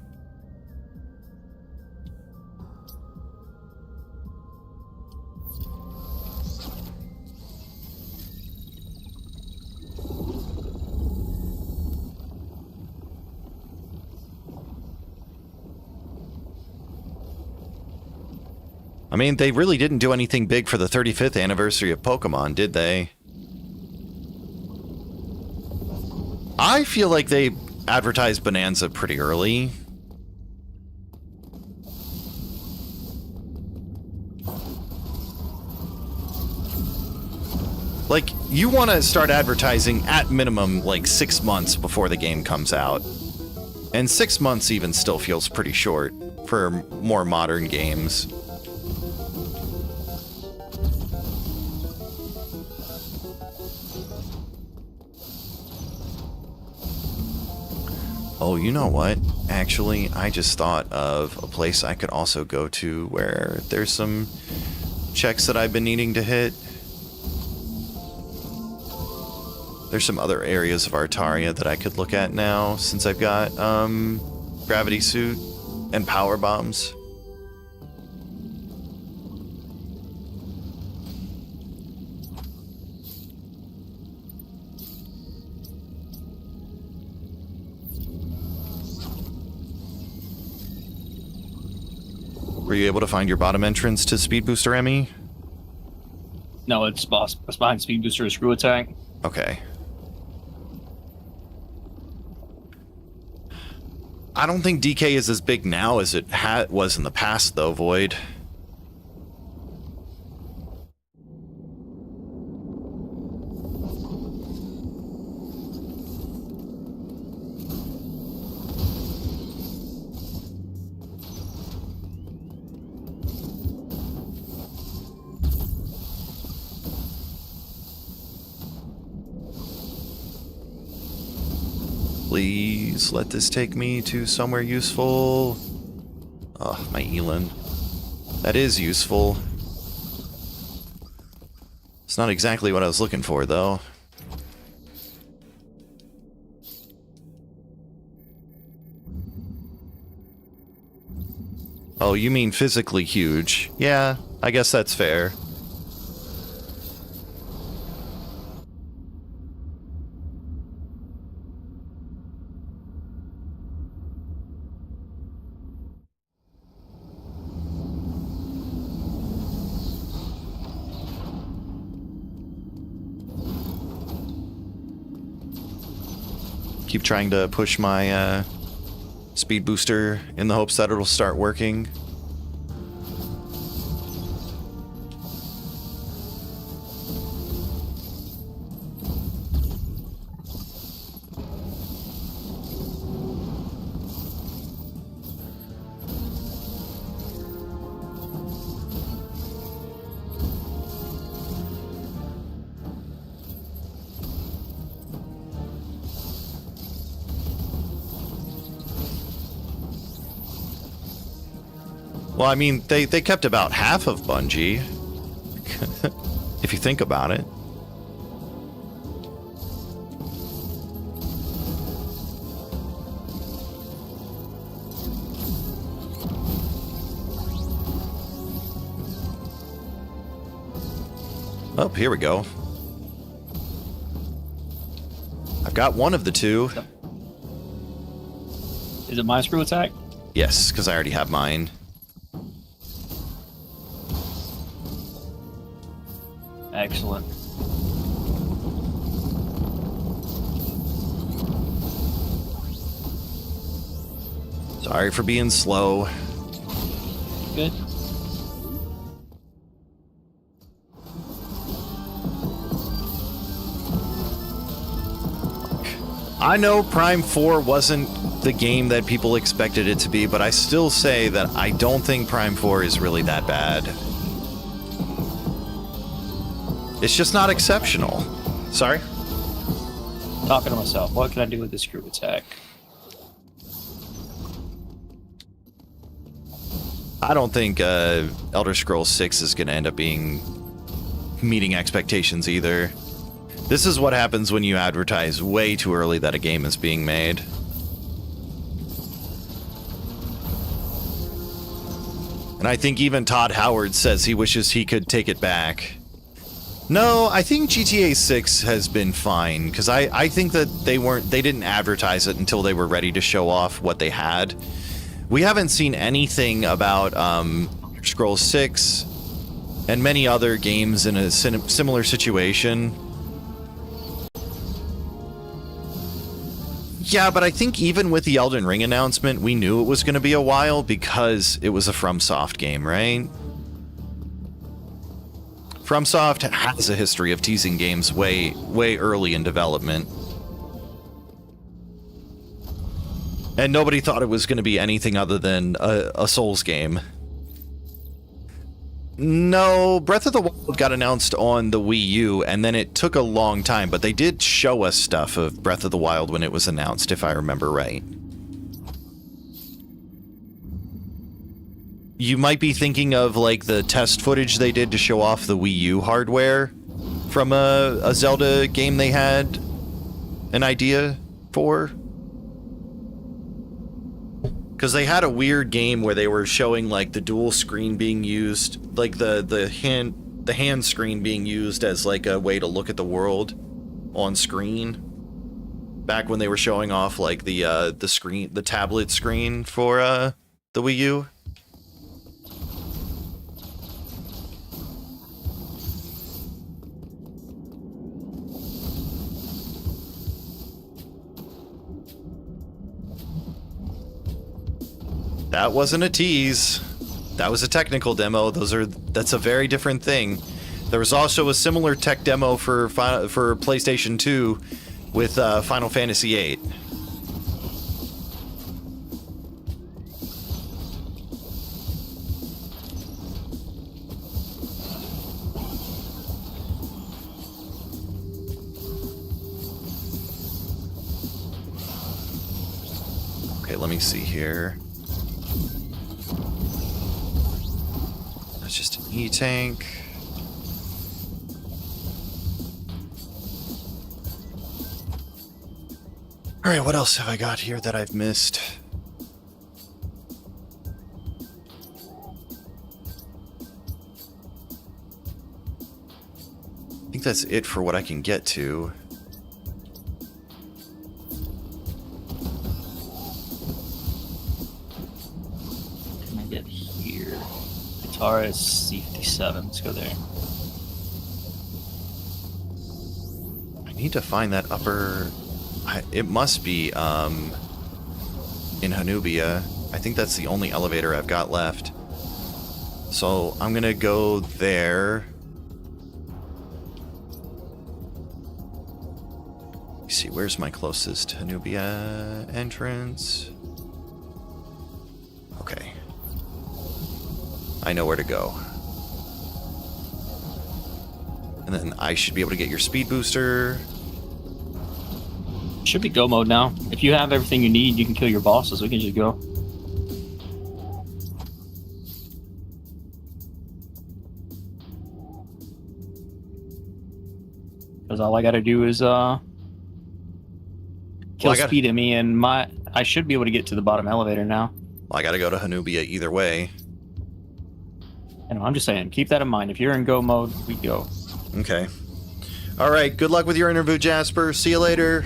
I mean, they really didn't do anything big for the 35th anniversary of Pokemon, did they? I feel like they advertised Bonanza pretty early. Like, you want to start advertising at minimum like 6 months before the game comes out. And 6 months even still feels pretty short for more modern games. Oh, you know what? Actually, I just thought of a place I could also go to where there's some checks that I've been needing to hit. There's some other areas of Artaria that I could look at now, since I've got gravity suit and power bombs. Were you able to find your bottom entrance to Speed Booster, Emmy? No, it's behind Speed Booster Screw Attack. Okay. I don't think DK is as big now as it was in the past, though, Void. Please let this take me to somewhere useful. Oh, my Elin. That is useful. It's not exactly what I was looking for, though. Oh, you mean physically huge. Yeah, I guess that's fair. Keep trying to push my speed booster in the hopes that it'll start working. Well, I mean, they kept about half of Bungie, if you think about it. Oh, here we go. I've got one of the two. Is it my screw attack? Yes, because I already have mine. Excellent. Sorry for being slow. Good. I know Prime 4 wasn't the game that people expected it to be, but I still say that I don't think Prime 4 is really that bad. It's just not exceptional. Sorry? Talking to myself. What can I do with this screw attack? I don't think Elder Scrolls 6 is going to end up meeting expectations either. This is what happens when you advertise way too early that a game is being made. And I think even Todd Howard says he wishes he could take it back. No, I think GTA 6 has been fine, because I think that they didn't advertise it until they were ready to show off what they had. We haven't seen anything about Scrolls 6 and many other games in a similar situation. Yeah, but I think even with the Elden Ring announcement, we knew it was going to be a while because it was a FromSoft game, right? FromSoft has a history of teasing games way early in development. And nobody thought it was going to be anything other than a Souls game. No, Breath of the Wild got announced on the Wii U, and then it took a long time, but they did show us stuff of Breath of the Wild when it was announced, if I remember right. You might be thinking of, like, the test footage they did to show off the Wii U hardware from a Zelda game they had an idea for. Because they had a weird game where they were showing, like, the dual screen being used, like the hand screen being used as, like, a way to look at the world on screen. Back when they were showing off, like, the tablet screen for the Wii U. That wasn't a tease. That was a technical demo. That's a very different thing. There was also a similar tech demo for PlayStation 2 with Final Fantasy VIII. Okay, let me see here. That's just an E-tank. Alright, what else have I got here that I've missed? I think that's it for what I can get to. What can I get here? Guitar is C57. Let's go there. I need to find that upper... it must be, in Hanubia. I think that's the only elevator I've got left. So I'm gonna go there. Let's see, where's my closest Hanubia entrance? Okay. I know where to go. And then I should be able to get your speed booster. Should be go mode now. If you have everything you need, you can kill your bosses. We can just go. Because all I gotta do is kill speed at me, and I should be able to get to the bottom elevator now. Well, I gotta go to Hanubia either way. And I'm just saying, keep that in mind. If you're in go mode, we go. Okay. All right. Good luck with your interview, Jasper. See you later.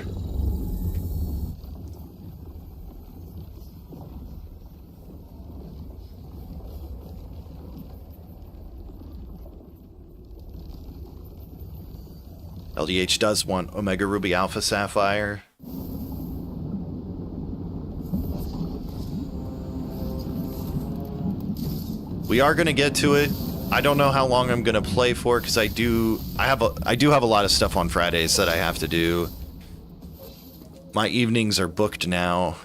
LDH does want Omega Ruby Alpha Sapphire. We are going to get to it. I don't know how long I'm going to play for because I do have a lot of stuff on Fridays that I have to do. My evenings are booked now.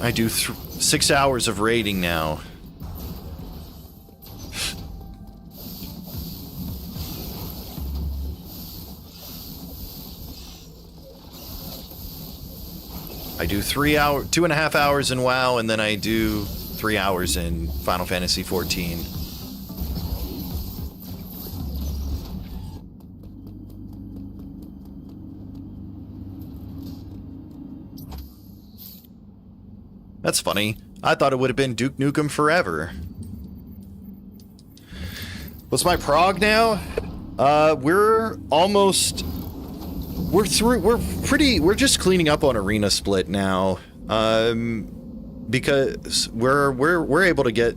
I do 6 hours of raiding now. I do 2.5 hours in WoW, and then I do 3 hours in Final Fantasy XIV. That's funny. I thought it would have been Duke Nukem Forever. What's my prog now? We're just cleaning up on Arena Split now. Because we're able to get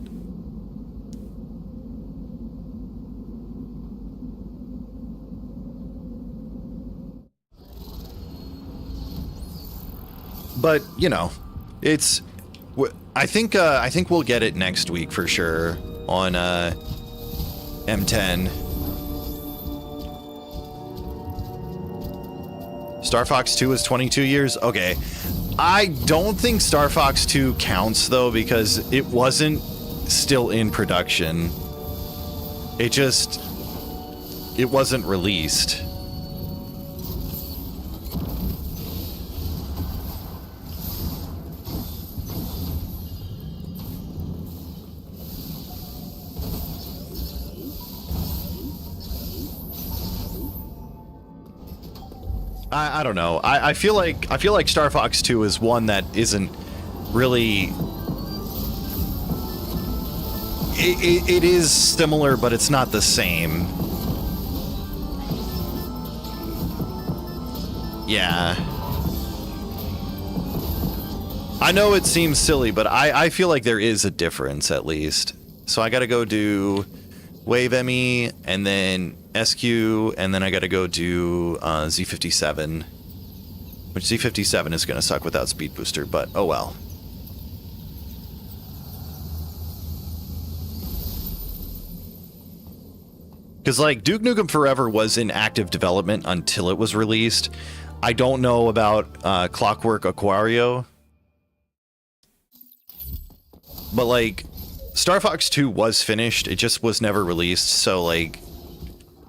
but you know, it's I think we'll get it next week for sure on M10. Star Fox 2 is 22 years. Okay. I don't think Star Fox 2 counts, though, because it wasn't still in production. It wasn't released. I don't know. I feel like Star Fox 2 is one that isn't really. It is similar, but it's not the same. Yeah. I know it seems silly, but I feel like there is a difference at least. So I gotta go do Wave ME and then SQ, and then I gotta go do Z57. Which Z57 is gonna suck without Speed Booster, but oh well. Because, like, Duke Nukem Forever was in active development until it was released. I don't know about Clockwork Aquario. But, like, Star Fox 2 was finished. It just was never released. So, like,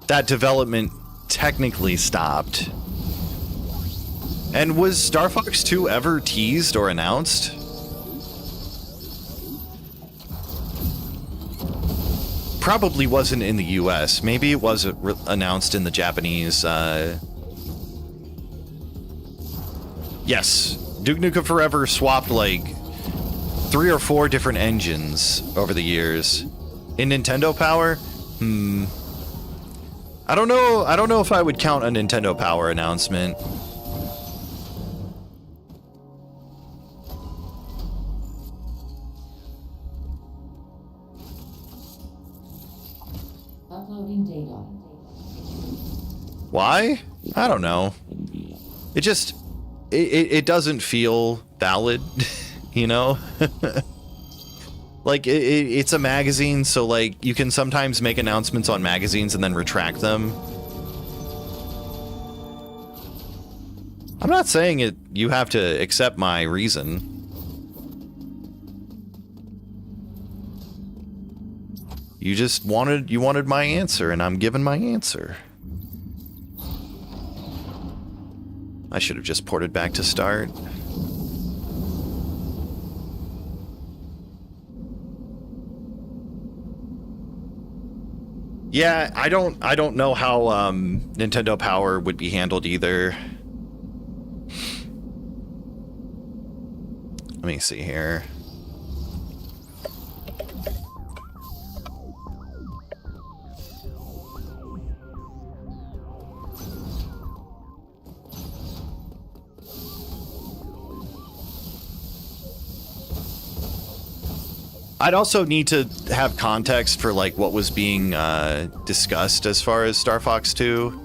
that development technically stopped. And was Star Fox 2 ever teased or announced? Probably wasn't in the US. Maybe it was announced in the Japanese. Yes, Duke Nukem Forever swapped like 3 or 4 different engines over the years. In Nintendo Power? I don't know if I would count a Nintendo Power announcement. Uploading data. Why? I don't know. It just it doesn't feel valid, you know? Like, it's a magazine, so, like, you can sometimes make announcements on magazines and then retract them. I'm not saying you have to accept my reason. You wanted my answer, and I'm giving my answer. I should have just ported back to start. Yeah, I don't know how Nintendo Power would be handled either. Let me see here. I'd also need to have context for like what was being discussed as far as Star Fox 2.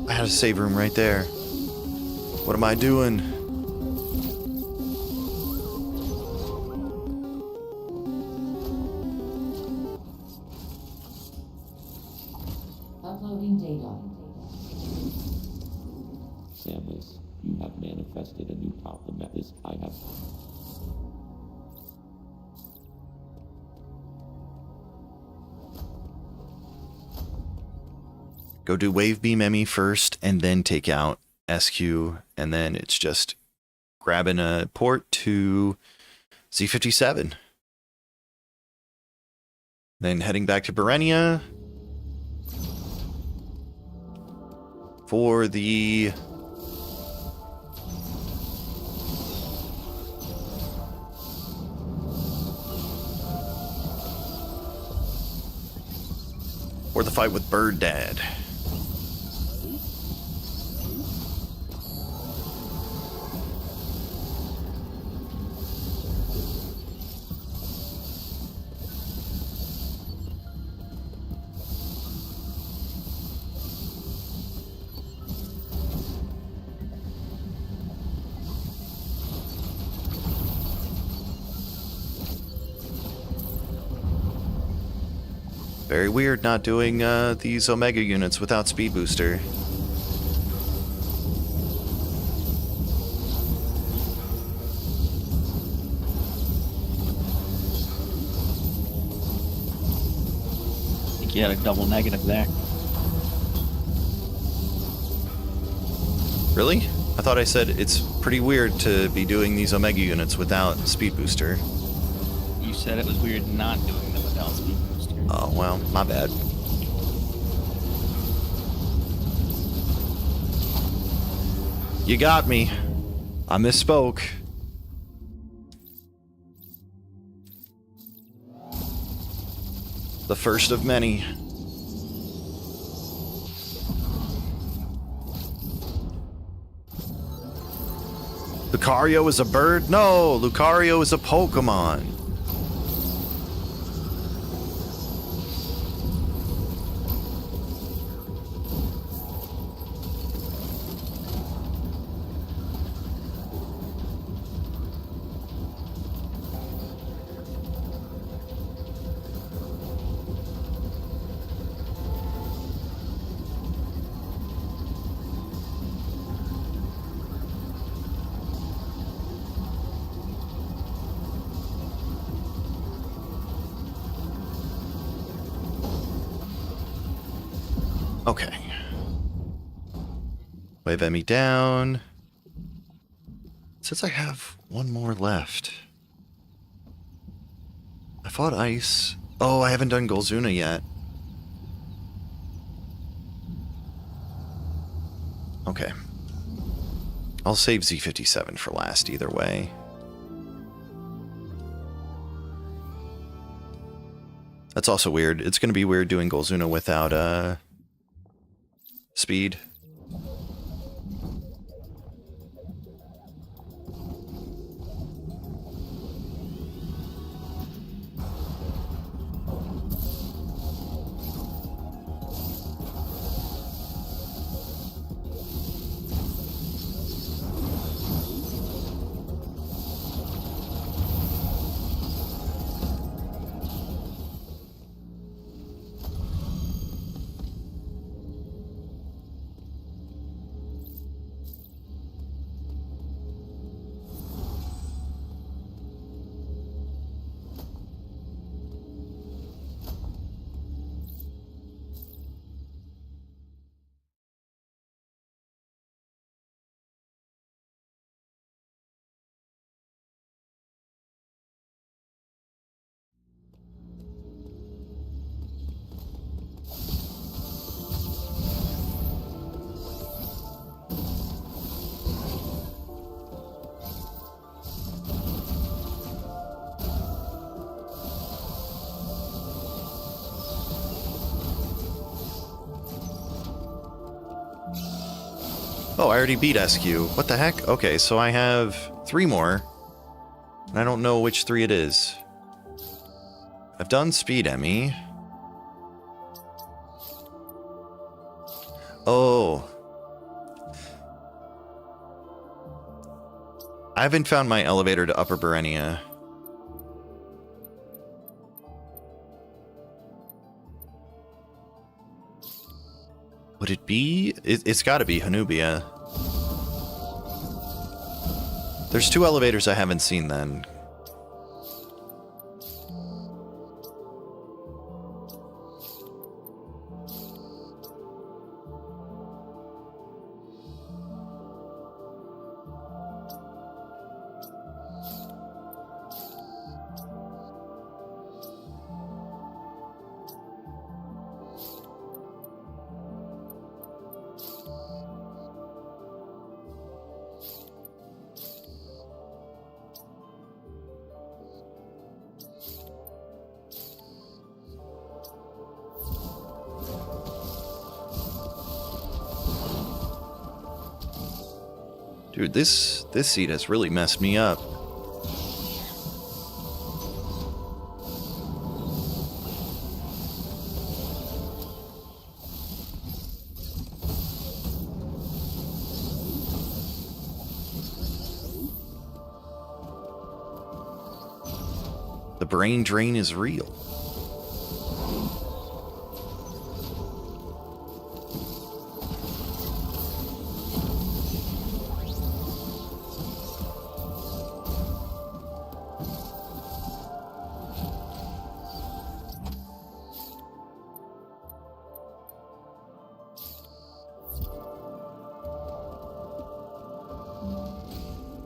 I had a save room right there. What am I doing? Uploading data. Samus, you have manifested a new problem that is I have. Go do Wave Beam Emmy first, and then take out SQ, and then it's just grabbing a port to Z57. Then heading back to Berenia for the fight with Bird Dad. Very weird not doing these Omega units without Speed Booster. I think you had a double negative there. Really? I thought I said it's pretty weird to be doing these Omega units without Speed Booster. You said it was weird not doing them without Speed Booster. Oh, well, my bad. You got me. I misspoke. The first of many. Lucario is a bird? No, Lucario is a Pokemon. Okay. Wave Emmy down. It says I have one more left. I fought Ice. Oh, I haven't done Golzuna yet. Okay. I'll save Z57 for last either way. That's also weird. It's going to be weird doing Golzuna without speed. Oh, I already beat SQ. What the heck? Okay, so I have 3 more. And I don't know which 3 it is. I've done Speed Emmy. Oh. I haven't found my elevator to Upper Berenia. Would it be? It's got to be Hanubia. There's 2 elevators I haven't seen then. Dude, this seat has really messed me up. The brain drain is real.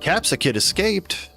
Capsicid escaped.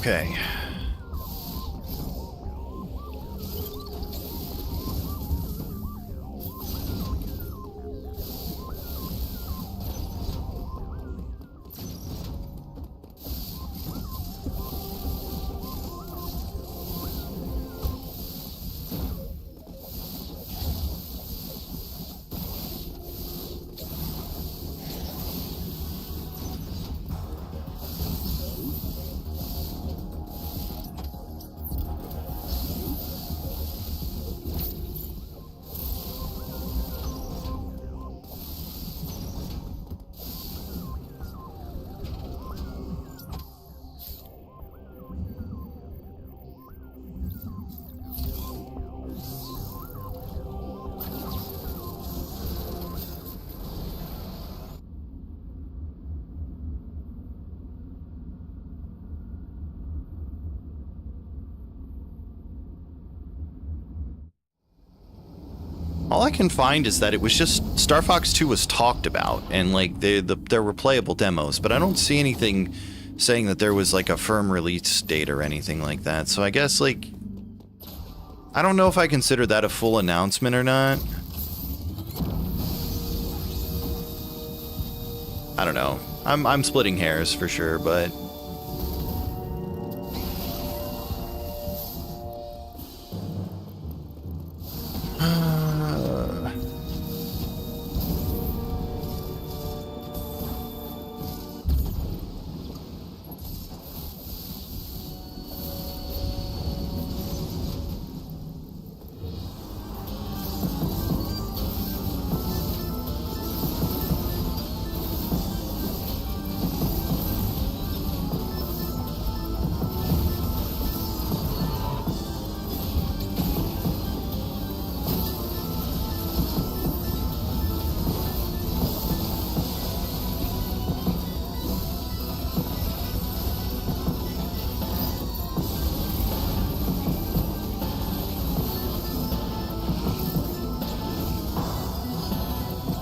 Okay. All I can find is that it was just Star Fox 2 was talked about, and like there were playable demos, but I don't see anything saying that there was like a firm release date or anything like that. So I guess like I don't know if I consider that a full announcement or not. I don't know. I'm splitting hairs for sure, but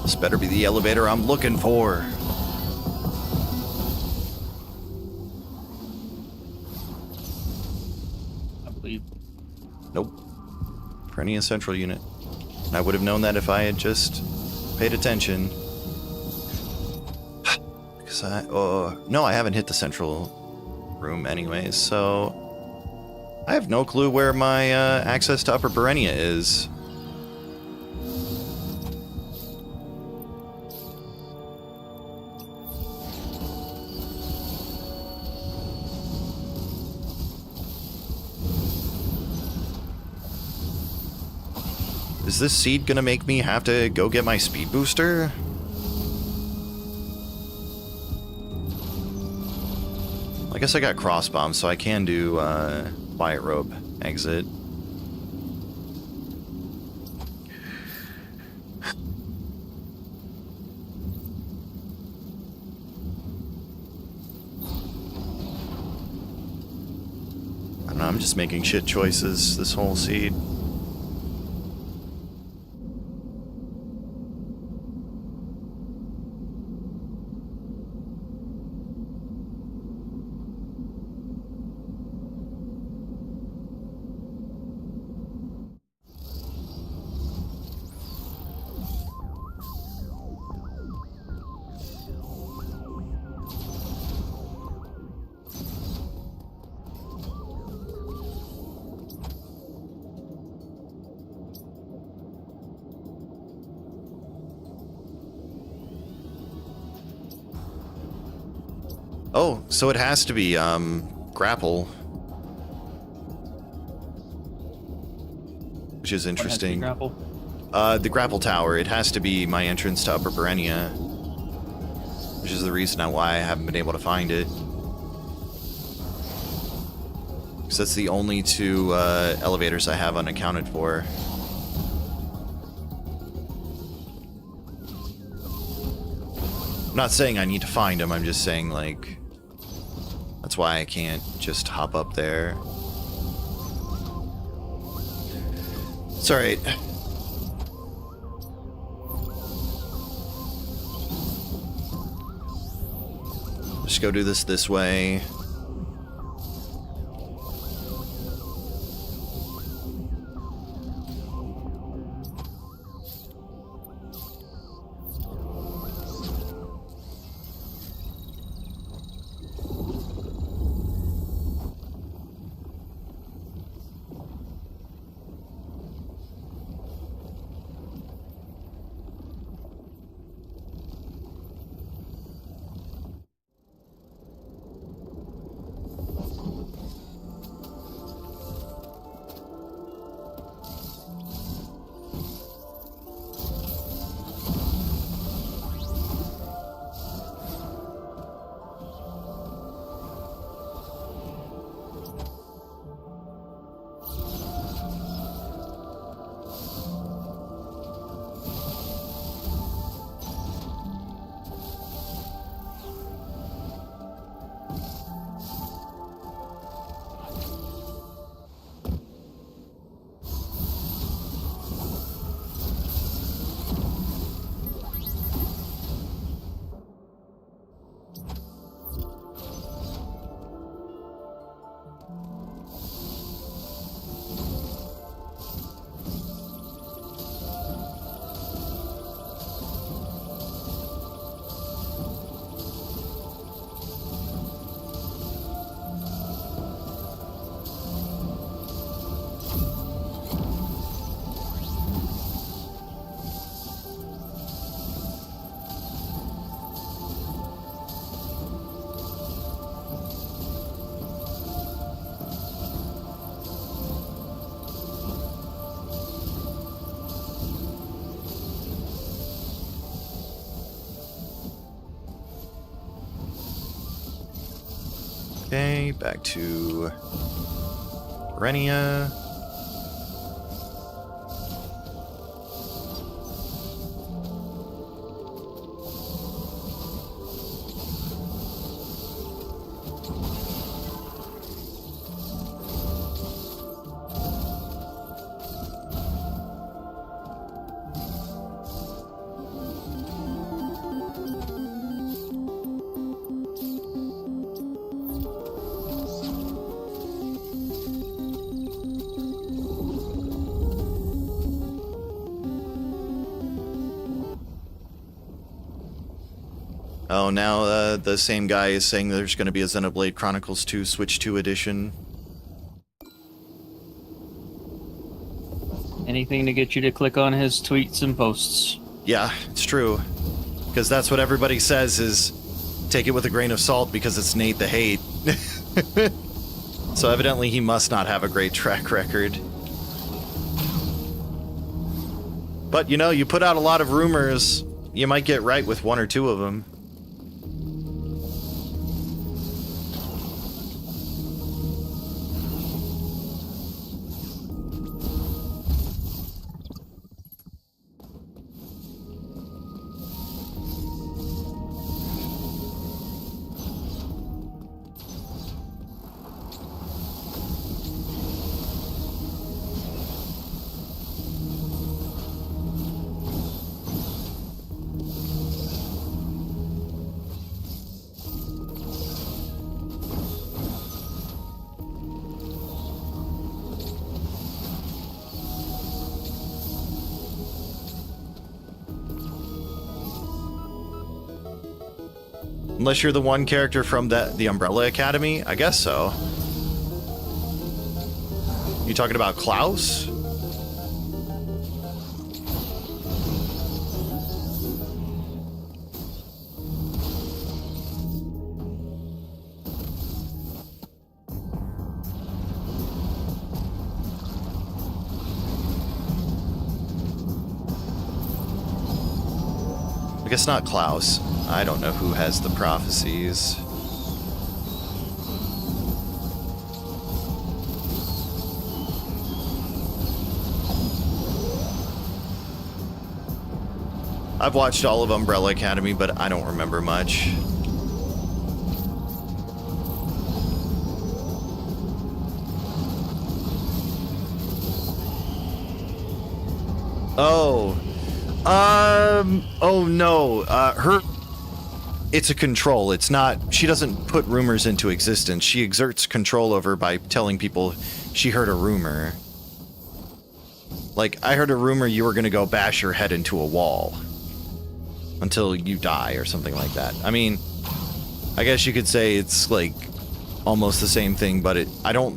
This better be the elevator I'm looking for. I believe. Nope. Perennia Central Unit. I would have known that if I had just paid attention. Because no, I haven't hit the central room anyways, so I have no clue where my access to Upper Perennia is. Is this seed gonna make me have to go get my speed booster? I guess I got crossbombs, so I can do quiet robe exit. I don't know, I'm just making shit choices this whole seed. Oh, so it has to be, grapple. Which is interesting. Grapple? The grapple tower. It has to be my entrance to Upper Perennia. Which is the reason why I haven't been able to find it. Because that's the only two elevators I have unaccounted for. I'm not saying I need to find them, I'm just saying, like, that's why I can't just hop up there. It's alright. Just go do this way. Okay, back to Perennia. Oh, now the same guy is saying there's going to be a Xenoblade Chronicles 2 Switch 2 edition. Anything to get you to click on his tweets and posts. Yeah, it's true. Because that's what everybody says is take it with a grain of salt because it's Nate the Hate. So evidently he must not have a great track record. But, you know, you put out a lot of rumors, you might get right with one or two of them. Unless you're the one character from the Umbrella Academy? I guess so. You talking about Klaus? I guess not Klaus. I don't know who has the prophecies. I've watched all of Umbrella Academy, but I don't remember much. Oh no, it's a control. It's not, she doesn't put rumors into existence. She exerts control over by telling people she heard a rumor. Like, I heard a rumor you were gonna go bash your head into a wall until you die or something like that. I mean, I guess you could say it's like almost the same thing, but I don't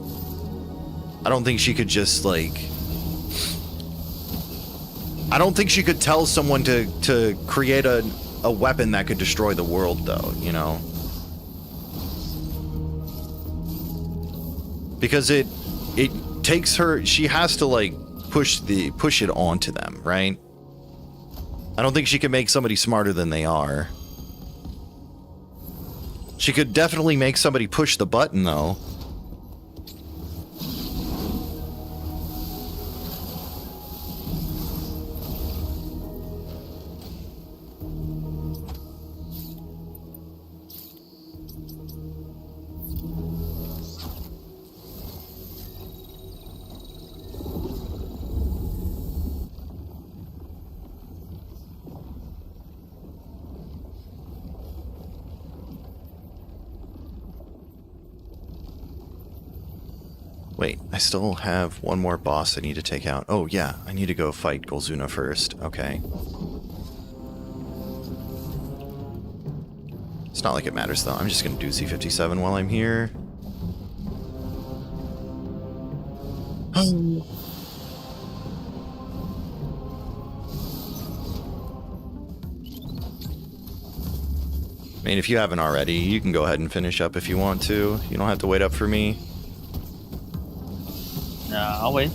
think she could just like, I don't think she could tell someone to create a weapon that could destroy the world, though, you know? Because it takes her, she has to like push it onto them, right? I don't think she can make somebody smarter than they are. She could definitely make somebody push the button, though. Wait, I still have one more boss I need to take out. Oh yeah, I need to go fight Golzuna first. Okay. It's not like it matters though. I'm just gonna do Z57 while I'm here. I mean, if you haven't already, you can go ahead and finish up if you want to. You don't have to wait up for me. No, I'll wait.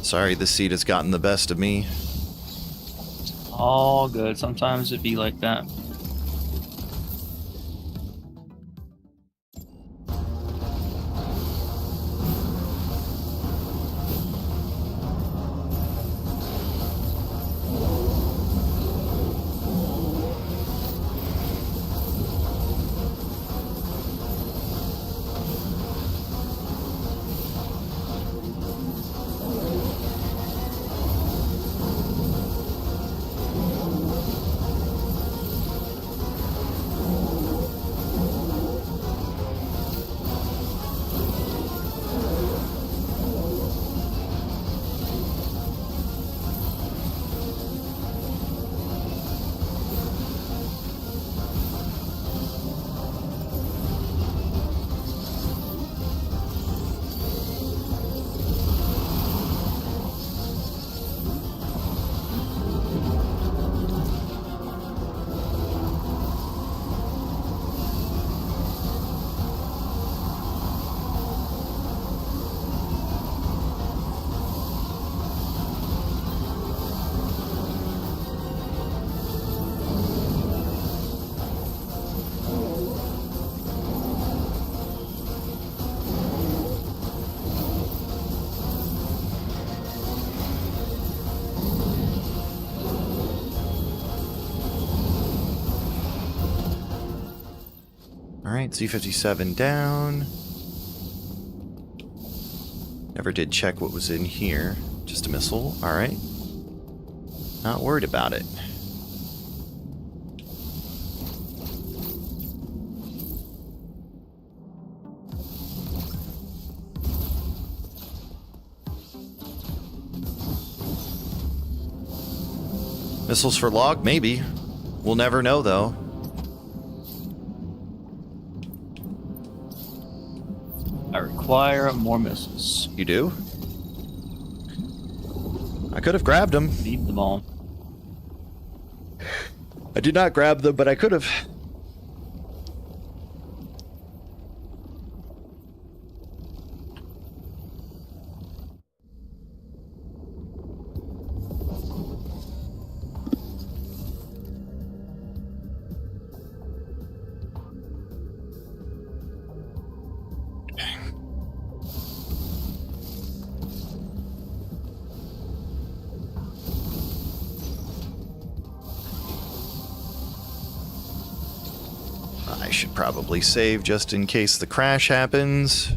Sorry, the seat has gotten the best of me. All good. Sometimes it'd be like that. Alright, Z-57 down. Never did check what was in here. Just a missile. Alright. Not worried about it. Missiles for log? Maybe. We'll never know, though. I require more missiles. You do? I could have grabbed them. Need them all. I did not grab them, but I could have. I should probably save just in case the crash happens.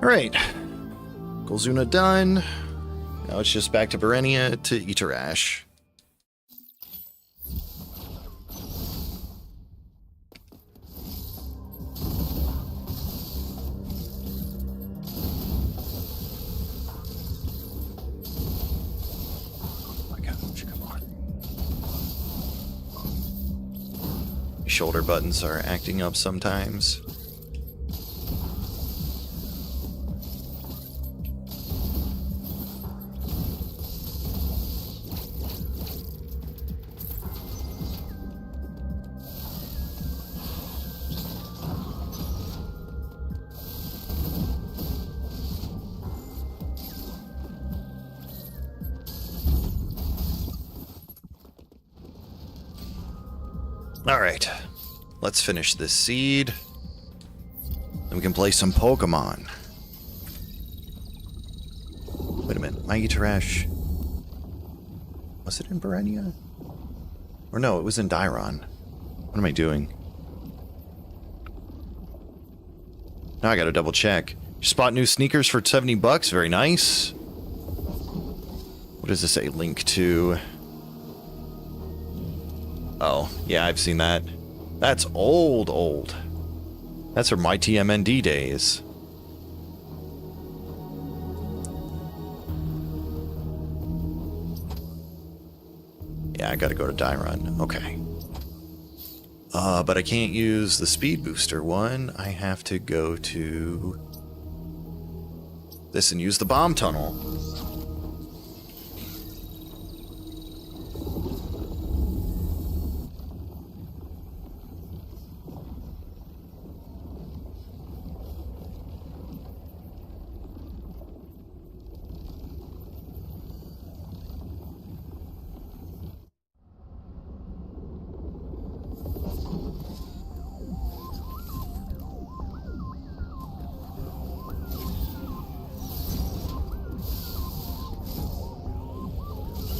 Alright. Golzuna done. Now it's just back to Berenia to Iterash. Oh my gosh, come on. Shoulder buttons are acting up sometimes. Alright, let's finish this seed. Then we can play some Pokemon. Wait a minute, my Iterash... Was it in Berenia? Or no, it was in Dairon. What am I doing? Now I gotta double check. Spot new sneakers for $70, very nice. What does this say? Link to... Oh, yeah, I've seen that. That's old. That's from my TMND days. Yeah, I gotta go to Dairon. Okay. But I can't use the speed booster one. I have to go to this and use the bomb tunnel.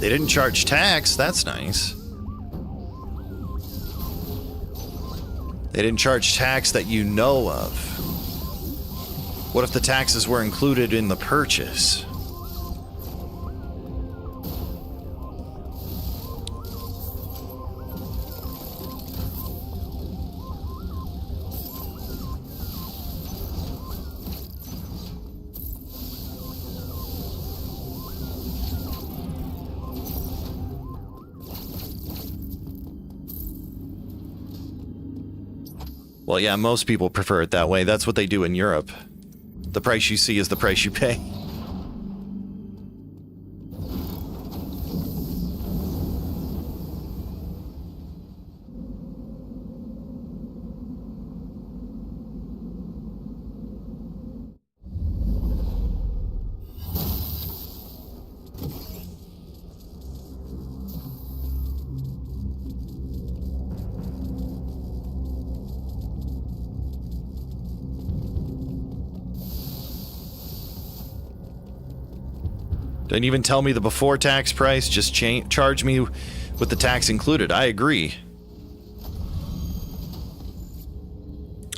They didn't charge tax. That's nice. They didn't charge tax that you know of. What if the taxes were included in the purchase? Well, yeah, most people prefer it that way. That's what they do in Europe. The price you see is the price you pay. Didn't even tell me the before tax price, just charge me with the tax included. I agree.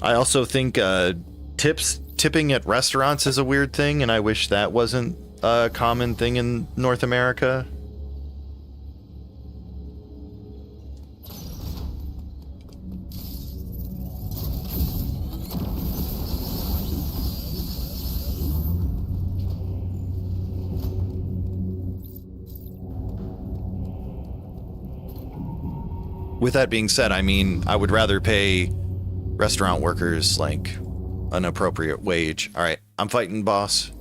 I also think tipping at restaurants is a weird thing, and I wish that wasn't a common thing in North America. With that being said, I mean, I would rather pay restaurant workers, like, an appropriate wage. Alright, I'm fighting, boss.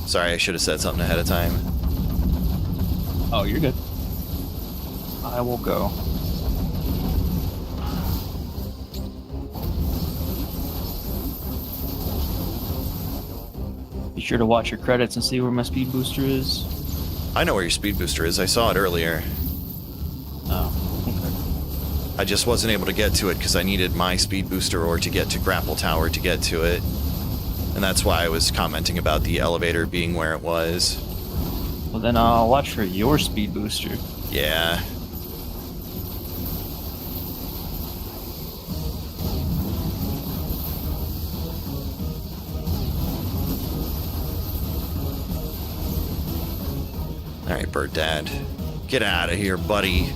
Sorry, I should have said something ahead of time. Oh, you're good. I will go. Be sure to watch your credits and see where my speed booster is. I know where your speed booster is. I saw it earlier. Oh, okay. I just wasn't able to get to it because I needed my speed booster or to get to Grapple Tower to get to it. And that's why I was commenting about the elevator being where it was. Well, then I'll watch for your speed booster. Yeah. Alright, Bird Dad. Get out of here, buddy.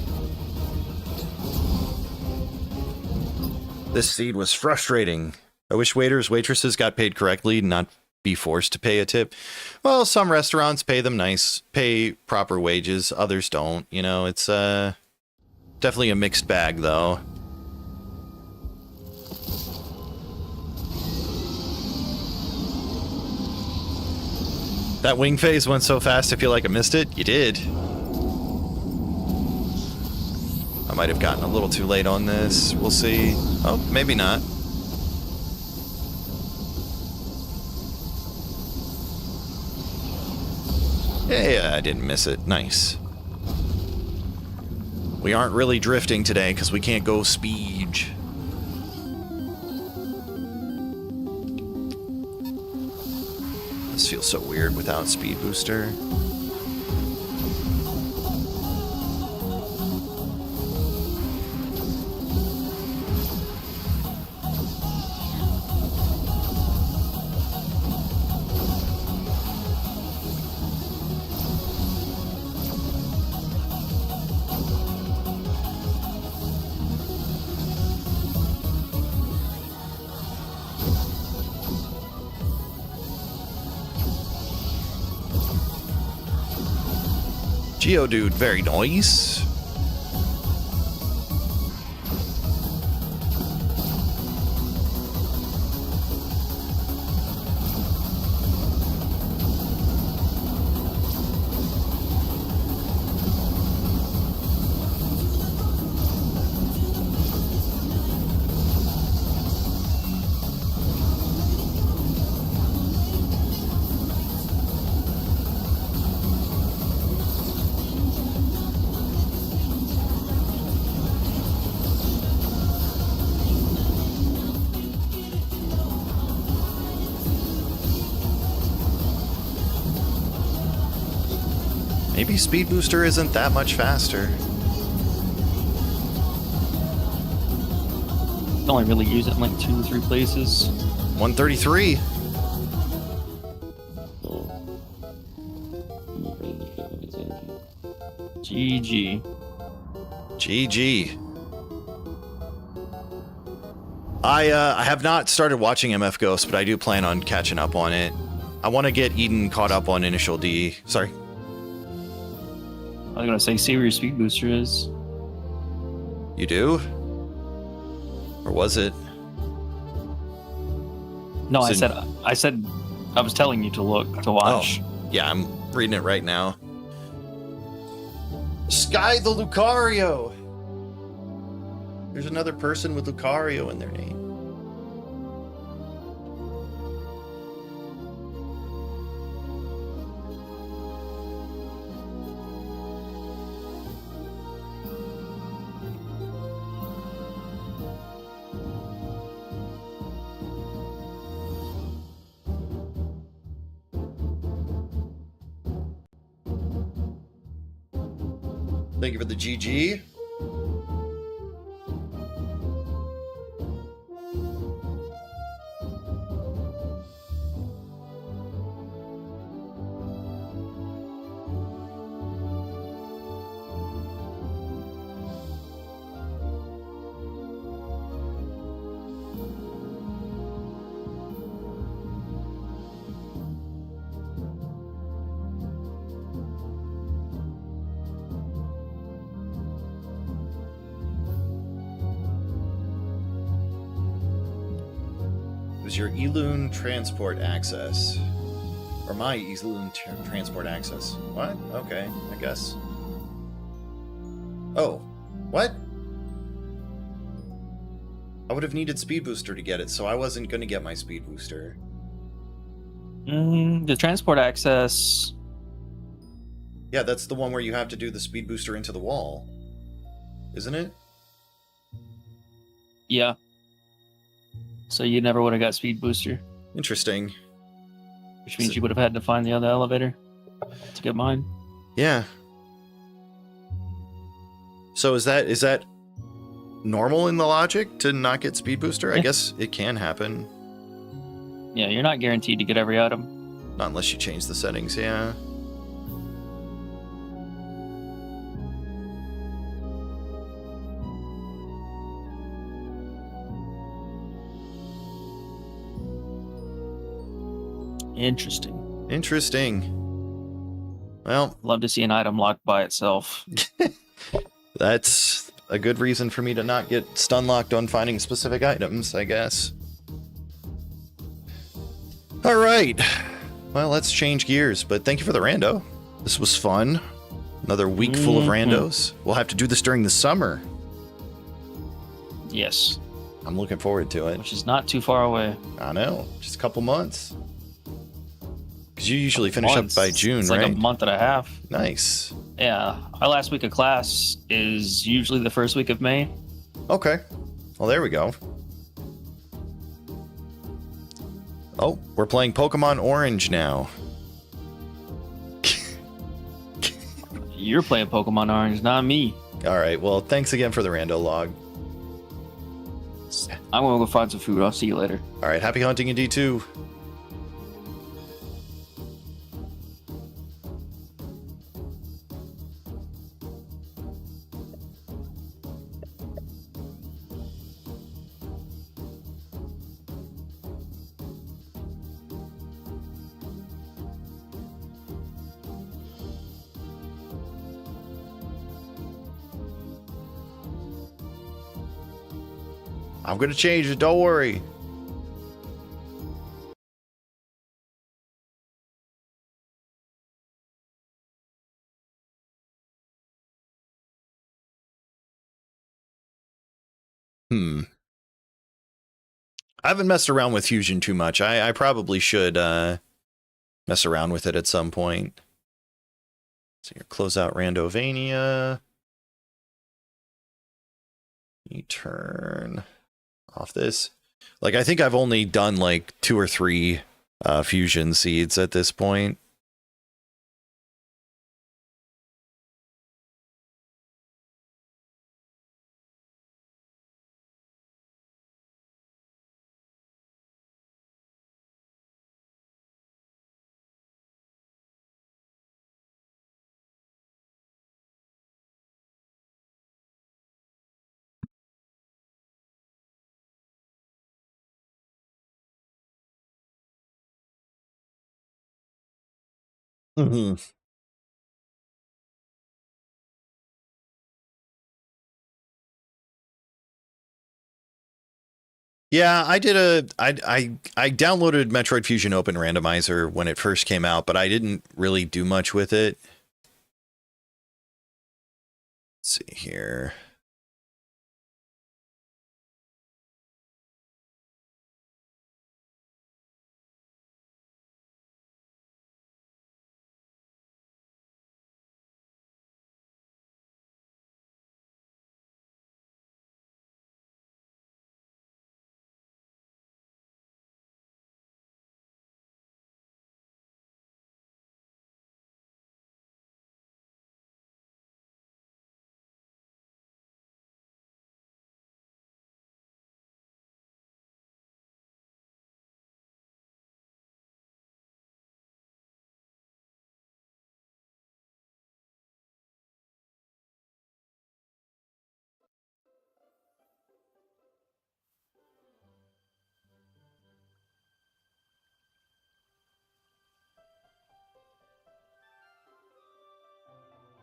This seed was frustrating. I wish waitresses got paid correctly, not be forced to pay a tip. Well, some restaurants pay them nice, pay proper wages, others don't. You know, it's definitely a mixed bag, though. That wing phase went so fast, I feel like I missed it. You did. I might have gotten a little too late on this. We'll see. Oh, maybe not. Yeah, I didn't miss it. Nice. We aren't really drifting today because we can't go speed. This feels so weird without speed booster. Geodude, very nice. maybe speed booster isn't that much faster. You only really use it in like 2 or 3 places. 133. GG. GG. I have not started watching MF Ghost, but I do plan on catching up on it. I want to get Eden caught up on Initial D. Sorry. I was gonna say, see where your speed booster is. You do? Or was it? No, I said I was telling you to look, to watch. Oh, yeah, I'm reading it right now. Sky the Lucario! There's another person with Lucario in their name. Thank you for the GG. Your Eloon transport access. Or my Eloon transport access. What? Okay, I guess. Oh, what? I would have needed Speed Booster to get it, so I wasn't going to get my Speed Booster. The transport access... Yeah, that's the one where you have to do the Speed Booster into the wall. Isn't it? Yeah. So you never would have got speed booster. Interesting. Which means you would have had to find the other elevator to get mine. Yeah. So is that normal in the logic to not get speed booster? I guess it can happen. Yeah, you're not guaranteed to get every item. Not unless you change the settings, yeah. Interesting. Interesting. Well, love to see an item locked by itself. That's a good reason for me to not get stun locked on finding specific items, I guess. All right. Well, let's change gears, but thank you for the rando. This was fun. Another week full of randos. We'll have to do this during the summer. Yes. I'm looking forward to it. Which is not too far away. I know. Just a couple months. Because you usually finish up by June, it's right? Like a month and a half. Nice. Yeah. Our last week of class is usually the first week of May. Okay. Well, there we go. Oh, we're playing Pokemon Orange now. You're playing Pokemon Orange, not me. All right. Well, thanks again for the rando log. I'm going to go find some food. I'll see you later. All right. Happy hunting in D2. I'm going to change it. Don't worry. I haven't messed around with Fusion too much. I probably should mess around with it at some point. So here, close out Randovania. You turn off this. Like, I think I've only done like 2 or 3 fusion seeds at this point. Mm-hmm. Yeah, I downloaded Metroid Fusion Open Randomizer when it first came out, but I didn't really do much with it. Let's see here.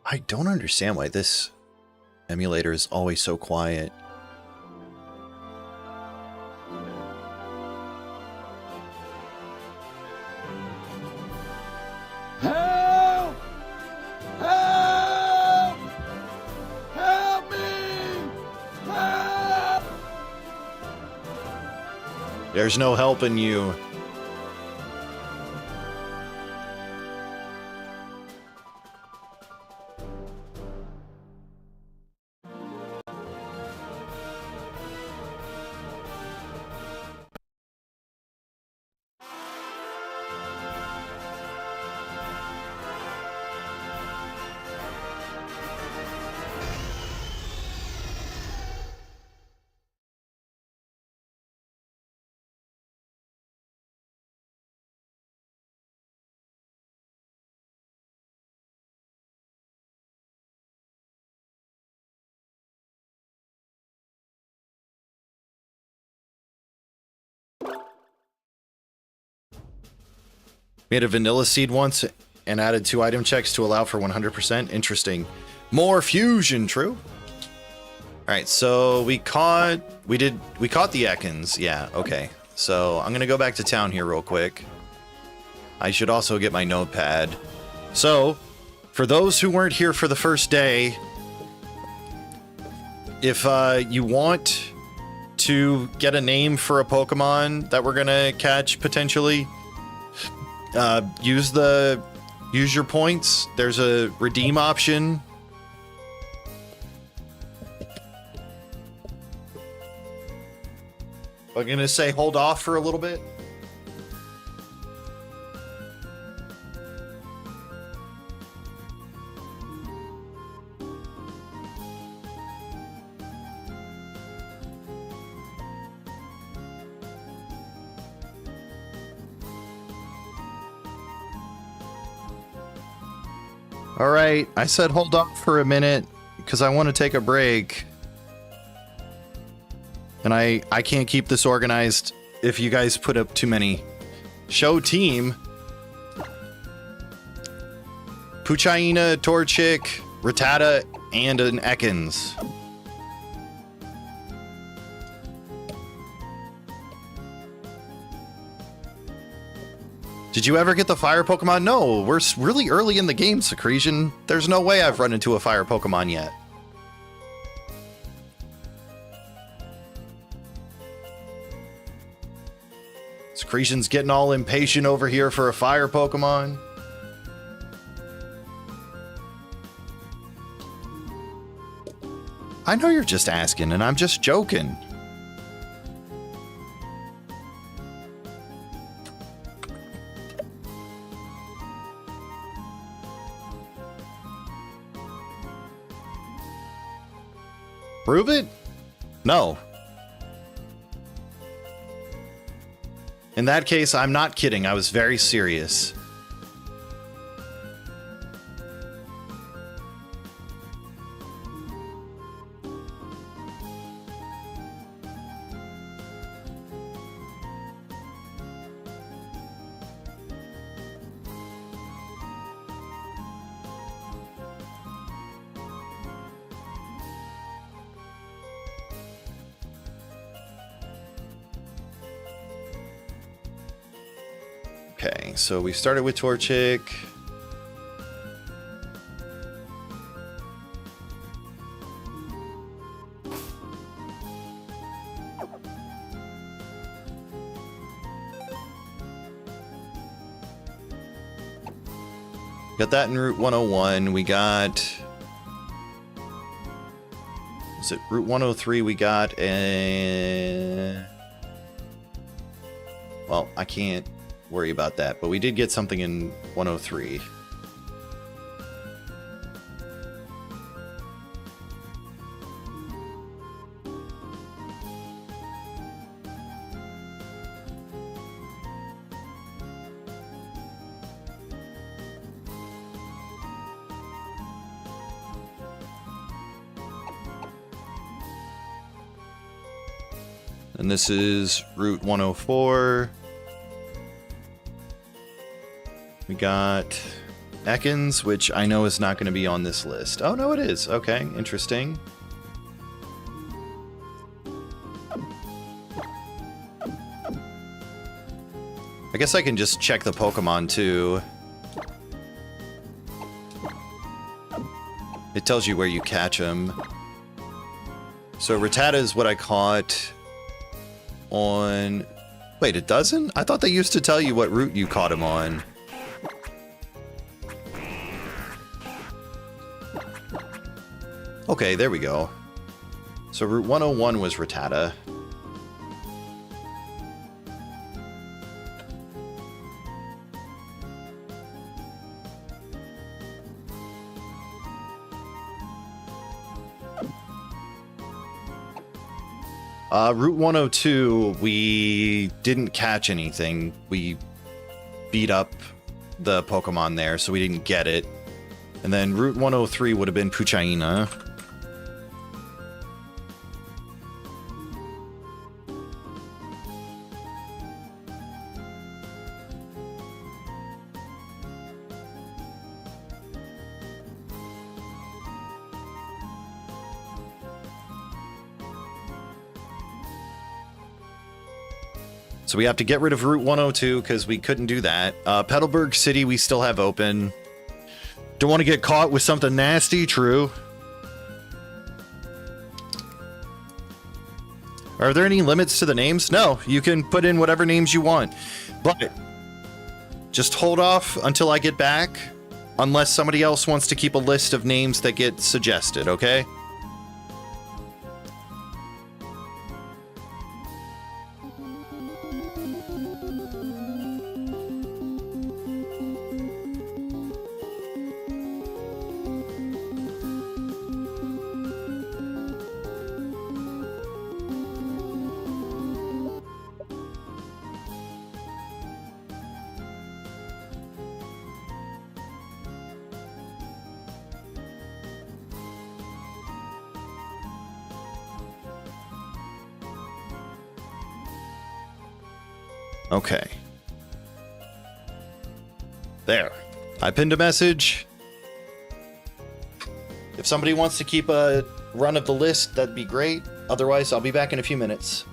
I don't understand why this emulator is always so quiet. Help! Help! Help me! Help! There's no helping you. Made a vanilla seed once and added 2 item checks to allow for 100%. Interesting. More fusion, true. All right, so we caught the Ekans. Yeah, okay. So I'm gonna go back to town here real quick. I should also get my notepad. So, for those who weren't here for the first day, if you want to get a name for a Pokemon that we're gonna catch potentially, use your points. There's a redeem option. I'm gonna say hold off for a little bit. All right, I said hold off for a minute because I want to take a break. And I can't keep this organized if you guys put up too many. Show team. Puchaina, Torchic, Rattata, and an Ekans. Did you ever get the fire Pokemon? No, we're really early in the game, Secretion. There's no way I've run into a fire Pokemon yet. Secretion's getting all impatient over here for a fire Pokemon. I know you're just asking, and I'm just joking. Prove it? No. In that case, I'm not kidding. I was very serious. Okay, so we started with Torchic. Got that in Route 101. We got... Was it Route 103 we got a... Well, I can't worry about that, but we did get something in 103. And this is Route 104. We got Ekans, which I know is not going to be on this list. Oh, no, it is. Okay, interesting. I guess I can just check the Pokemon, too. It tells you where you catch them. So Rattata is what I caught on... Wait, it doesn't? I thought they used to tell you what route you caught him on. Okay, there we go. So Route 101 was Rattata. Route 102, we didn't catch anything. We beat up the Pokemon there, so we didn't get it. And then Route 103 would have been Puchaina. So we have to get rid of Route 102 because we couldn't do that. Petalburg City we still have open. Don't want to get caught with something nasty, true. Are there any limits to the names? No, you can put in whatever names you want. But just hold off until I get back, unless somebody else wants to keep a list of names that get suggested, okay? Okay. There. I pinned a message. If somebody wants to keep a run of the list, that'd be great. Otherwise, I'll be back in a few minutes.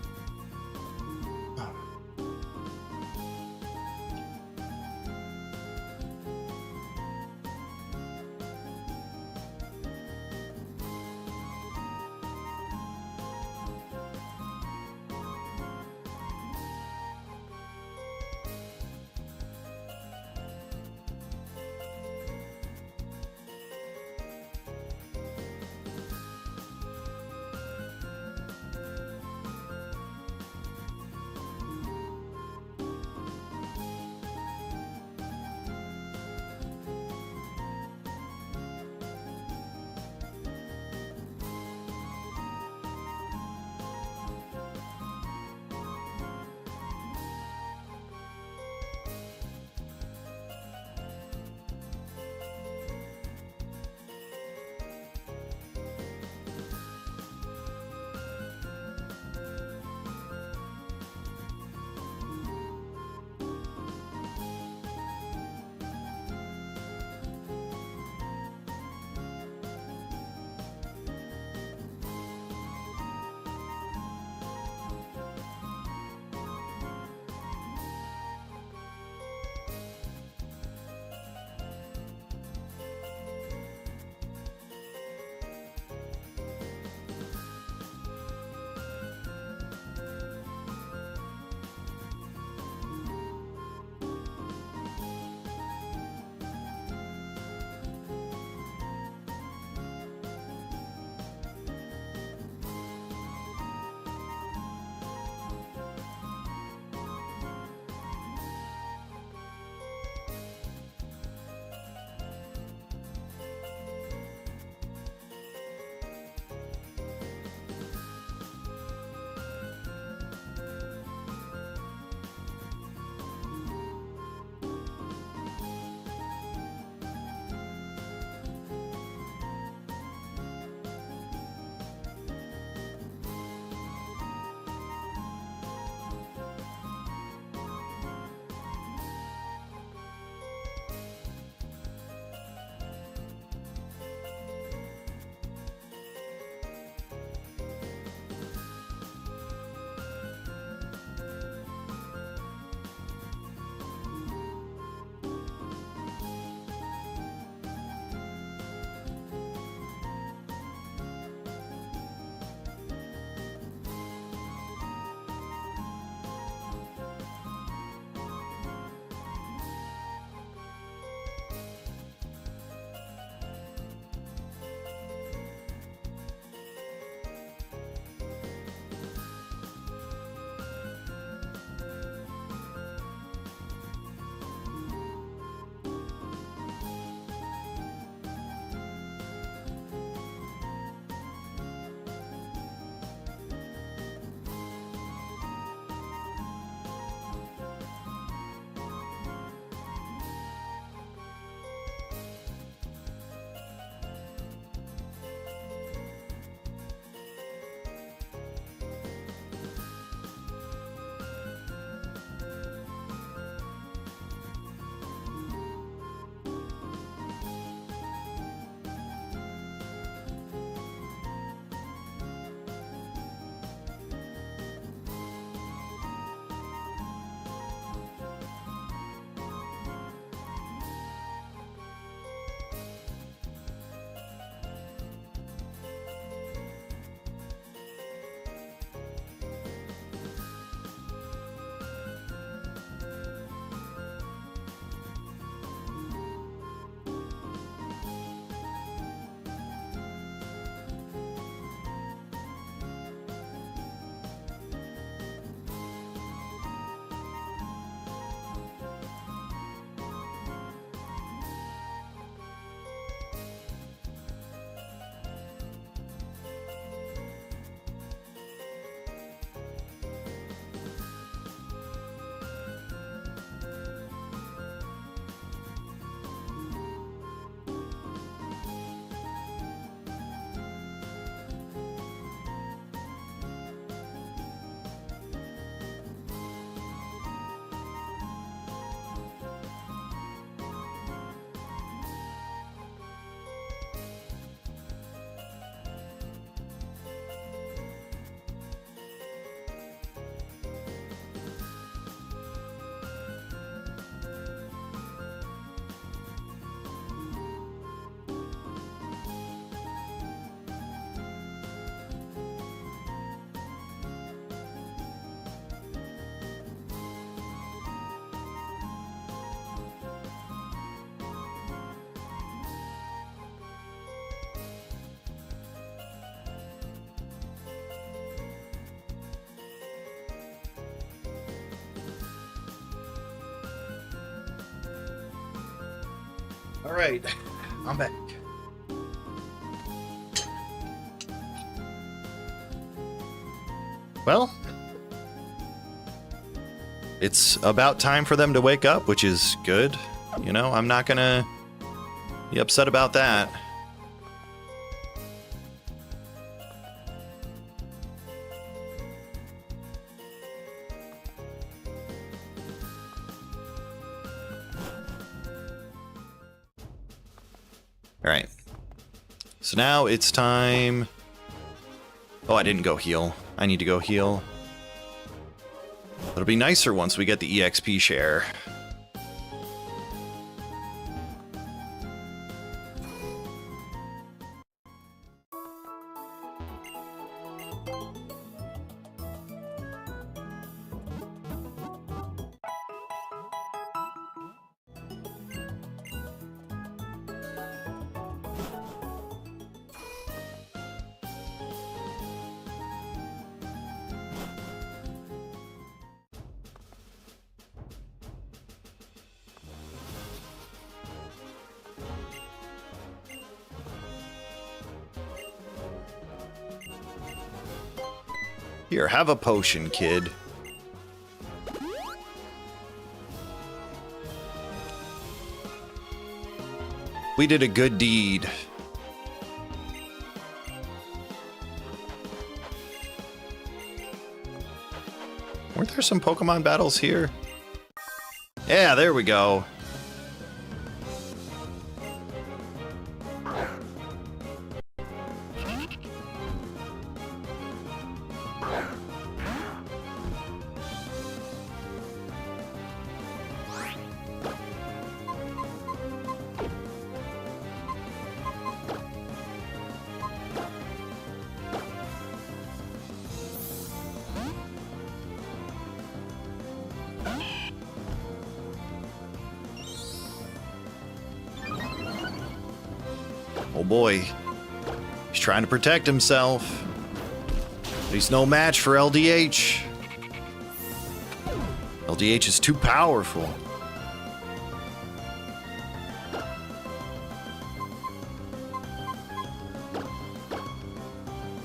All right, I'm back. Well, it's about time for them to wake up, which is good. You know, I'm not gonna be upset about that. Alright. So now it's time... Oh, I didn't go heal. I need to go heal. It'll be nicer once we get the EXP share. Here, have a potion, kid. We did a good deed. Weren't there some Pokemon battles here? Yeah, there we go. Oh boy. He's trying to protect himself. But he's no match for LDH. LDH is too powerful.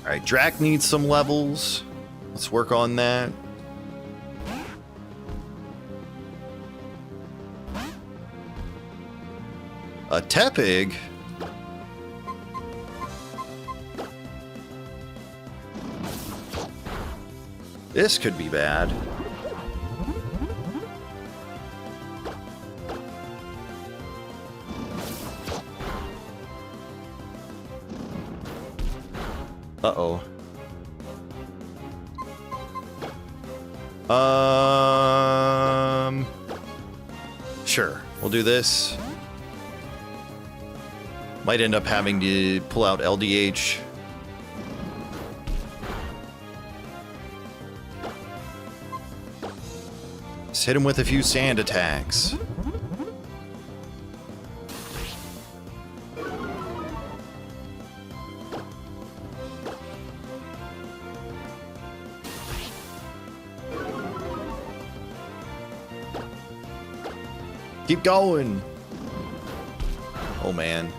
Alright, Drac needs some levels. Let's work on that. A Tepig? This could be bad. Uh-oh. Sure. We'll do this. Might end up having to pull out LDH. Just hit him with a few sand attacks. Keep going. Oh man.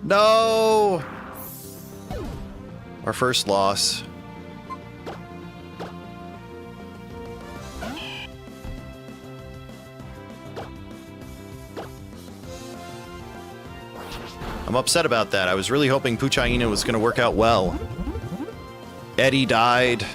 No! Our first loss. I'm upset about that. I was really hoping Puchaina was going to work out well. Eddie died.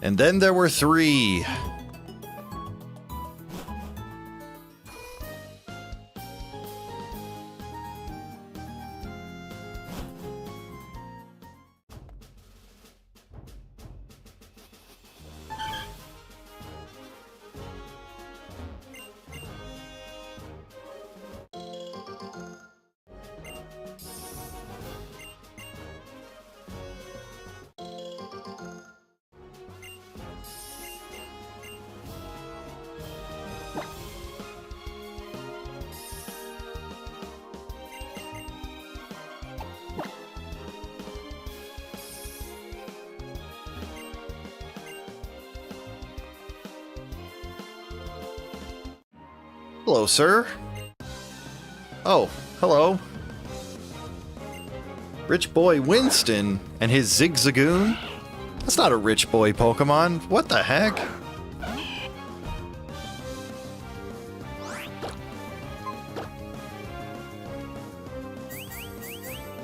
And then there were 3. Hello, sir. Oh, hello. Rich Boy Winston and his Zigzagoon? That's not a Rich Boy Pokemon. What the heck?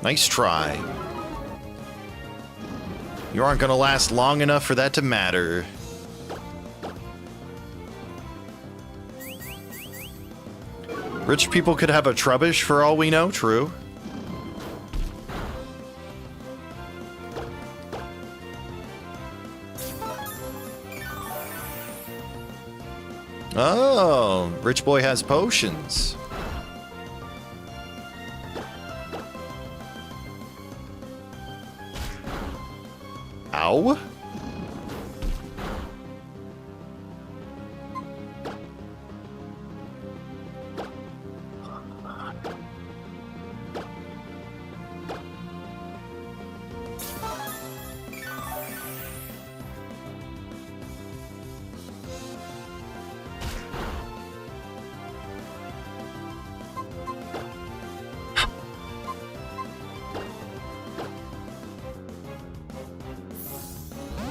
Nice try. You aren't gonna last long enough for that to matter. Rich people could have a Trubbish for all we know, true. Oh, Rich Boy has potions. Ow.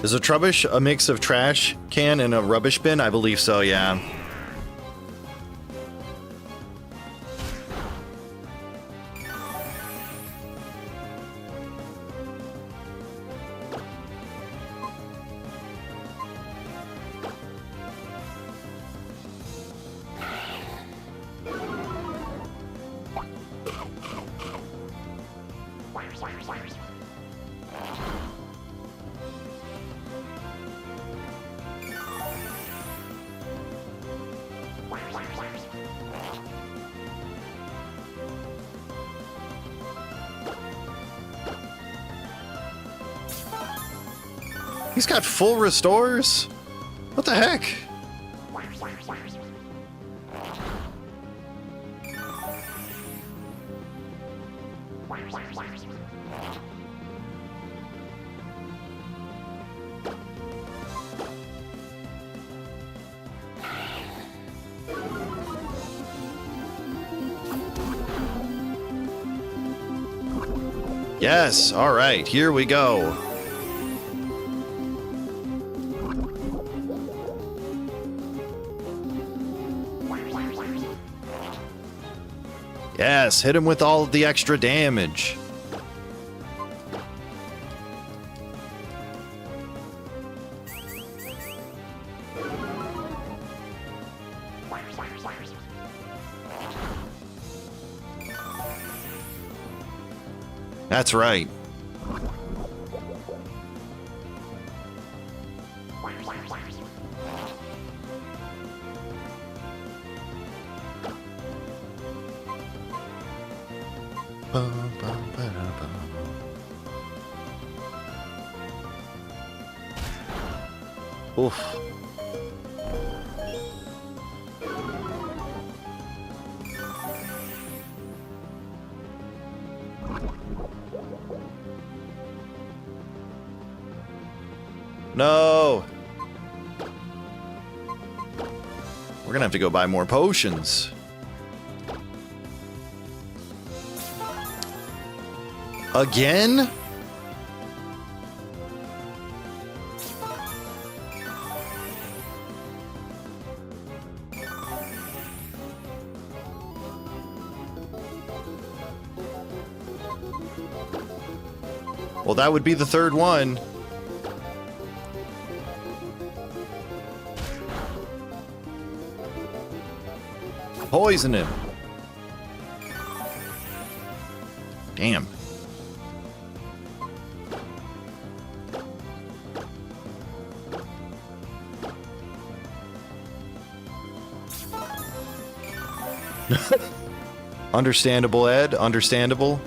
Is a Trubbish a mix of trash can and a rubbish bin? I believe so, yeah. He's got full restores? What the heck? Yes, all right, here we go. Yes, hit him with all of the extra damage. That's right. Oof. No. We're gonna have to go buy more potions. Again? Well, that would be the third one. Poison him. Damn. Understandable, Ed. Understandable.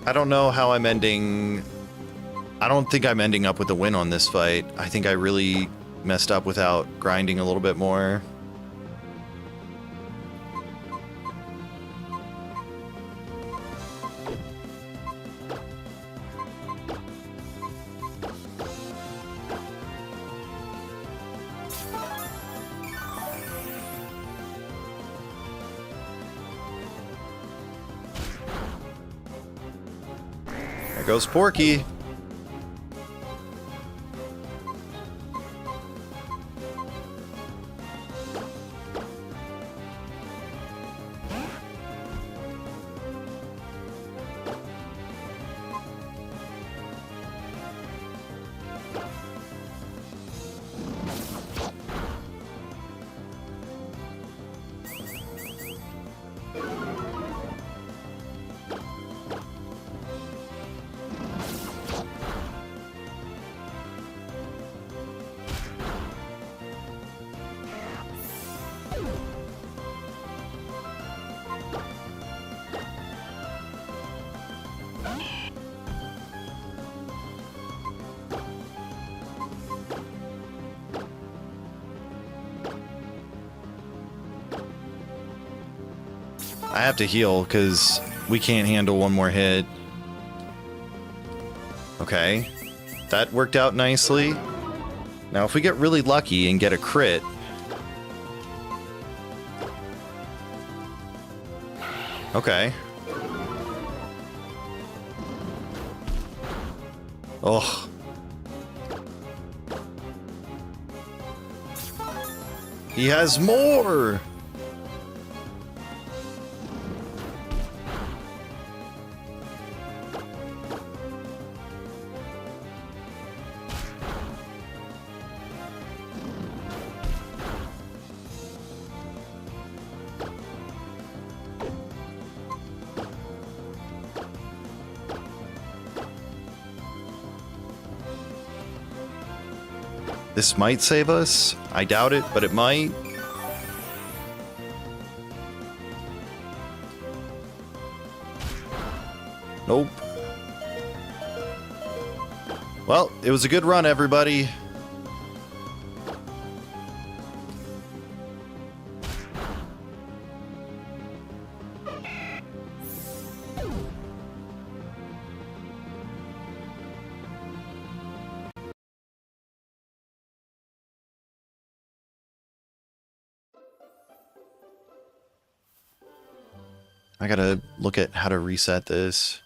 I don't know how I'm ending... I don't think I'm ending up with a win on this fight. I think I really messed up without grinding a little bit more. There goes Porky. I have to heal because we can't handle one more hit. Okay. That worked out nicely. Now, if we get really lucky and get a crit... Okay. Oh. He has more! This might save us. I doubt it, but it might. Nope. Well, it was a good run, everybody. I gotta look at how to reset this.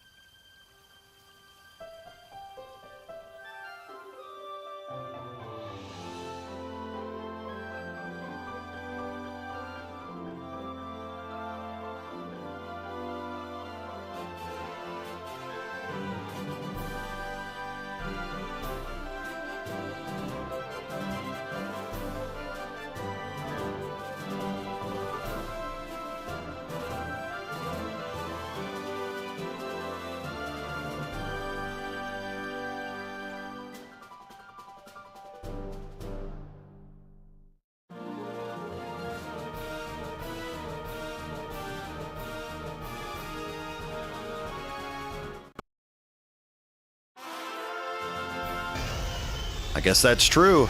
I guess that's true.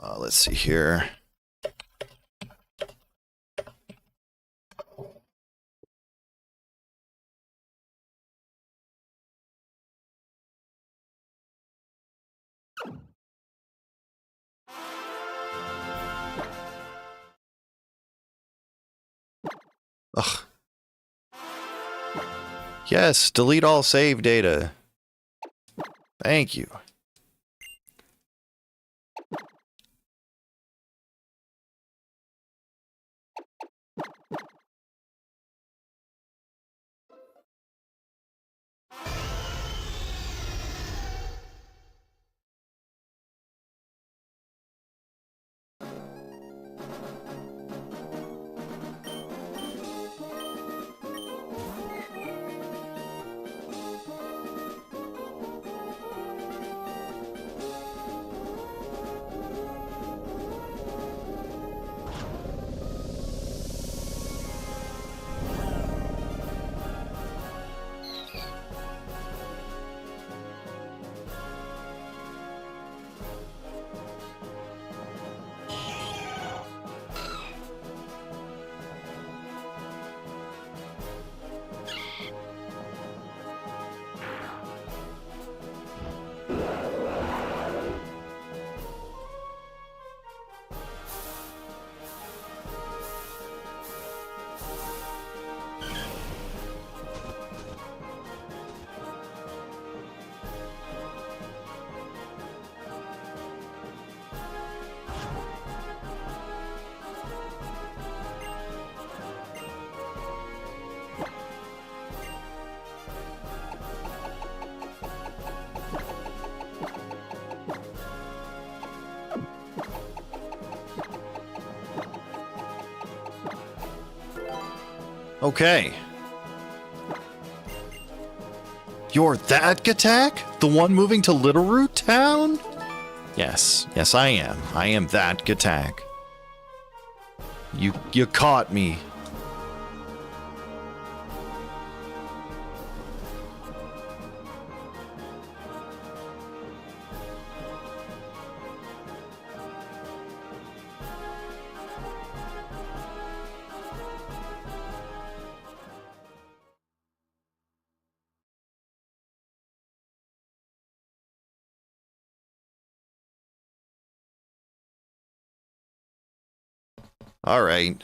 Let's see here. Ugh. Yes, delete all save data. Thank you. Okay. You're that Gatak? The one moving to Little Root Town? Yes. Yes, I am. I am that Gatak. You caught me. All right.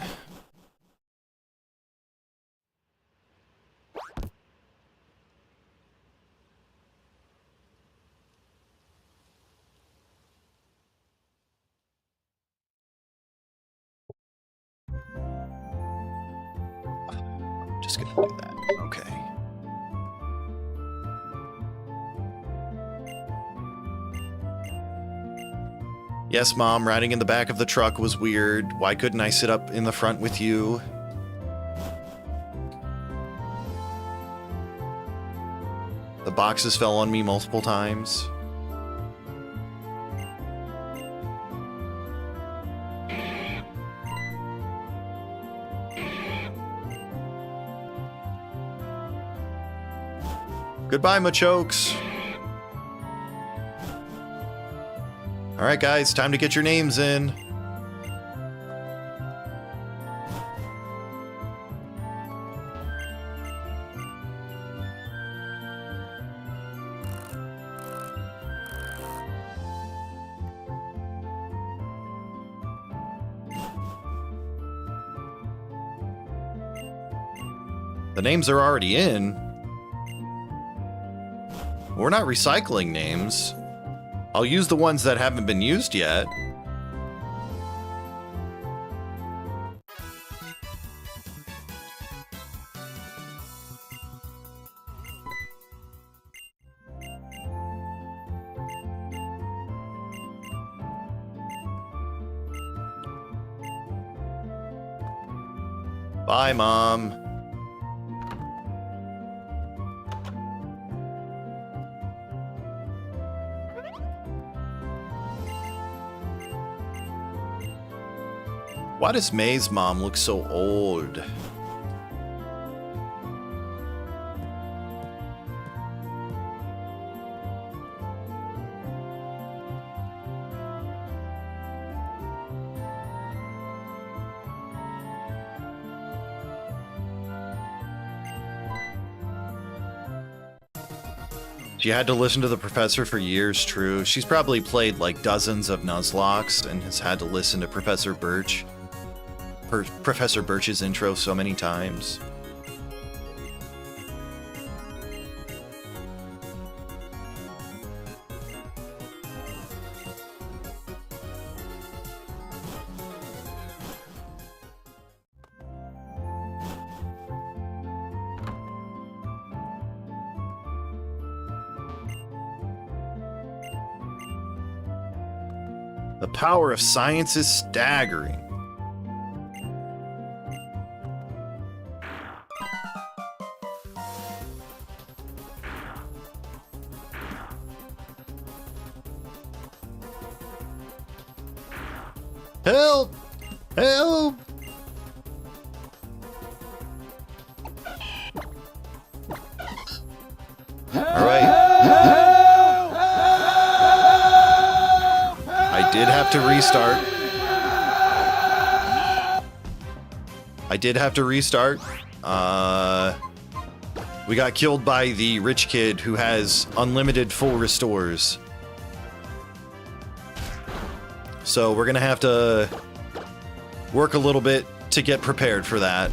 Just gonna do that. Okay. Yes, Mom, riding in the back of the truck was weird. Why couldn't I sit up in the front with you? The boxes fell on me multiple times. Goodbye, Machokes. All right, guys, time to get your names in. The names are already in. We're not recycling names. I'll use the ones that haven't been used yet. Bye, Mom. Why does May's mom look so old? She had to listen to the professor for years, true. She's probably played like dozens of Nuzlocks and has had to listen to Professor Birch's intro so many times. The power of science is staggering. Help! Help! Alright. I did have to restart. We got killed by the rich kid who has unlimited full restores. So we're gonna have to work a little bit to get prepared for that.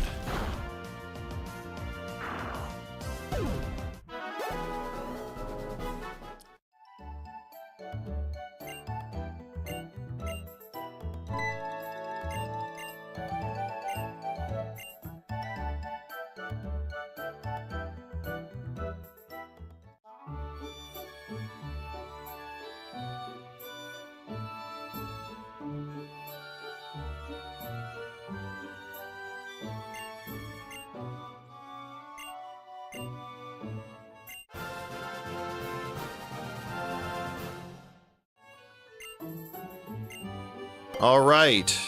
All right.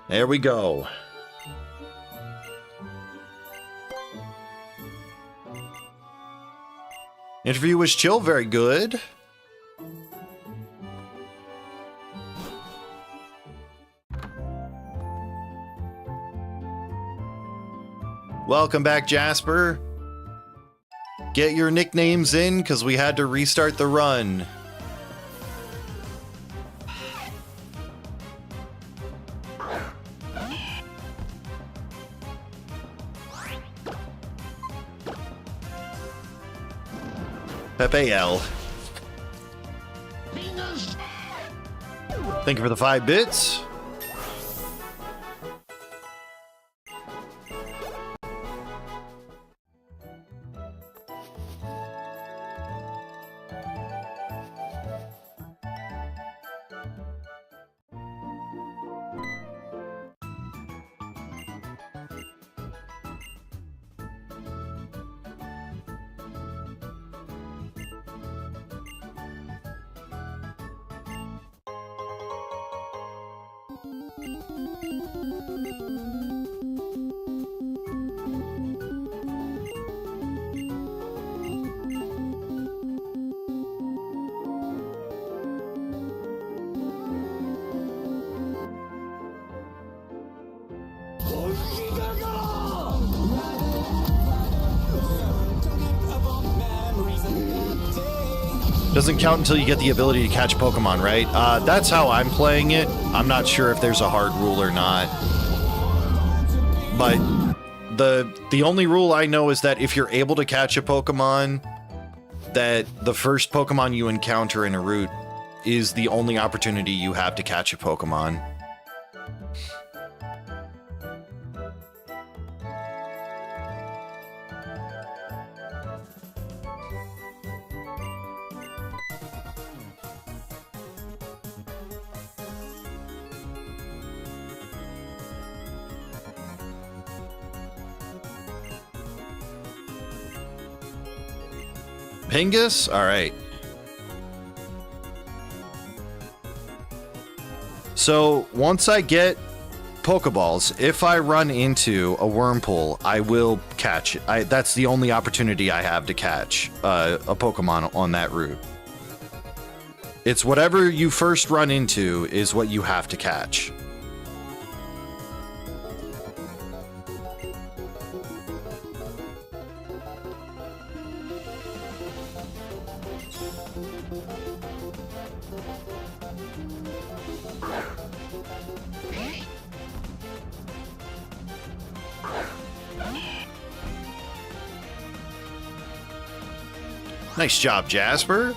There we go. Interview was chill, very good. Welcome back, Jasper. Get your nicknames in, because we had to restart the run. Pepe L. Thank you for the 5 bits. Doesn't count until you get the ability to catch Pokemon, right? That's how I'm playing it. I'm not sure if there's a hard rule or not. But the only rule I know is that if you're able to catch a Pokemon, that the first Pokemon you encounter in a route is the only opportunity you have to catch a Pokemon. Pingus? Alright. So, once I get Pokeballs, if I run into a Wurmple, I will catch it. That's the only opportunity I have to catch a Pokemon on that route. It's whatever you first run into is what you have to catch. Nice job, Jasper.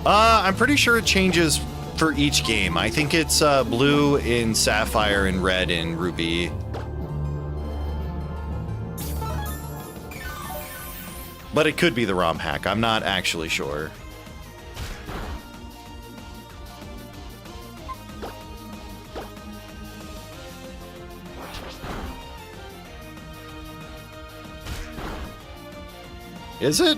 I'm pretty sure it changes for each game. I think it's blue in Sapphire and red in Ruby. But it could be the ROM hack. I'm not actually sure. Is it?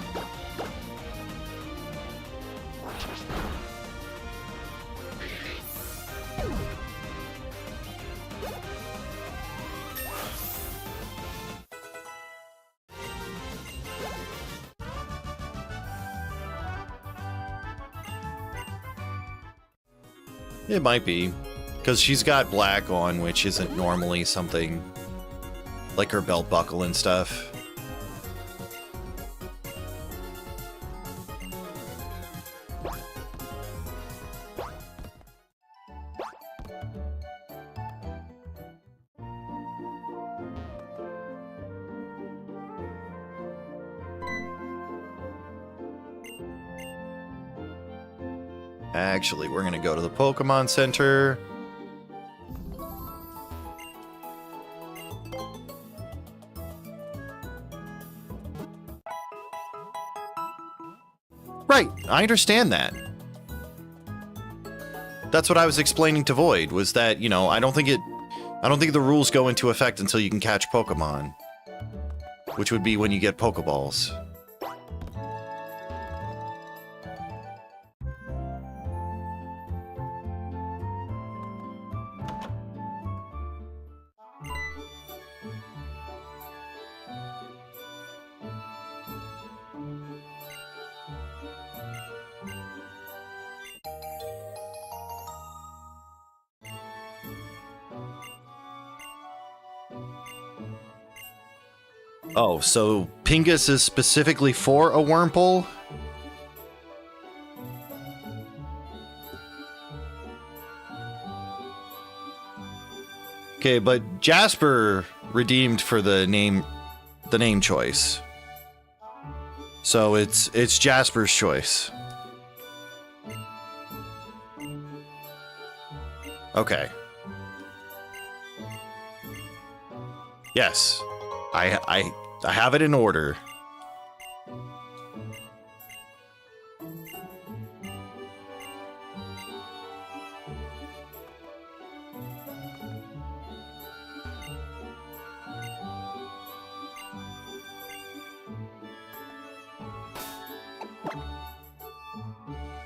It might be, because she's got black on, which isn't normally something like her belt buckle and stuff. Actually, we're gonna go to the Pokemon Center. Right, I understand that. That's what I was explaining to Void, was that, you know, I don't think the rules go into effect until you can catch Pokemon. Which would be when you get Pokeballs. Oh, so Pingus is specifically for a Wurmple? Okay, but Jasper redeemed for the name choice. So it's Jasper's choice. Okay. Yes. I have it in order.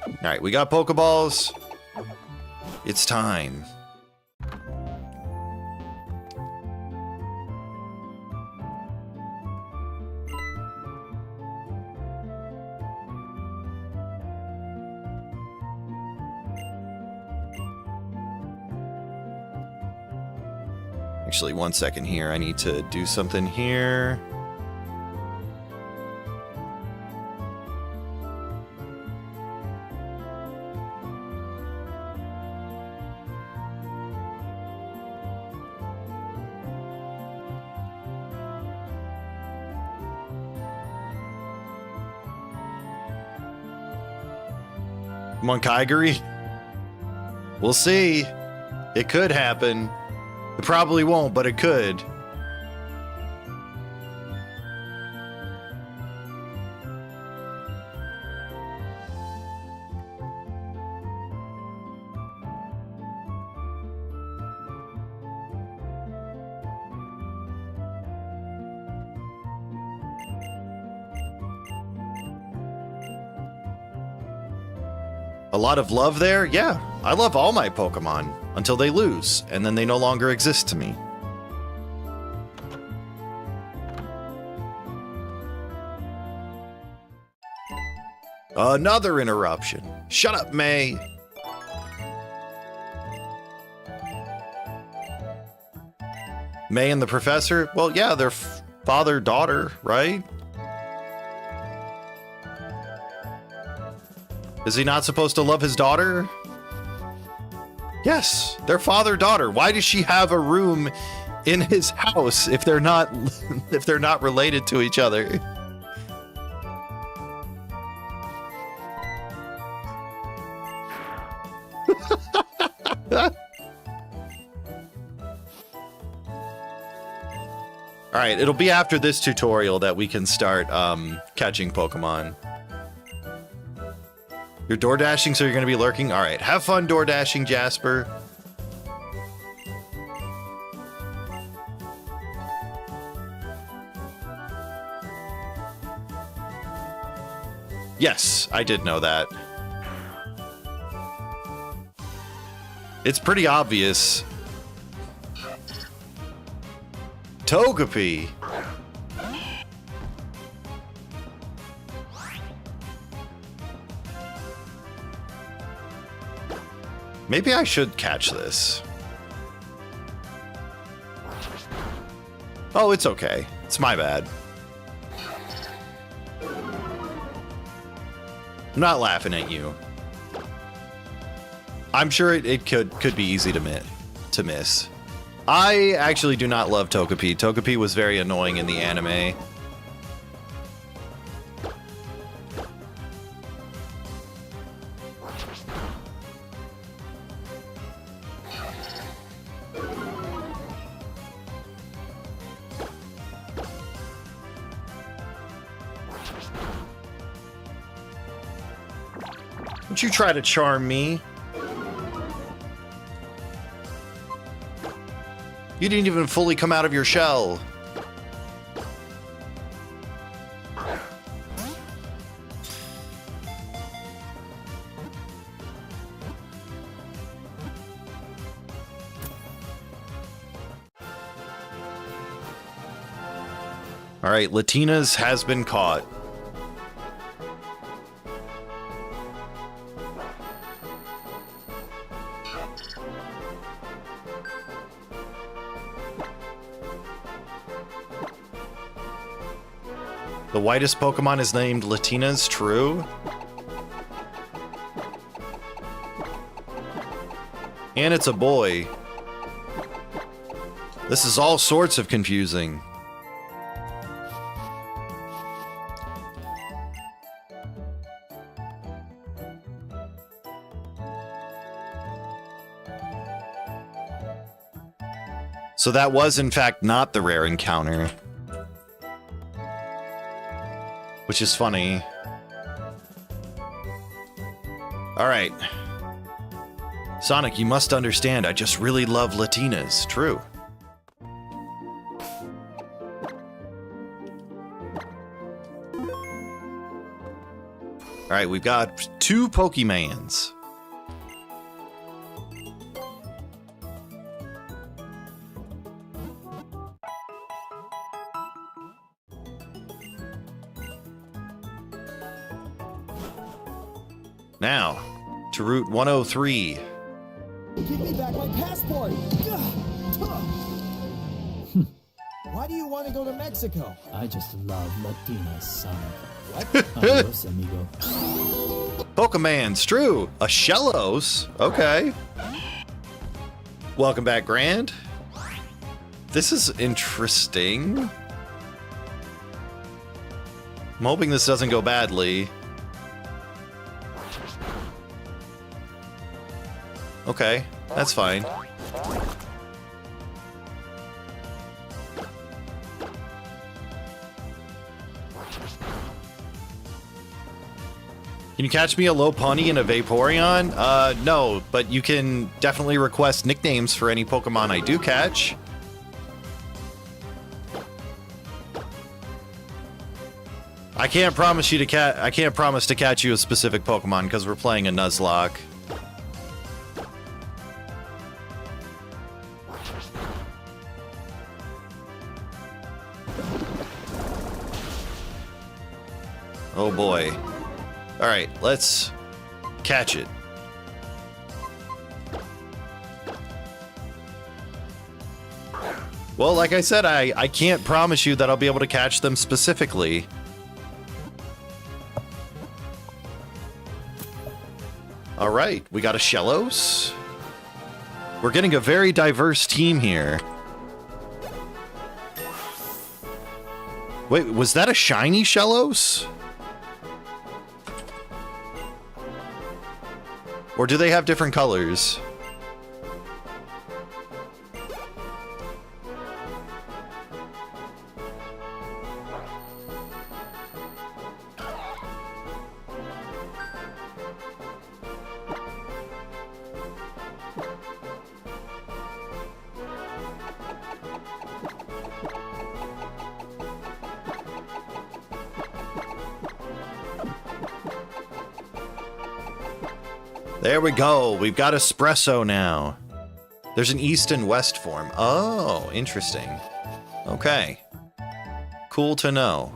All right, we got Pokeballs. It's time. Actually, one second here. I need to do something here. Come on, Kyogre. We'll see. It could happen. It probably won't, but it could. A lot of love there? Yeah, I love all my Pokemon until they lose, and then they no longer exist to me. Another interruption. Shut up, May. May and the professor? Well, yeah, they're father-daughter, right? Is he not supposed to love his daughter? Yes, they're father-daughter. Why does she have a room in his house if they're not related to each other? All right, it'll be after this tutorial that we can start catching Pokemon. You're door dashing, so you're going to be lurking? All right, have fun door dashing, Jasper. Yes, I did know that. It's pretty obvious. Togepi. Maybe I should catch this. Oh, it's okay. It's my bad. I'm not laughing at you. I'm sure it could be easy to miss. I actually do not love Togepi. Togepi was very annoying in the anime. Don't you try to charm me. You didn't even fully come out of your shell. All right, Latina's has been caught. The whitest Pokemon is named Latina's, true? And it's a boy. This is all sorts of confusing. So that was in fact not the rare encounter. Which is funny. Alright. Sonic, you must understand, I just really love Latinas. True. Alright, we've got 2 Pokemans. Now, to Route 103. Give me back my passport! Why do you want to go to Mexico? I just love Latinas, Sonic. What? Adios, amigo. Pokemans, true. A Shellos. Okay. Welcome back, Grand. This is interesting. I'm hoping this doesn't go badly. Okay, that's fine. Can you catch me a Lopunny and a Vaporeon? No, but you can definitely request nicknames for any Pokemon I do catch. I can't promise to catch you a specific Pokemon because we're playing a Nuzlocke. Oh boy. Alright, let's catch it. Well, like I said, I can't promise you that I'll be able to catch them specifically. All right, we got a Shellos. We're getting a very diverse team here. Wait, was that a shiny Shellos? Or do they have different colors? There we go. We've got espresso now. There's an east and west form. Oh, interesting. Okay. Cool to know.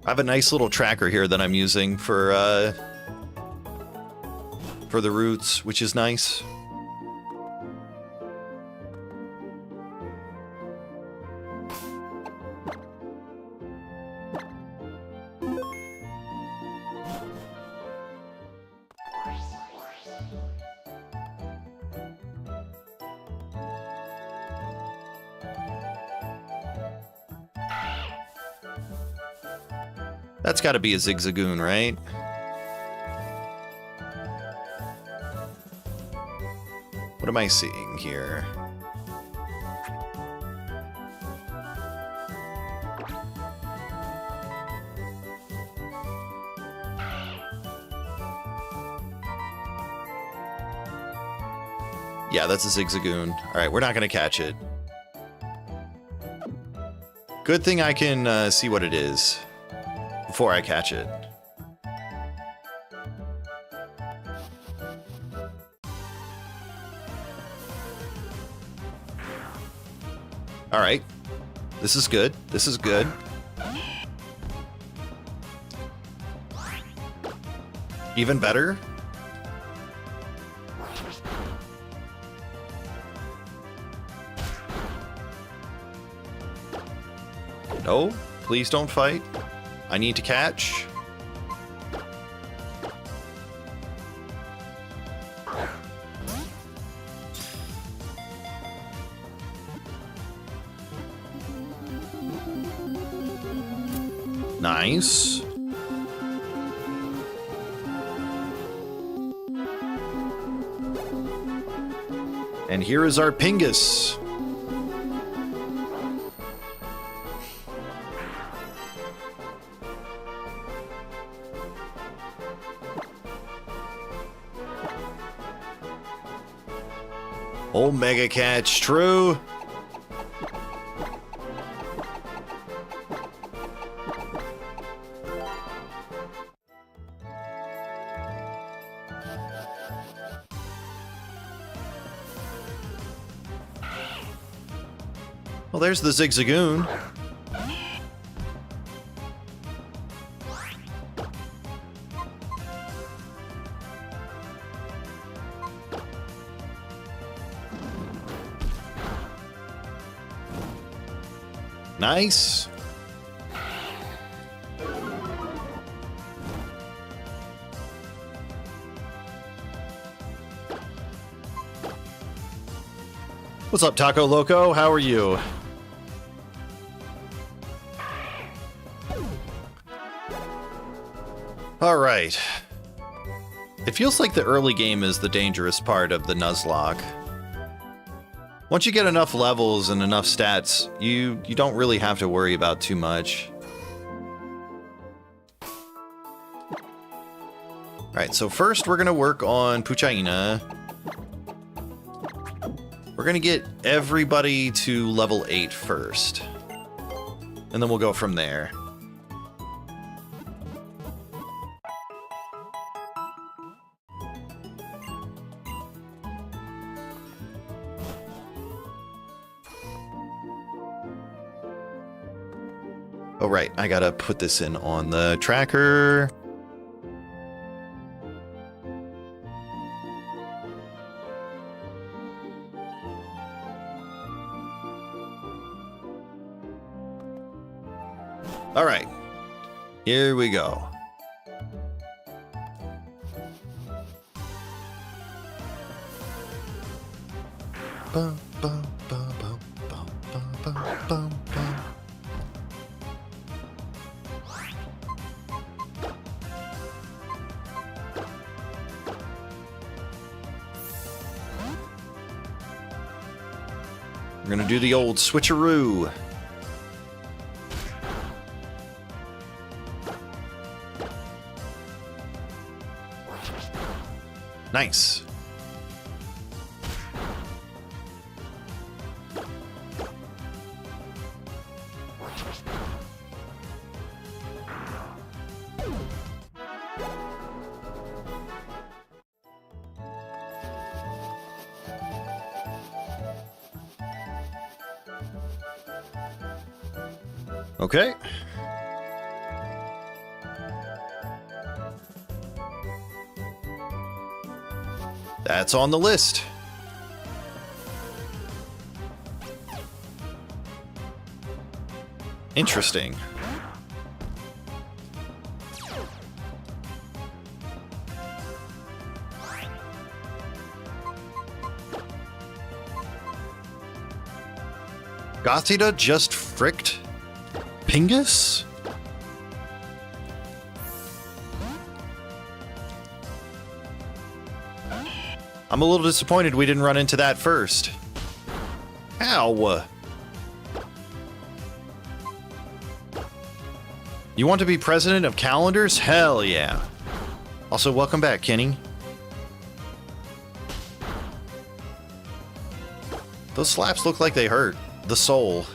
I have a nice little tracker here that I'm using for the routes, which is nice. That's got to be a Zigzagoon, right? What am I seeing here? Yeah, that's a Zigzagoon. All right, we're not going to catch it. Good thing I can see what it is before I catch it. All right, this is good. This is good. Even better. No, please don't fight. I need to catch. Nice. And here is our Pingus. Oh, mega catch, true. Well, there's the Zigzagoon. Nice. What's up, Taco Loco? How are you? All right. It feels like the early game is the dangerous part of the Nuzlocke. Once you get enough levels and enough stats, you don't really have to worry about too much. Alright, so first we're gonna work on Puchaina. We're gonna get everybody to level 8 first. And then we'll go from there. Oh, right. I gotta put this in on the tracker. All right. Here we go. Bum, bum, bum, bum, bum, bum, bum, bum. We're gonna do the old switcheroo. Nice. Okay. That's on the list. Interesting. Gothita just fricked Pingus? I'm a little disappointed we didn't run into that first. Ow! You want to be president of calendars? Hell yeah. Also, welcome back, Kenny. Those slaps look like they hurt the soul.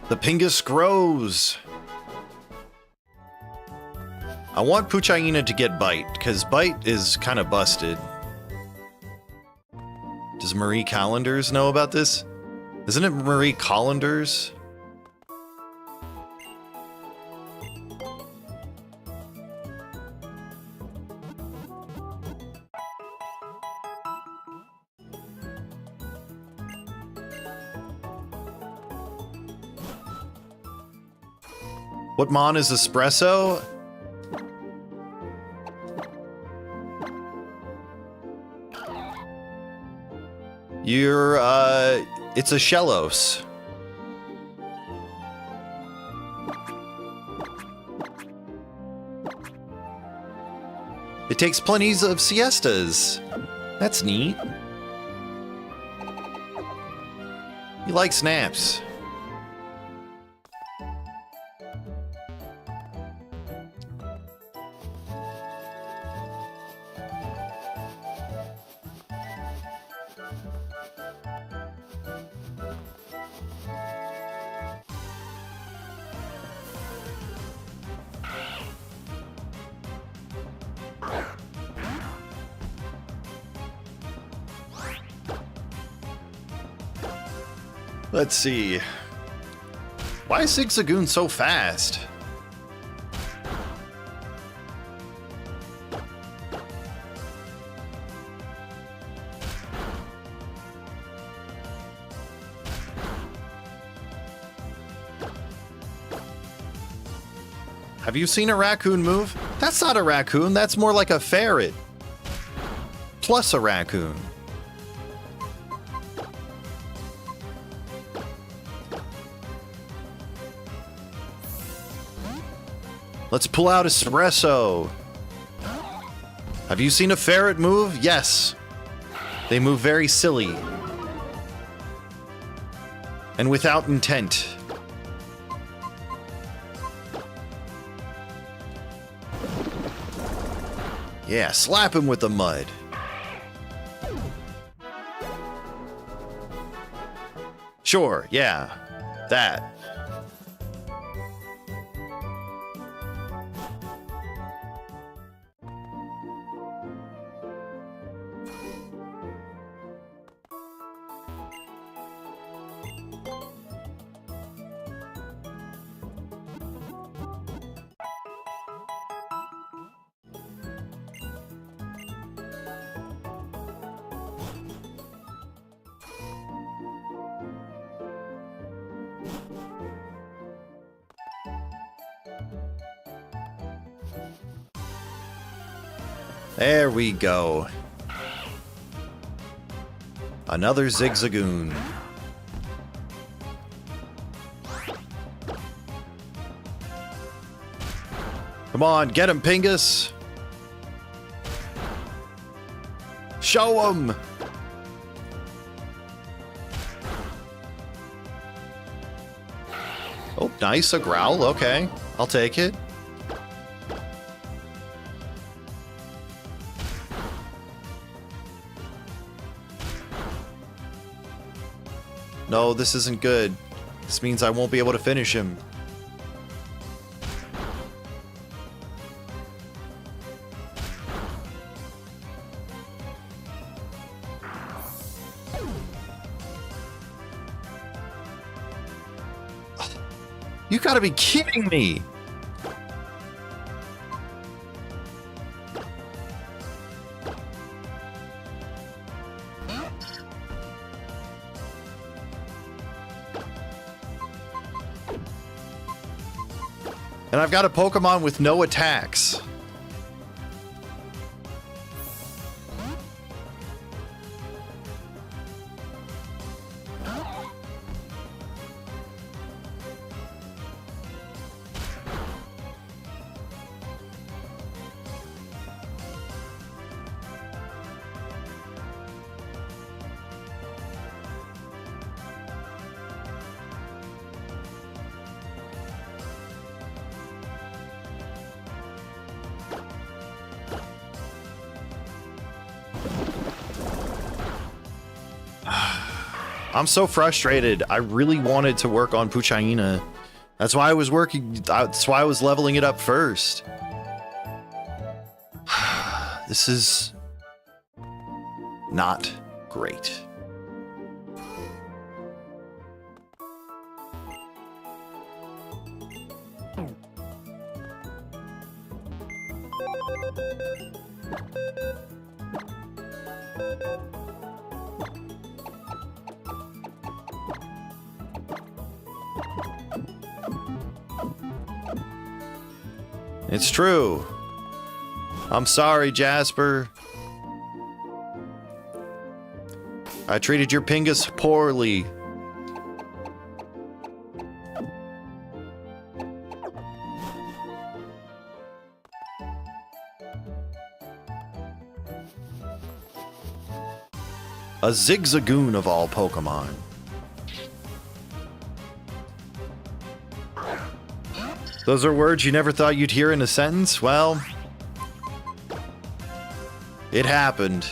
The Pingus grows. I want Puchaina to get Bite, because Bite is kind of busted. Does Marie Callender's know about this? Isn't it Marie Callender's? What mon is espresso? It's a Shellos. It takes plenty of siestas. That's neat. You like snaps. Let's see. Why is Zigzagoon so fast? Have you seen a raccoon move? That's not a raccoon, that's more like a ferret. Plus a raccoon. Let's pull out espresso. Have you seen a ferret move? Yes. They move very silly. And without intent. Yeah, slap him with the mud. Sure, yeah. That. There we go. Another zigzagoon. Come on, get him, Pingus. Show him. Oh, nice, a growl. Okay, I'll take it. No, this isn't good. This means I won't be able to finish him. You gotta be kidding me! And I've got a Pokemon with no attacks. I'm so frustrated. I really wanted to work on Puchaina. That's why I was that's why I was leveling it up first. This is not great. It's true. I'm sorry, Jasper. I treated your Pingus poorly. A Zigzagoon of all Pokemon. Those are words you never thought you'd hear in a sentence? Well, it happened.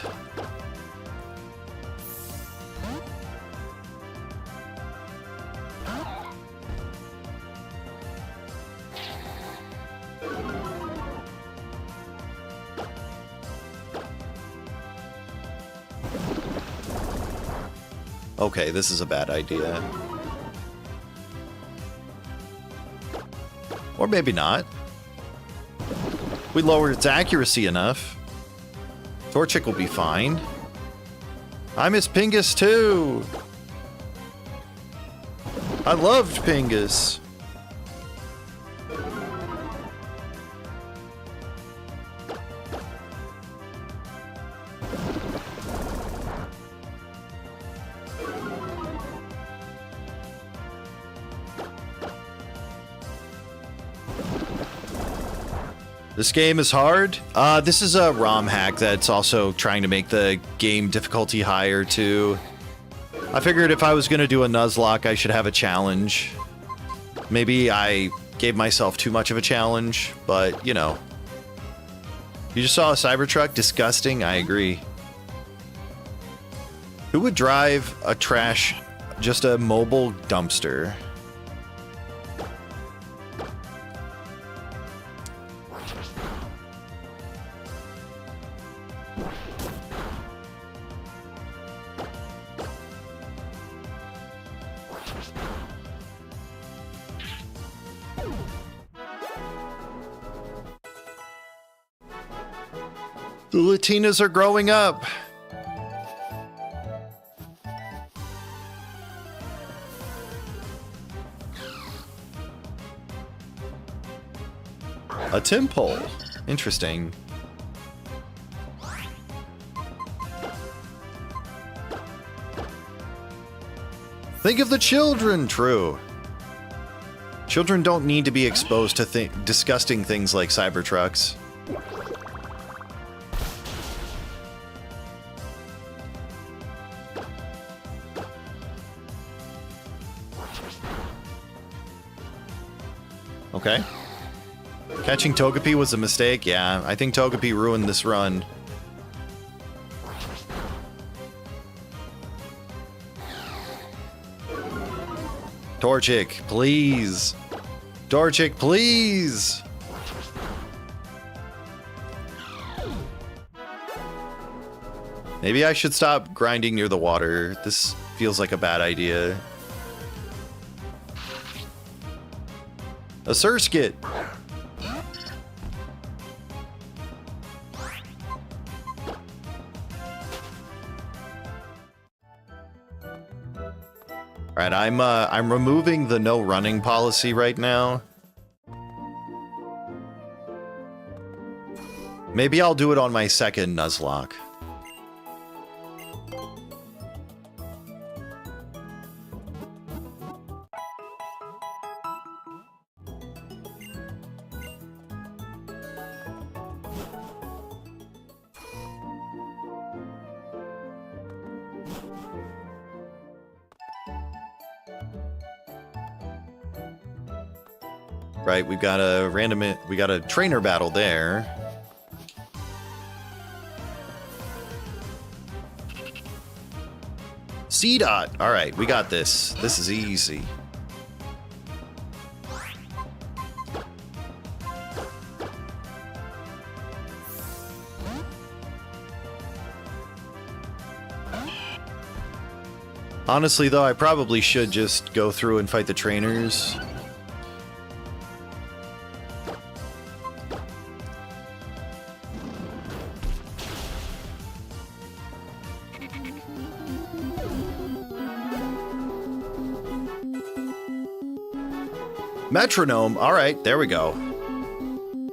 Okay, this is a bad idea. Or maybe not. We lower its accuracy enough. Torchic will be fine. I miss Pingus too. I loved Pingus. This game is hard. This is a ROM hack that's also trying to make the game difficulty higher too. I figured if I was going to do a nuzlocke, I should have a challenge. Maybe I gave myself too much of a challenge, but you know. You just saw a Cybertruck? Disgusting, I agree. Who would drive a trash just a mobile dumpster. The Latinas are growing up. A temple. Interesting. Think of the children. True. Children don't need to be exposed to disgusting things like Cybertrucks. Okay. Catching Togepi was a mistake? Yeah, I think Togepi ruined this run. Torchic, please. Torchic, please. Maybe I should stop grinding near the water. This feels like a bad idea. A Surskit. Alright, I'm removing the no running policy right now. Maybe I'll do it on my second Nuzlocke. Right, we've got a trainer battle there. C-Dot! Alright, we got this. This is easy. Honestly, though, I probably should just go through and fight the trainers. Metronome. All right, there we go.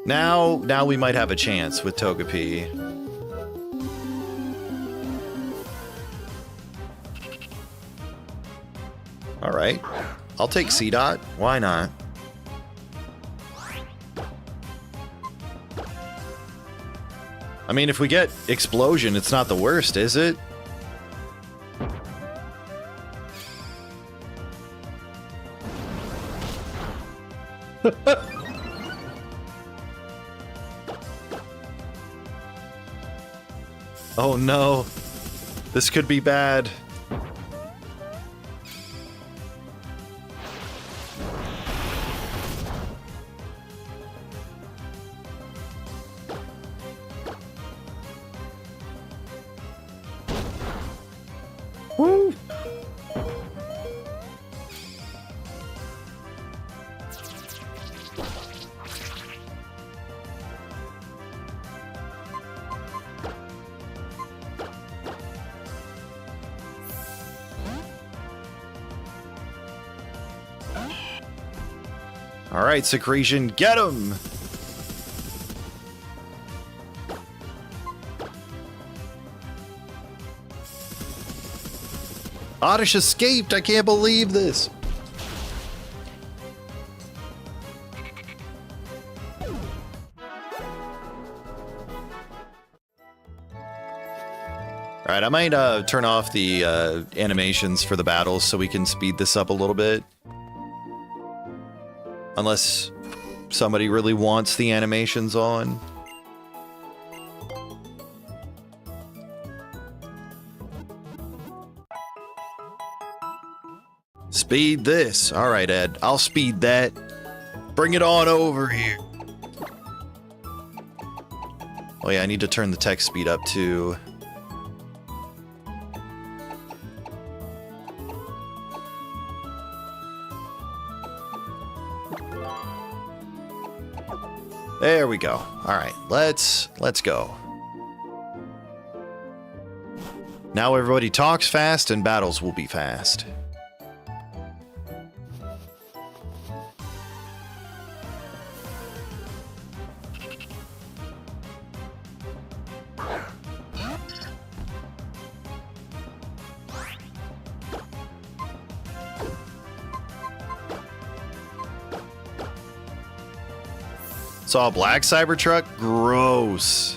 Now we might have a chance with Togepi. All right, I'll take C-Dot. Why not? I mean, if we get Explosion, it's not the worst, is it? Oh no, this could be bad. Woo! All right, Secretion, get him! Oddish escaped! I can't believe this! Alright, I might turn off the animations for the battles so we can speed this up a little bit. Unless somebody really wants the animations on. Speed this. All right, Ed. I'll speed that. Bring it on over here. Oh yeah, I need to turn the text speed up too. There we go. All right, let's go. Now everybody talks fast and battles will be fast. Saw a black Cybertruck? Gross.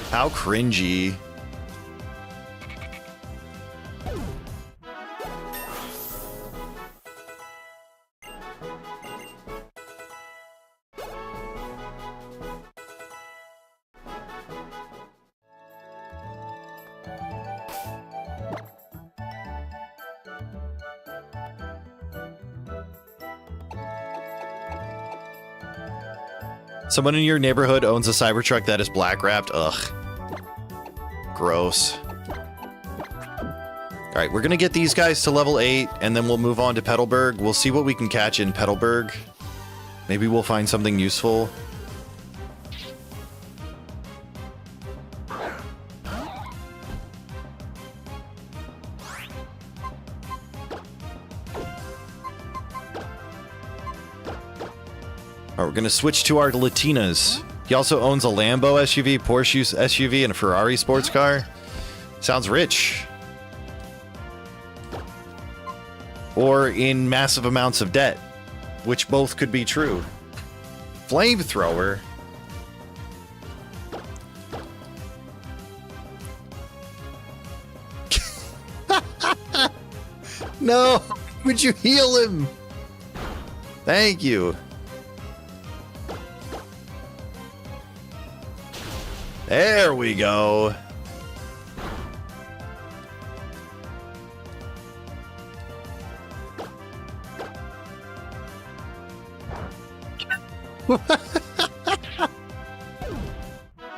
How cringy. Someone in your neighborhood owns a Cybertruck that is black wrapped. Ugh. Gross. All right, we're gonna get these guys to level 8, and then we'll move on to Petalburg. We'll see what we can catch in Petalburg. Maybe we'll find something useful. All right, we're gonna switch to our Latinas. He also owns a Lambo SUV, Porsche SUV, and a Ferrari sports car. Sounds rich. Or in massive amounts of debt, which both could be true. Flamethrower? No! Would you heal him? Thank you. There we go.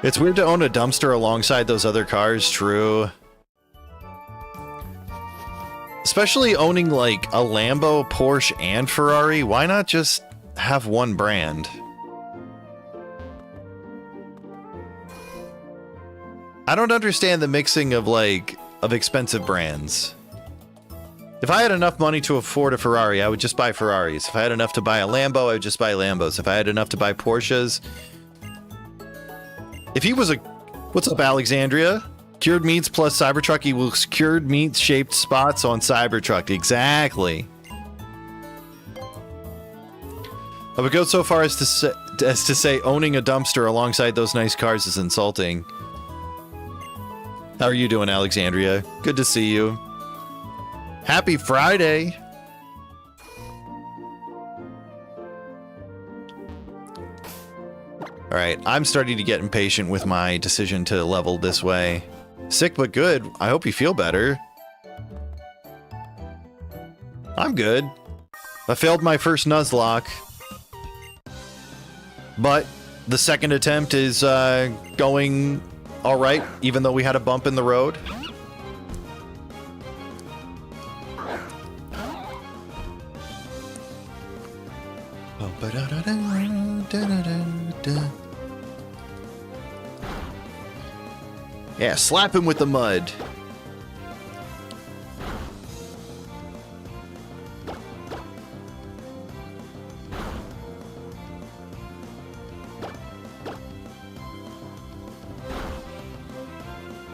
It's weird to own a dumpster alongside those other cars, true. Especially owning like a Lambo, Porsche, and Ferrari. Why not just have one brand? I don't understand the mixing of expensive brands. If I had enough money to afford a Ferrari, I would just buy Ferraris. If I had enough to buy a Lambo, I would just buy Lambos. If I had enough to buy Porsches. If he was a... What's up, Alexandria? Cured meats plus Cybertruck equals cured meat shaped spots on Cybertruck. Exactly. I would go so far as to say owning a dumpster alongside those nice cars is insulting. How are you doing, Alexandria? Good to see you. Happy Friday! Alright, I'm starting to get impatient with my decision to level this way. Sick but good. I hope you feel better. I'm good. I failed my first nuzlocke. But the second attempt is going alright, even though we had a bump in the road. Yeah, slap him with the mud.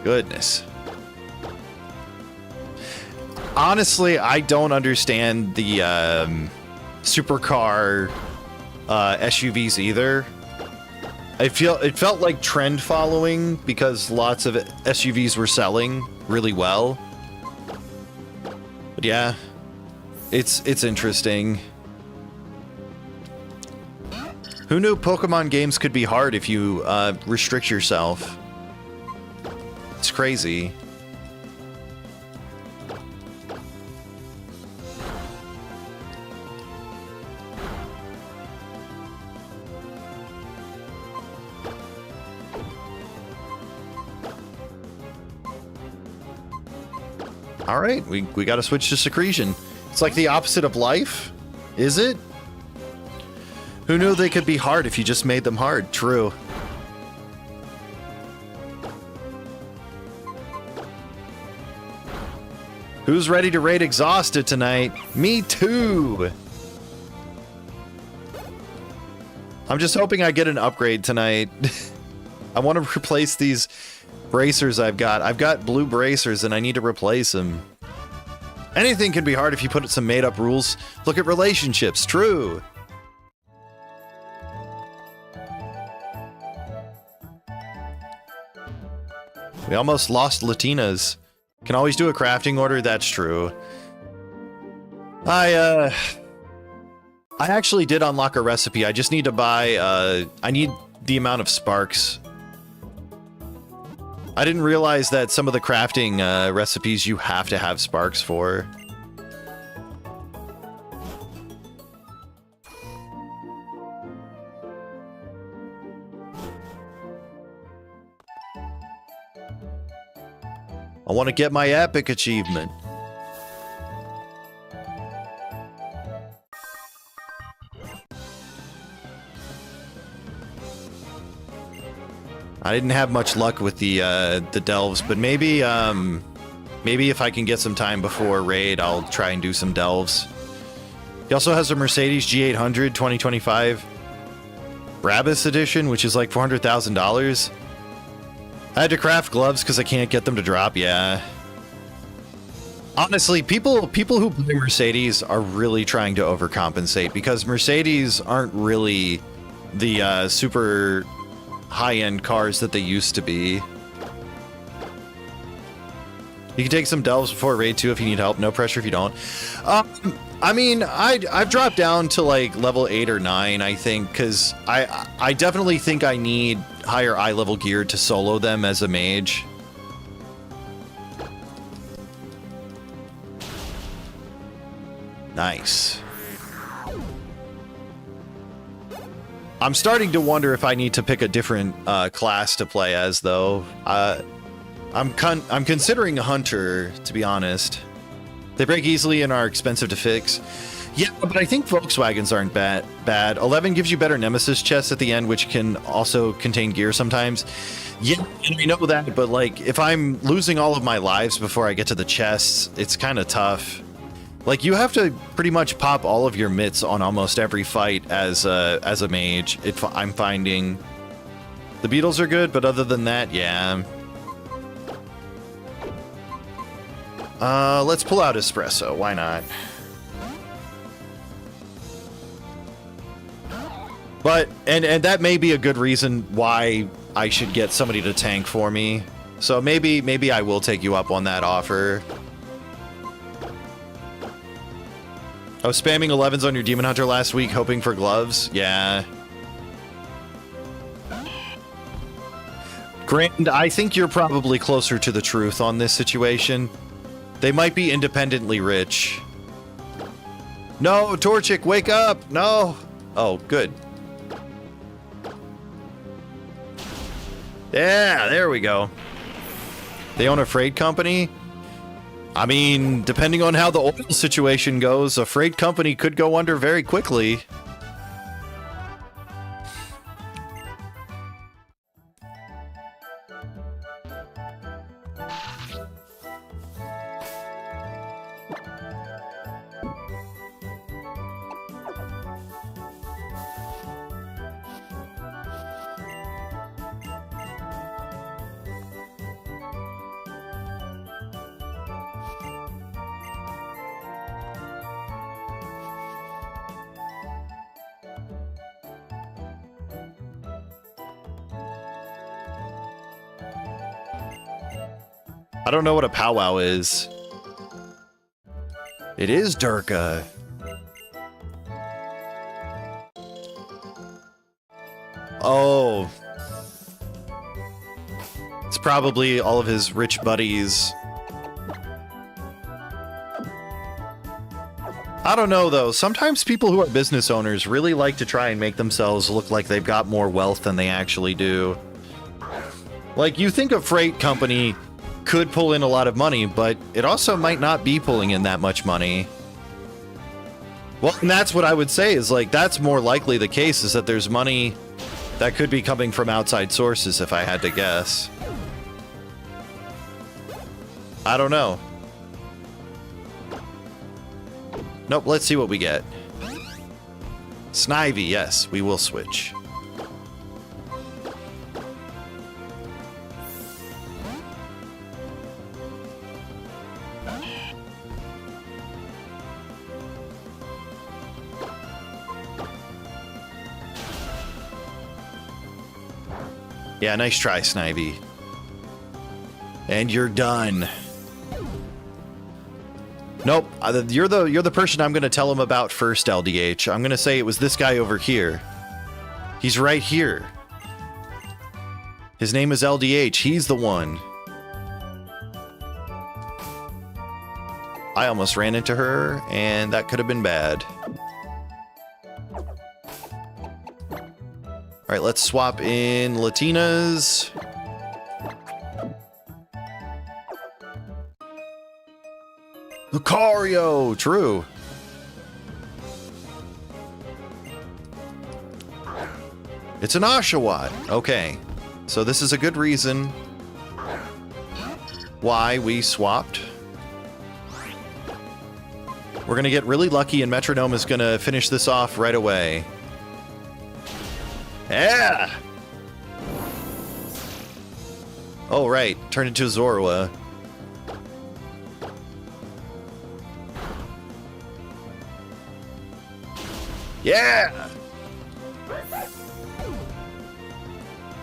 Goodness. Honestly, I don't understand the supercar SUVs either. It felt like trend following because lots of SUVs were selling really well. But yeah, it's interesting. Who knew Pokemon games could be hard if you restrict yourself? crazy. All right, we got to switch to secretion. It's like the opposite of life, is it? Who knew they could be hard if you just made them hard? True. Who's ready to raid exhausted tonight? Me too. I'm just hoping I get an upgrade tonight. I want to replace these bracers I've got. I've got blue bracers and I need to replace them. Anything can be hard if you put some made up rules. Look at relationships. True. We almost lost Latinas. Can always do a crafting order. That's true. I actually did unlock a recipe. I just need to buy, I need the amount of sparks. I didn't realize that some of the crafting recipes you have to have sparks for. I want to get my epic achievement. I didn't have much luck with the delves, but maybe maybe if I can get some time before raid, I'll try and do some delves. He also has a Mercedes G800 2025 Brabus edition, which is like $400,000. I had to craft gloves because I can't get them to drop. Yeah. Honestly, people who play Mercedes are really trying to overcompensate because Mercedes aren't really the super high-end cars that they used to be. You can take some delves before raid 2 if you need help. No pressure if you don't. I mean, I've dropped down to like level 8 or 9, I think, because I definitely think I need higher eye level gear to solo them as a mage. Nice. I'm starting to wonder if I need to pick a different class to play as, though. I'm considering a hunter, to be honest. They break easily and are expensive to fix. Yeah, but I think Volkswagens aren't bad. 11 gives you better Nemesis chests at the end, which can also contain gear sometimes. Yeah, I know that, but like, if I'm losing all of my lives before I get to the chests, it's kind of tough. Like, you have to pretty much pop all of your mitts on almost every fight as a mage. I'm finding the beetles are good, but other than that, yeah. Let's pull out espresso. Why not? But and that may be a good reason why I should get somebody to tank for me. So maybe I will take you up on that offer. I was spamming 11s on your Demon Hunter last week, hoping for gloves. Yeah. Grand, I think you're probably closer to the truth on this situation. They might be independently rich. No, Torchic, wake up! No! Oh, good. Yeah, there we go. They own a freight company? I mean, depending on how the oil situation goes, a freight company could go under very quickly. I don't know what a powwow is. It is Durga. Oh. It's probably all of his rich buddies. I don't know, though. Sometimes people who are business owners really like to try and make themselves look like they've got more wealth than they actually do. Like, you think a freight company could pull in a lot of money, but it also might not be pulling in that much money. Well, and that's what I would say is, like, that's more likely the case, is that there's money that could be coming from outside sources, if I had to guess. I don't know. Nope, let's see what we get. Snivy, yes, we will switch. Yeah, nice try, Snivy. And you're done. Nope, you're the person I'm going to tell him about first, LDH. I'm going to say it was this guy over here. He's right here. His name is LDH. He's the one. I almost ran into her, and that could have been bad. All right, let's swap in Latinas. Lucario, true. It's an Oshawott. Okay, so this is a good reason why we swapped. We're gonna get really lucky, and Metronome is gonna finish this off right away. Yeah! Oh, right. Turn into Zorua. Yeah!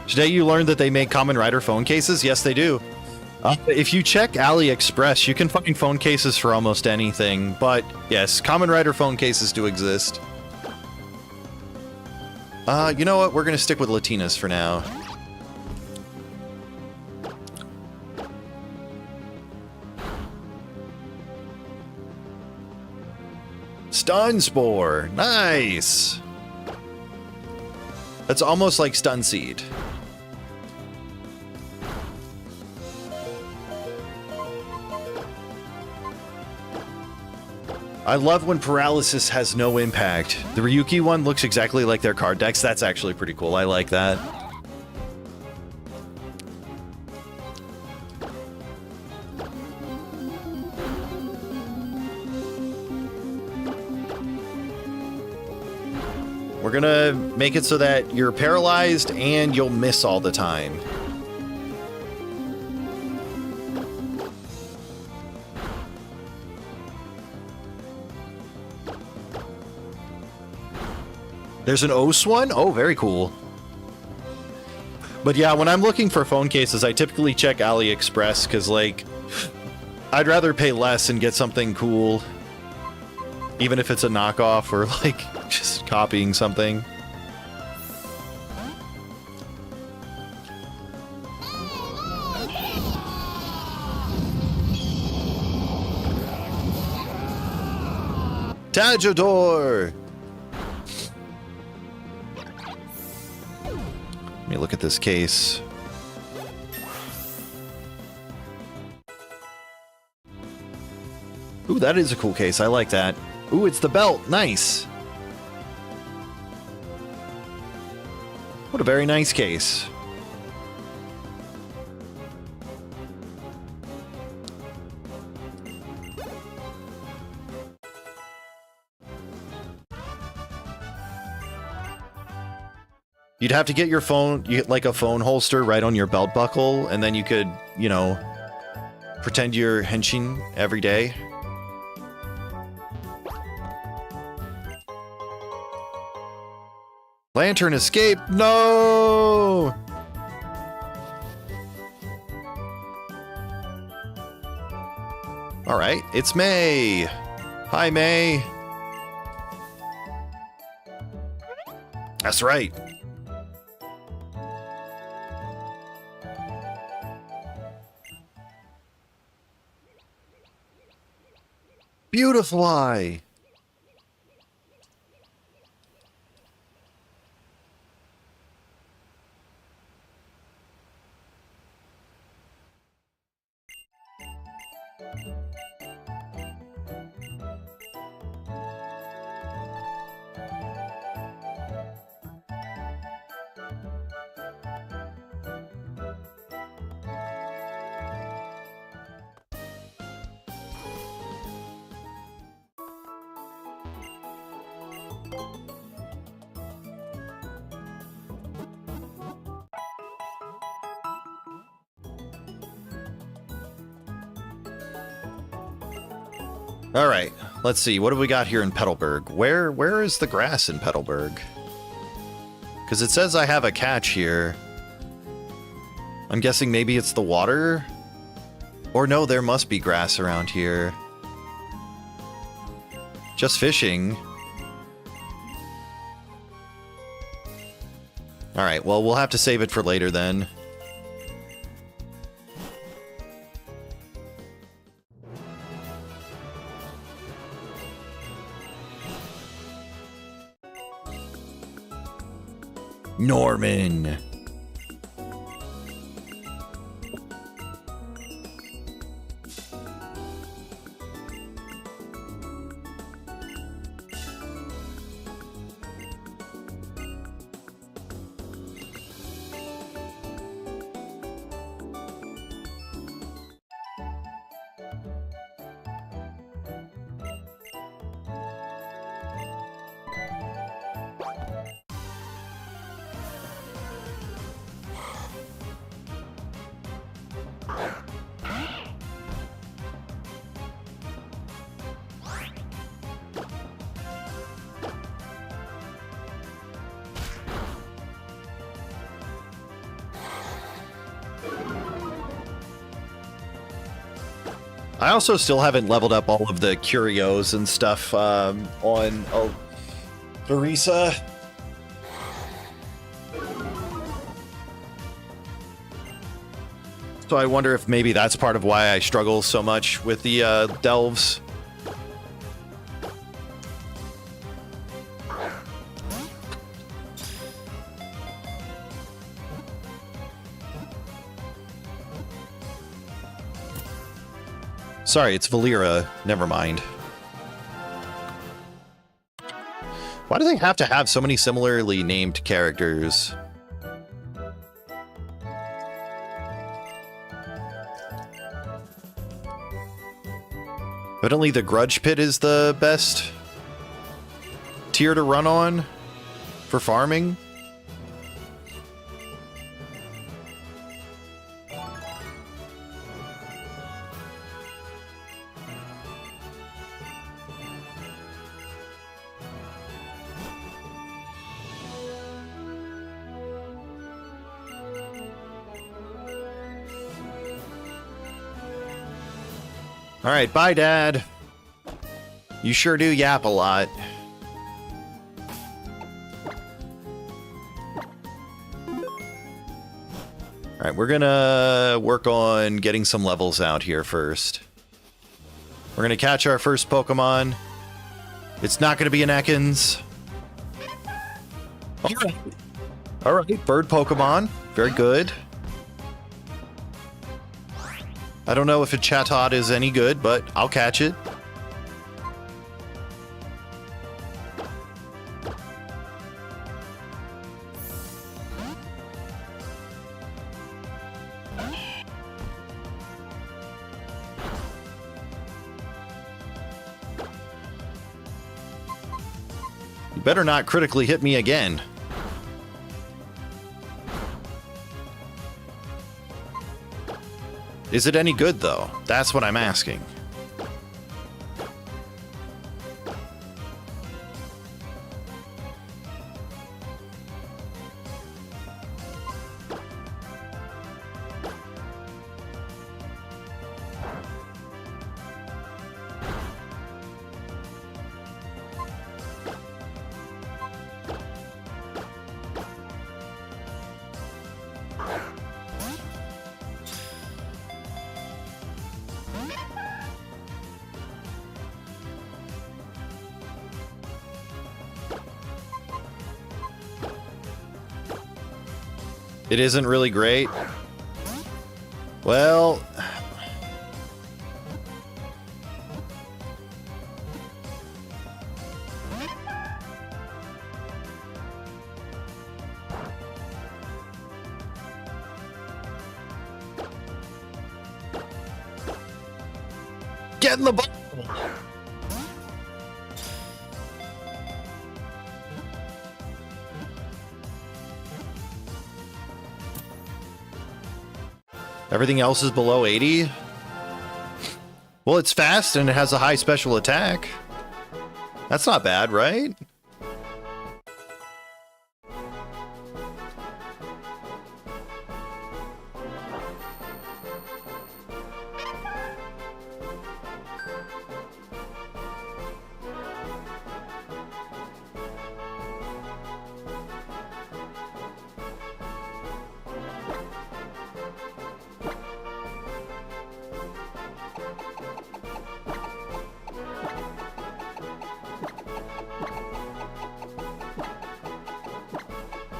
Today you learned that they make Kamen Rider phone cases? Yes, they do. If you check AliExpress, you can find phone cases for almost anything. But, yes, Kamen Rider phone cases do exist. You know what? We're going to stick with Latinas for now. Stun Spore. Nice. That's almost like Stun Seed. I love when Paralysis has no impact. The Ryuki one looks exactly like their card decks. That's actually pretty cool. I like that. We're gonna make it so that you're paralyzed and you'll miss all the time. There's an OS one? Oh, very cool. But yeah, when I'm looking for phone cases, I typically check AliExpress, because, like, I'd rather pay less and get something cool, even if it's a knockoff or, like, just copying something. Tajador! Let me look at this case. Ooh, that is a cool case. I like that. Ooh, it's the belt. Nice. What a very nice case. You'd have to get your phone, you get like a phone holster right on your belt buckle, and then you could, you know, pretend you're henching every day. Lantern escape! No! Alright, it's May! Hi, May! That's right. Beautifly. All right, let's see. What do we got here in Petalburg? Where is the grass in Petalburg? Because it says I have a catch here. I'm guessing maybe it's the water? Or no, there must be grass around here. Just fishing. All right, well, we'll have to save it for later then. Norman. I also still haven't leveled up all of the curios and stuff on Larissa. So I wonder if maybe that's part of why I struggle so much with the delves. Sorry, it's Valera. Never mind. Why do they have to have so many similarly named characters? Evidently the Grudge Pit is the best tier to run on for farming. All right, bye, Dad. You sure do yap a lot. All right, we're gonna work on getting some levels out here first. We're gonna catch our first Pokemon. It's not gonna be an Ekans. All right, bird Pokemon. Very good. I don't know if a Chatot is any good, but I'll catch it. You better not critically hit me again. Is it any good, though? That's what I'm asking. It isn't really great. Well... Get in the ball! Everything else is below 80? Well, it's fast and it has a high special attack. That's not bad, right?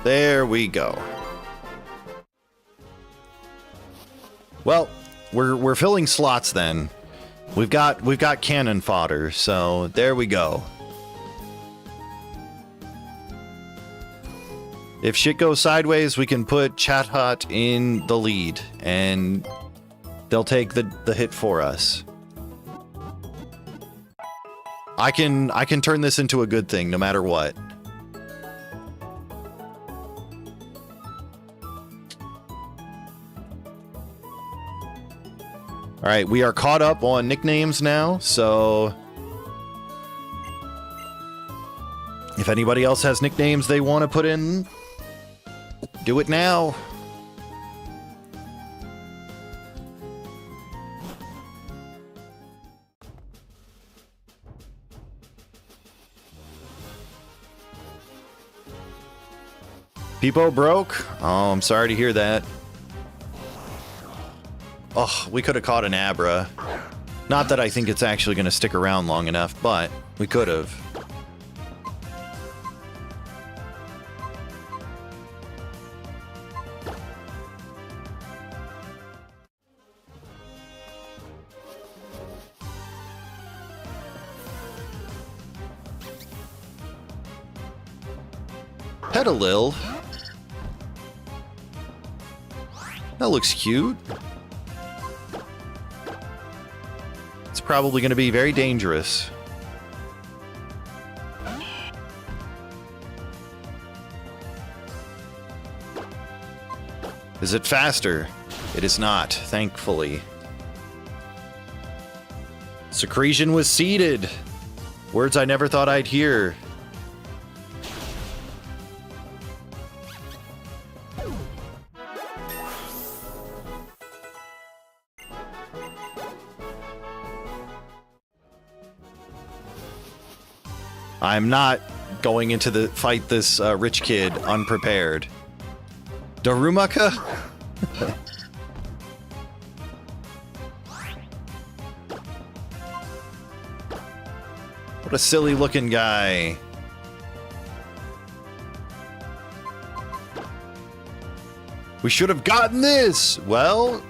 There we go. Well, we're filling slots then. We've got cannon fodder, so there we go. If shit goes sideways, we can put Chat Hut in the lead, and they'll take the hit for us. I can turn this into a good thing no matter what. All right, we are caught up on nicknames now, so if anybody else has nicknames they want to put in, do it now. Peepo broke? Oh, I'm sorry to hear that. Oh, we could have caught an Abra. Not that I think it's actually going to stick around long enough, but we could have. Petalil. That looks cute. It's probably going to be very dangerous. Is it faster? It is not, thankfully. Secretion was seeded. Words I never thought I'd hear. I'm not going into the fight this rich kid unprepared. Darumaka? What a silly looking guy. We should have gotten this! Well,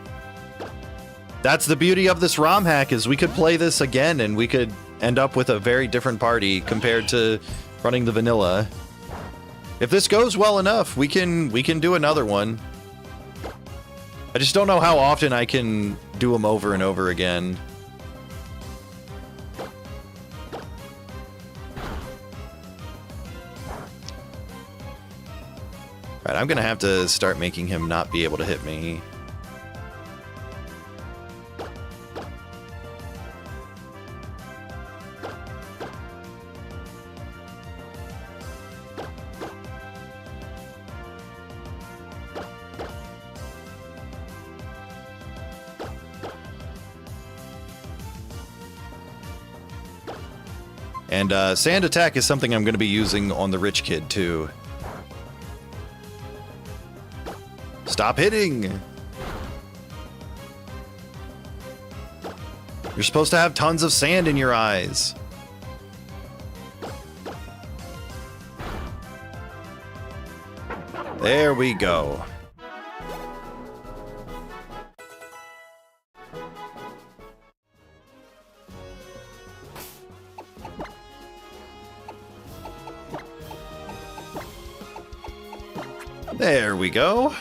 that's the beauty of this ROM hack, is we could play this again and we could end up with a very different party compared to running the vanilla. If this goes well enough, we can do another one. I just don't know how often I can do them over and over again. Alright, I'm gonna have to start making him not be able to hit me. And sand attack is something I'm going to be using on the rich kid too. Stop hitting! You're supposed to have tons of sand in your eyes. There we go. There we go.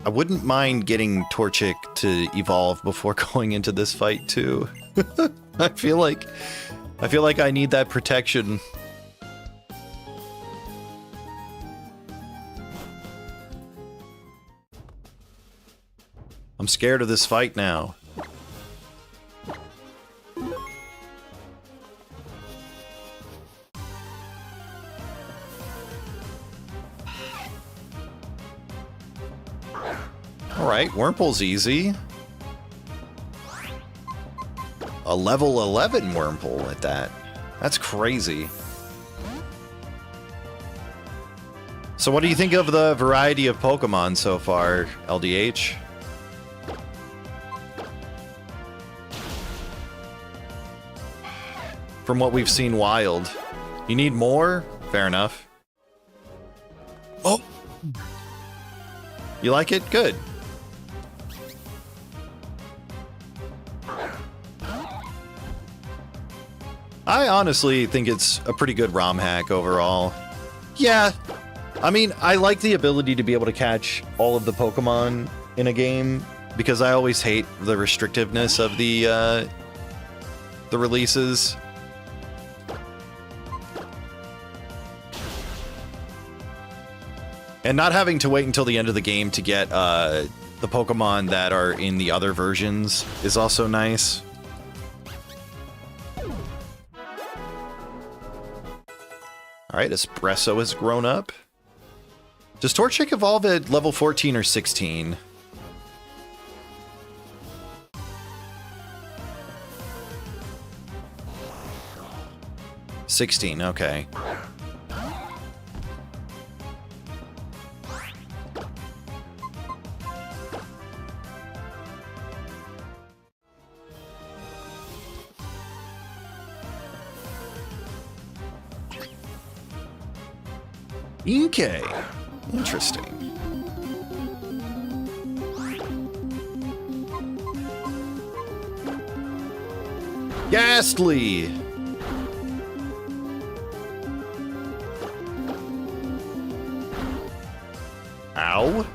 I wouldn't mind getting Torchic to evolve before going into this fight too. I feel like I need that protection. I'm scared of this fight now. Alright, Wurmple's easy. A level 11 Wurmple at that. That's crazy. So what do you think of the variety of Pokemon so far, LDH? From what we've seen wild. You need more? Fair enough. Oh! You like it? Good. I honestly think it's a pretty good ROM hack overall. Yeah, I mean, I like the ability to be able to catch all of the Pokemon in a game, because I always hate the restrictiveness of the releases. And not having to wait until the end of the game to get the Pokemon that are in the other versions is also nice. Alright, Espresso has grown up. Does Torchic evolve at level 14 or 16? $16, okay. Okay, interesting. Ghastly! Ow.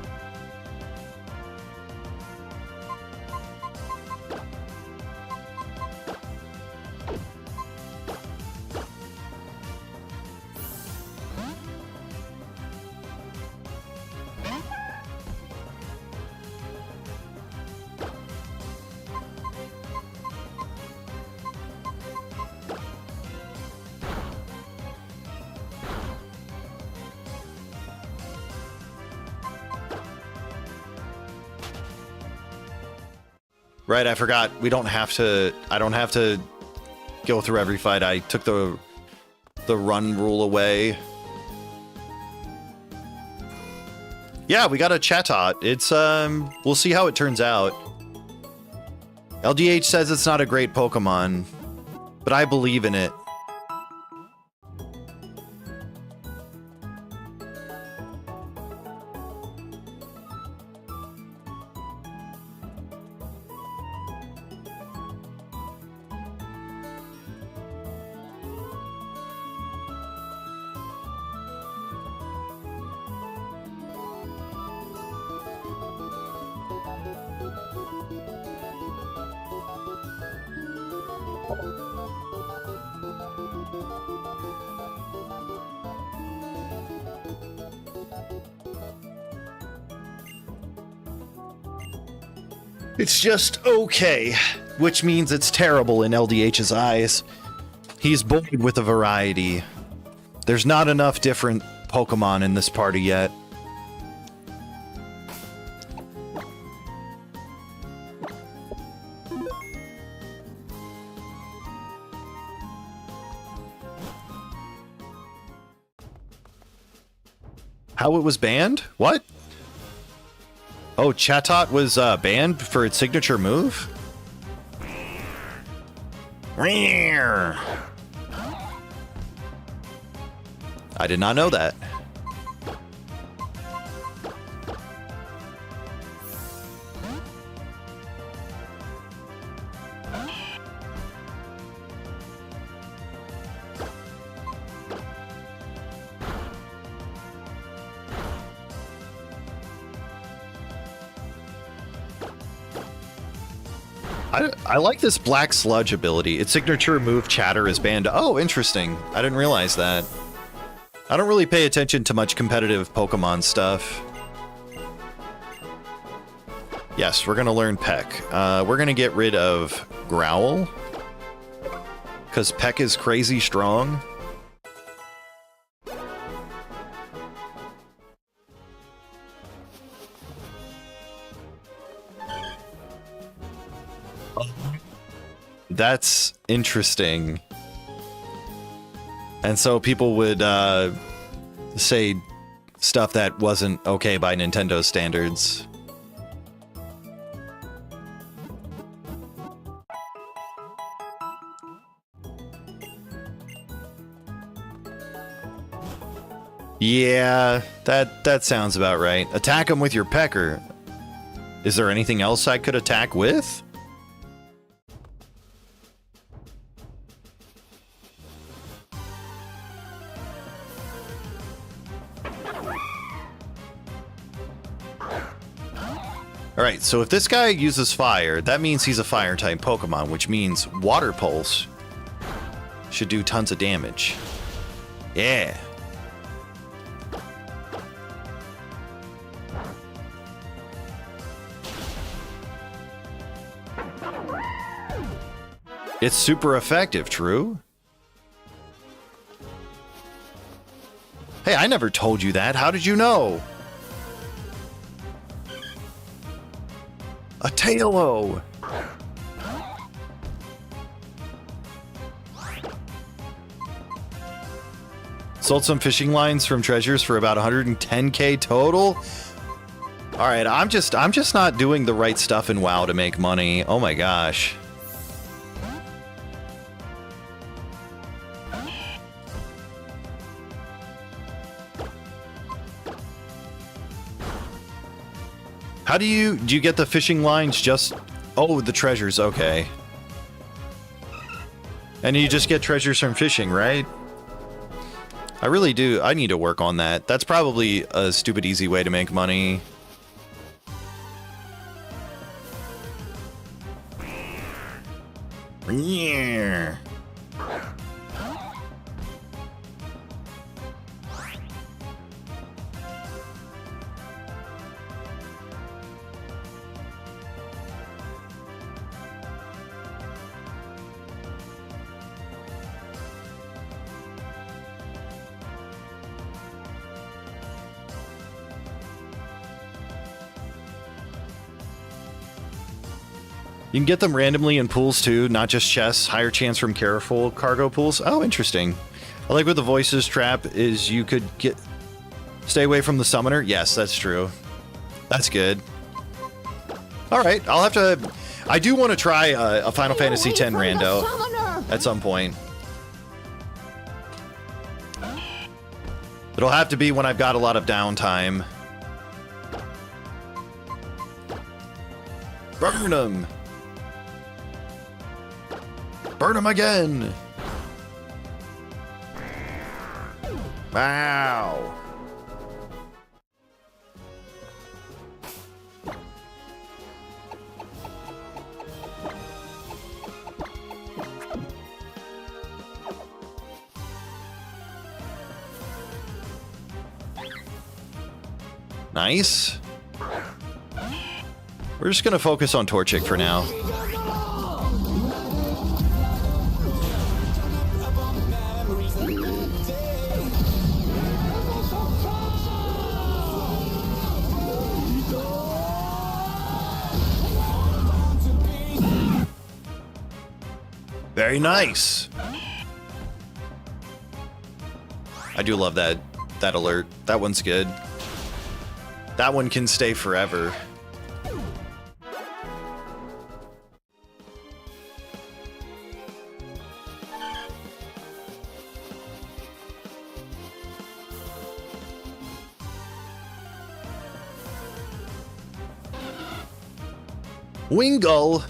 Right, I forgot. I don't have to go through every fight. I took the run rule away. Yeah, we got a Chatot. It's we'll see how it turns out. LDH says it's not a great Pokemon, but I believe in it. It's just okay, which means it's terrible in LDH's eyes. He's bored with a variety. There's not enough different Pokemon in this party yet. How it was banned? What? Oh, Chatot was banned for its signature move? I did not know that. I like this black sludge ability. Its signature move chatter is banned. Oh, interesting. I didn't realize that. I don't really pay attention to much competitive Pokemon stuff. Yes, we're gonna learn Peck. We're gonna get rid of Growl, because Peck is crazy strong. That's interesting. And so people would say stuff that wasn't okay by Nintendo standards. Yeah, that sounds about right. Attack him with your pecker. Is there anything else I could attack with? Alright, so if this guy uses fire, that means he's a fire-type Pokemon, which means Water Pulse should do tons of damage. Yeah. It's super effective, true? Hey, I never told you that. How did you know? A Tailo! Sold some fishing lines from treasures for about 110k total. All right, I'm just not doing the right stuff in WoW to make money. Oh my gosh. How do you get the fishing lines just... Oh, the treasures, okay. And you just get treasures from fishing, right? I really do. I need to work on that. That's probably a stupid easy way to make money. Yeah. You can get them randomly in pools too, not just chests. Higher chance from careful cargo pools. Oh, interesting. I like with the voices trap is you could stay away from the summoner. Yes, that's true. That's good. All right, I'll have to... I do want to try a Final Fantasy X rando at some point. It'll have to be when I've got a lot of downtime. Burn him! Burn him again! Wow! Nice. We're just gonna focus on Torchic for now. Very nice. I do love that alert. That one's good. That one can stay forever. Wingull.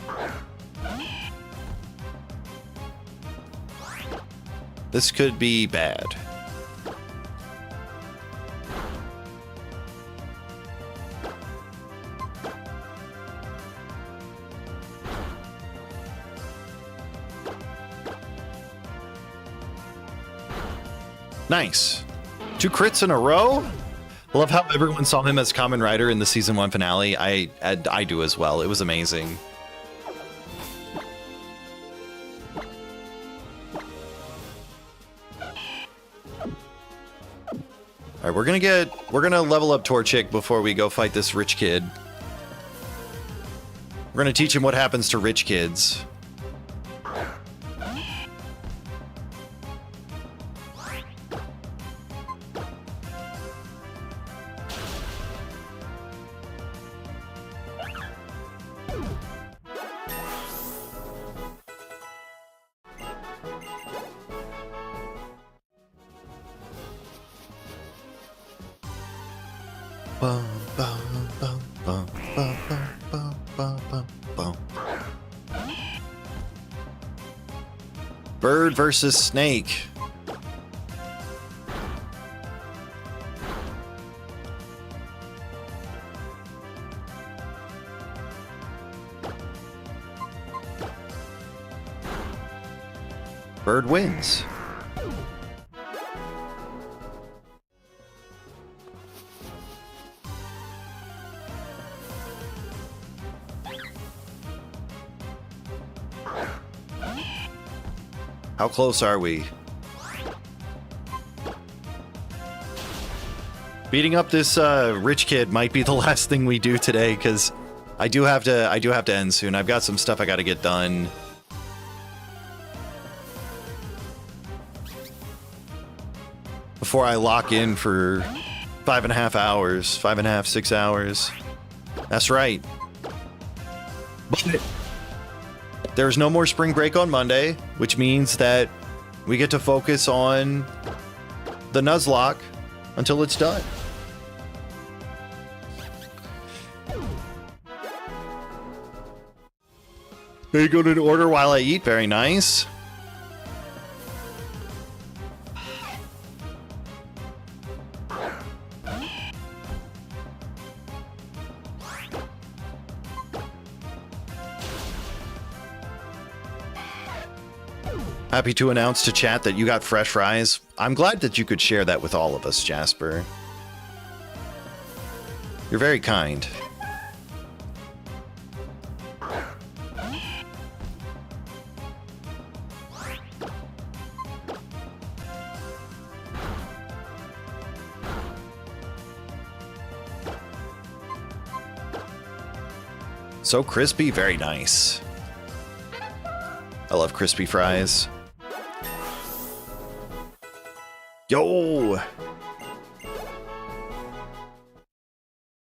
This could be bad. Nice. 2 crits in a row? I love how everyone saw him as Kamen Rider in the season 1 finale. I do as well. It was amazing. All right, we're gonna level up Torchic before we go fight this rich kid. We're gonna teach him what happens to rich kids. Bum, bum, bum, bum, bum, bum, bum, bum, bum. Bird versus snake. Bird wins. How close are we? Beating up this rich kid might be the last thing we do today, because I do have to end soon. I've got some stuff I got to get done. Before I lock in for 5.5 hours, 5.5, 6 hours. That's right. But there's no more spring break on Monday, which means that we get to focus on the Nuzlocke until it's done. There you go to order while I eat. Very nice. Happy to announce to chat that you got fresh fries. I'm glad that you could share that with all of us, Jasper. You're very kind. So crispy, very nice. I love crispy fries. Yo!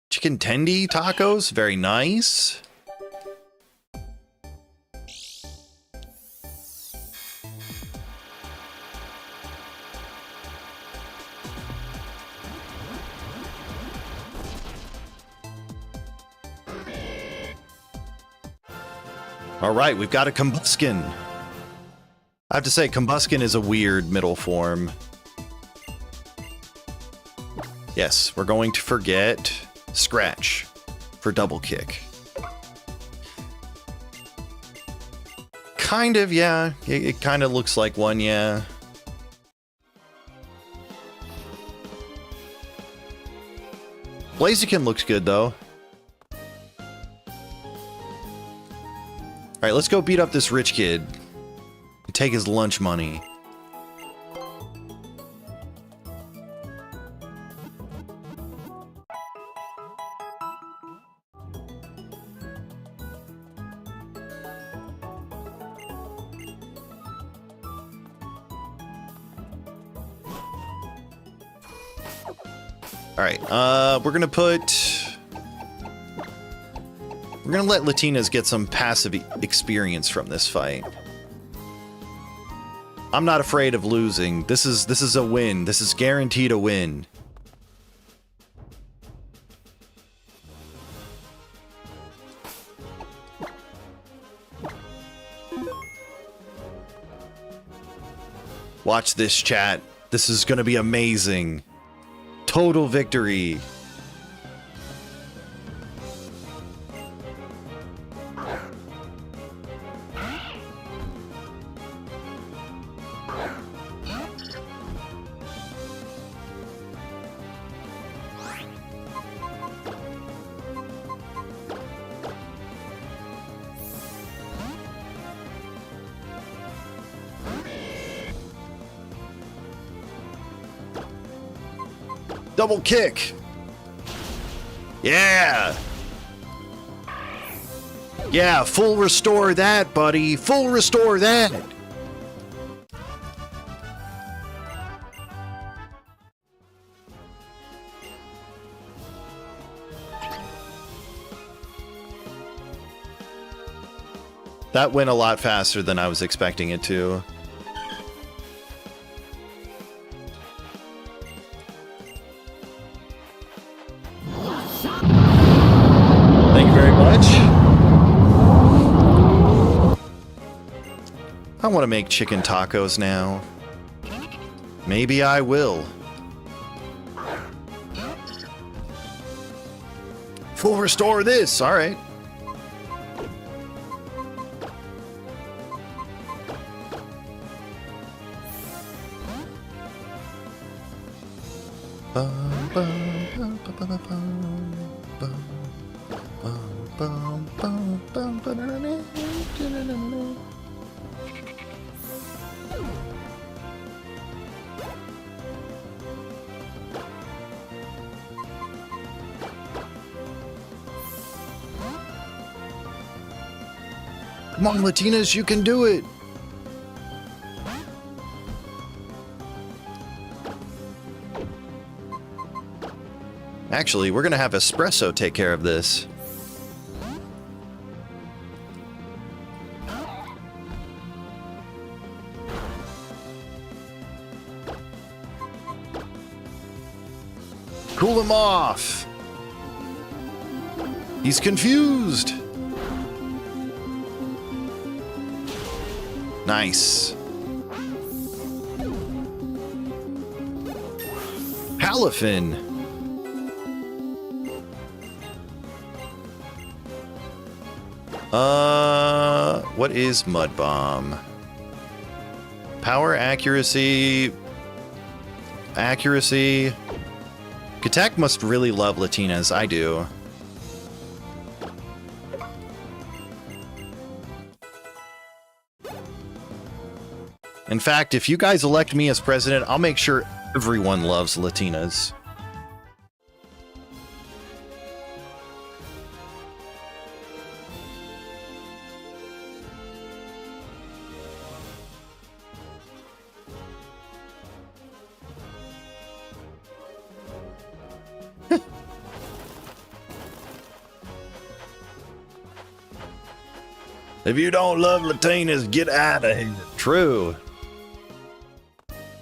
Chicken tendy tacos, very nice. All right, we've got a Combuskin. I have to say, Combuskin is a weird middle form. Yes, we're going to forget Scratch for double kick. Kind of, yeah. It kind of looks like one, yeah. Blaziken looks good, though. Alright, let's go beat up this rich kid. Take his lunch money. Alright, we're gonna let Latinas get some passive experience from this fight. I'm not afraid of losing. This is a win. This is guaranteed a win. Watch this, chat. This is gonna be amazing. Total victory. Double kick. Yeah. Yeah, full restore that, buddy. Full restore that. That went a lot faster than I was expecting it to. Thank you very much. I want to make chicken tacos now. Maybe I will. Full restore this, all right. Come on, Latinas, you can do it. Actually, we're gonna have Espresso take care of this. Cool him off. He's confused. Nice. Palafin. What is Mud Bomb? Power, accuracy. Accuracy. Katak must really love Latinas. I do. In fact, if you guys elect me as president, I'll make sure everyone loves Latinas. If you don't love Latinas, get out of here. True.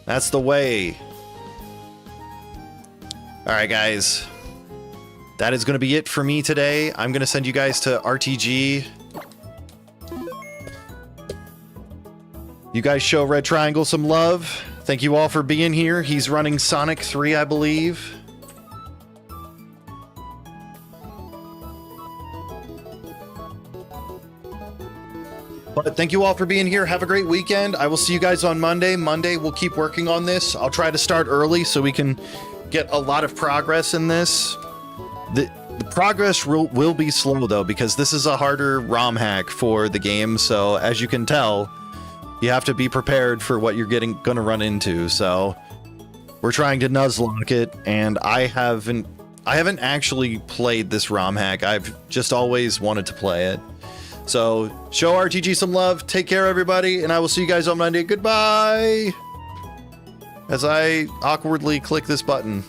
That's the way. Alright, guys. That is going to be it for me today. I'm going to send you guys to RTG. You guys show Red Triangle some love. Thank you all for being here. He's running Sonic 3, I believe. But thank you all for being here. Have a great weekend. I will see you guys on Monday. Monday, we'll keep working on this. I'll try to start early so we can get a lot of progress in this. The progress will be slow, though, because this is a harder ROM hack for the game. So, as you can tell, you have to be prepared for what you're gonna run into. So, we're trying to nuzlocke it, and I haven't actually played this ROM hack. I've just always wanted to play it. So, show RTG some love. Take care, everybody, and I will see you guys on Monday. Goodbye! As I awkwardly click this button.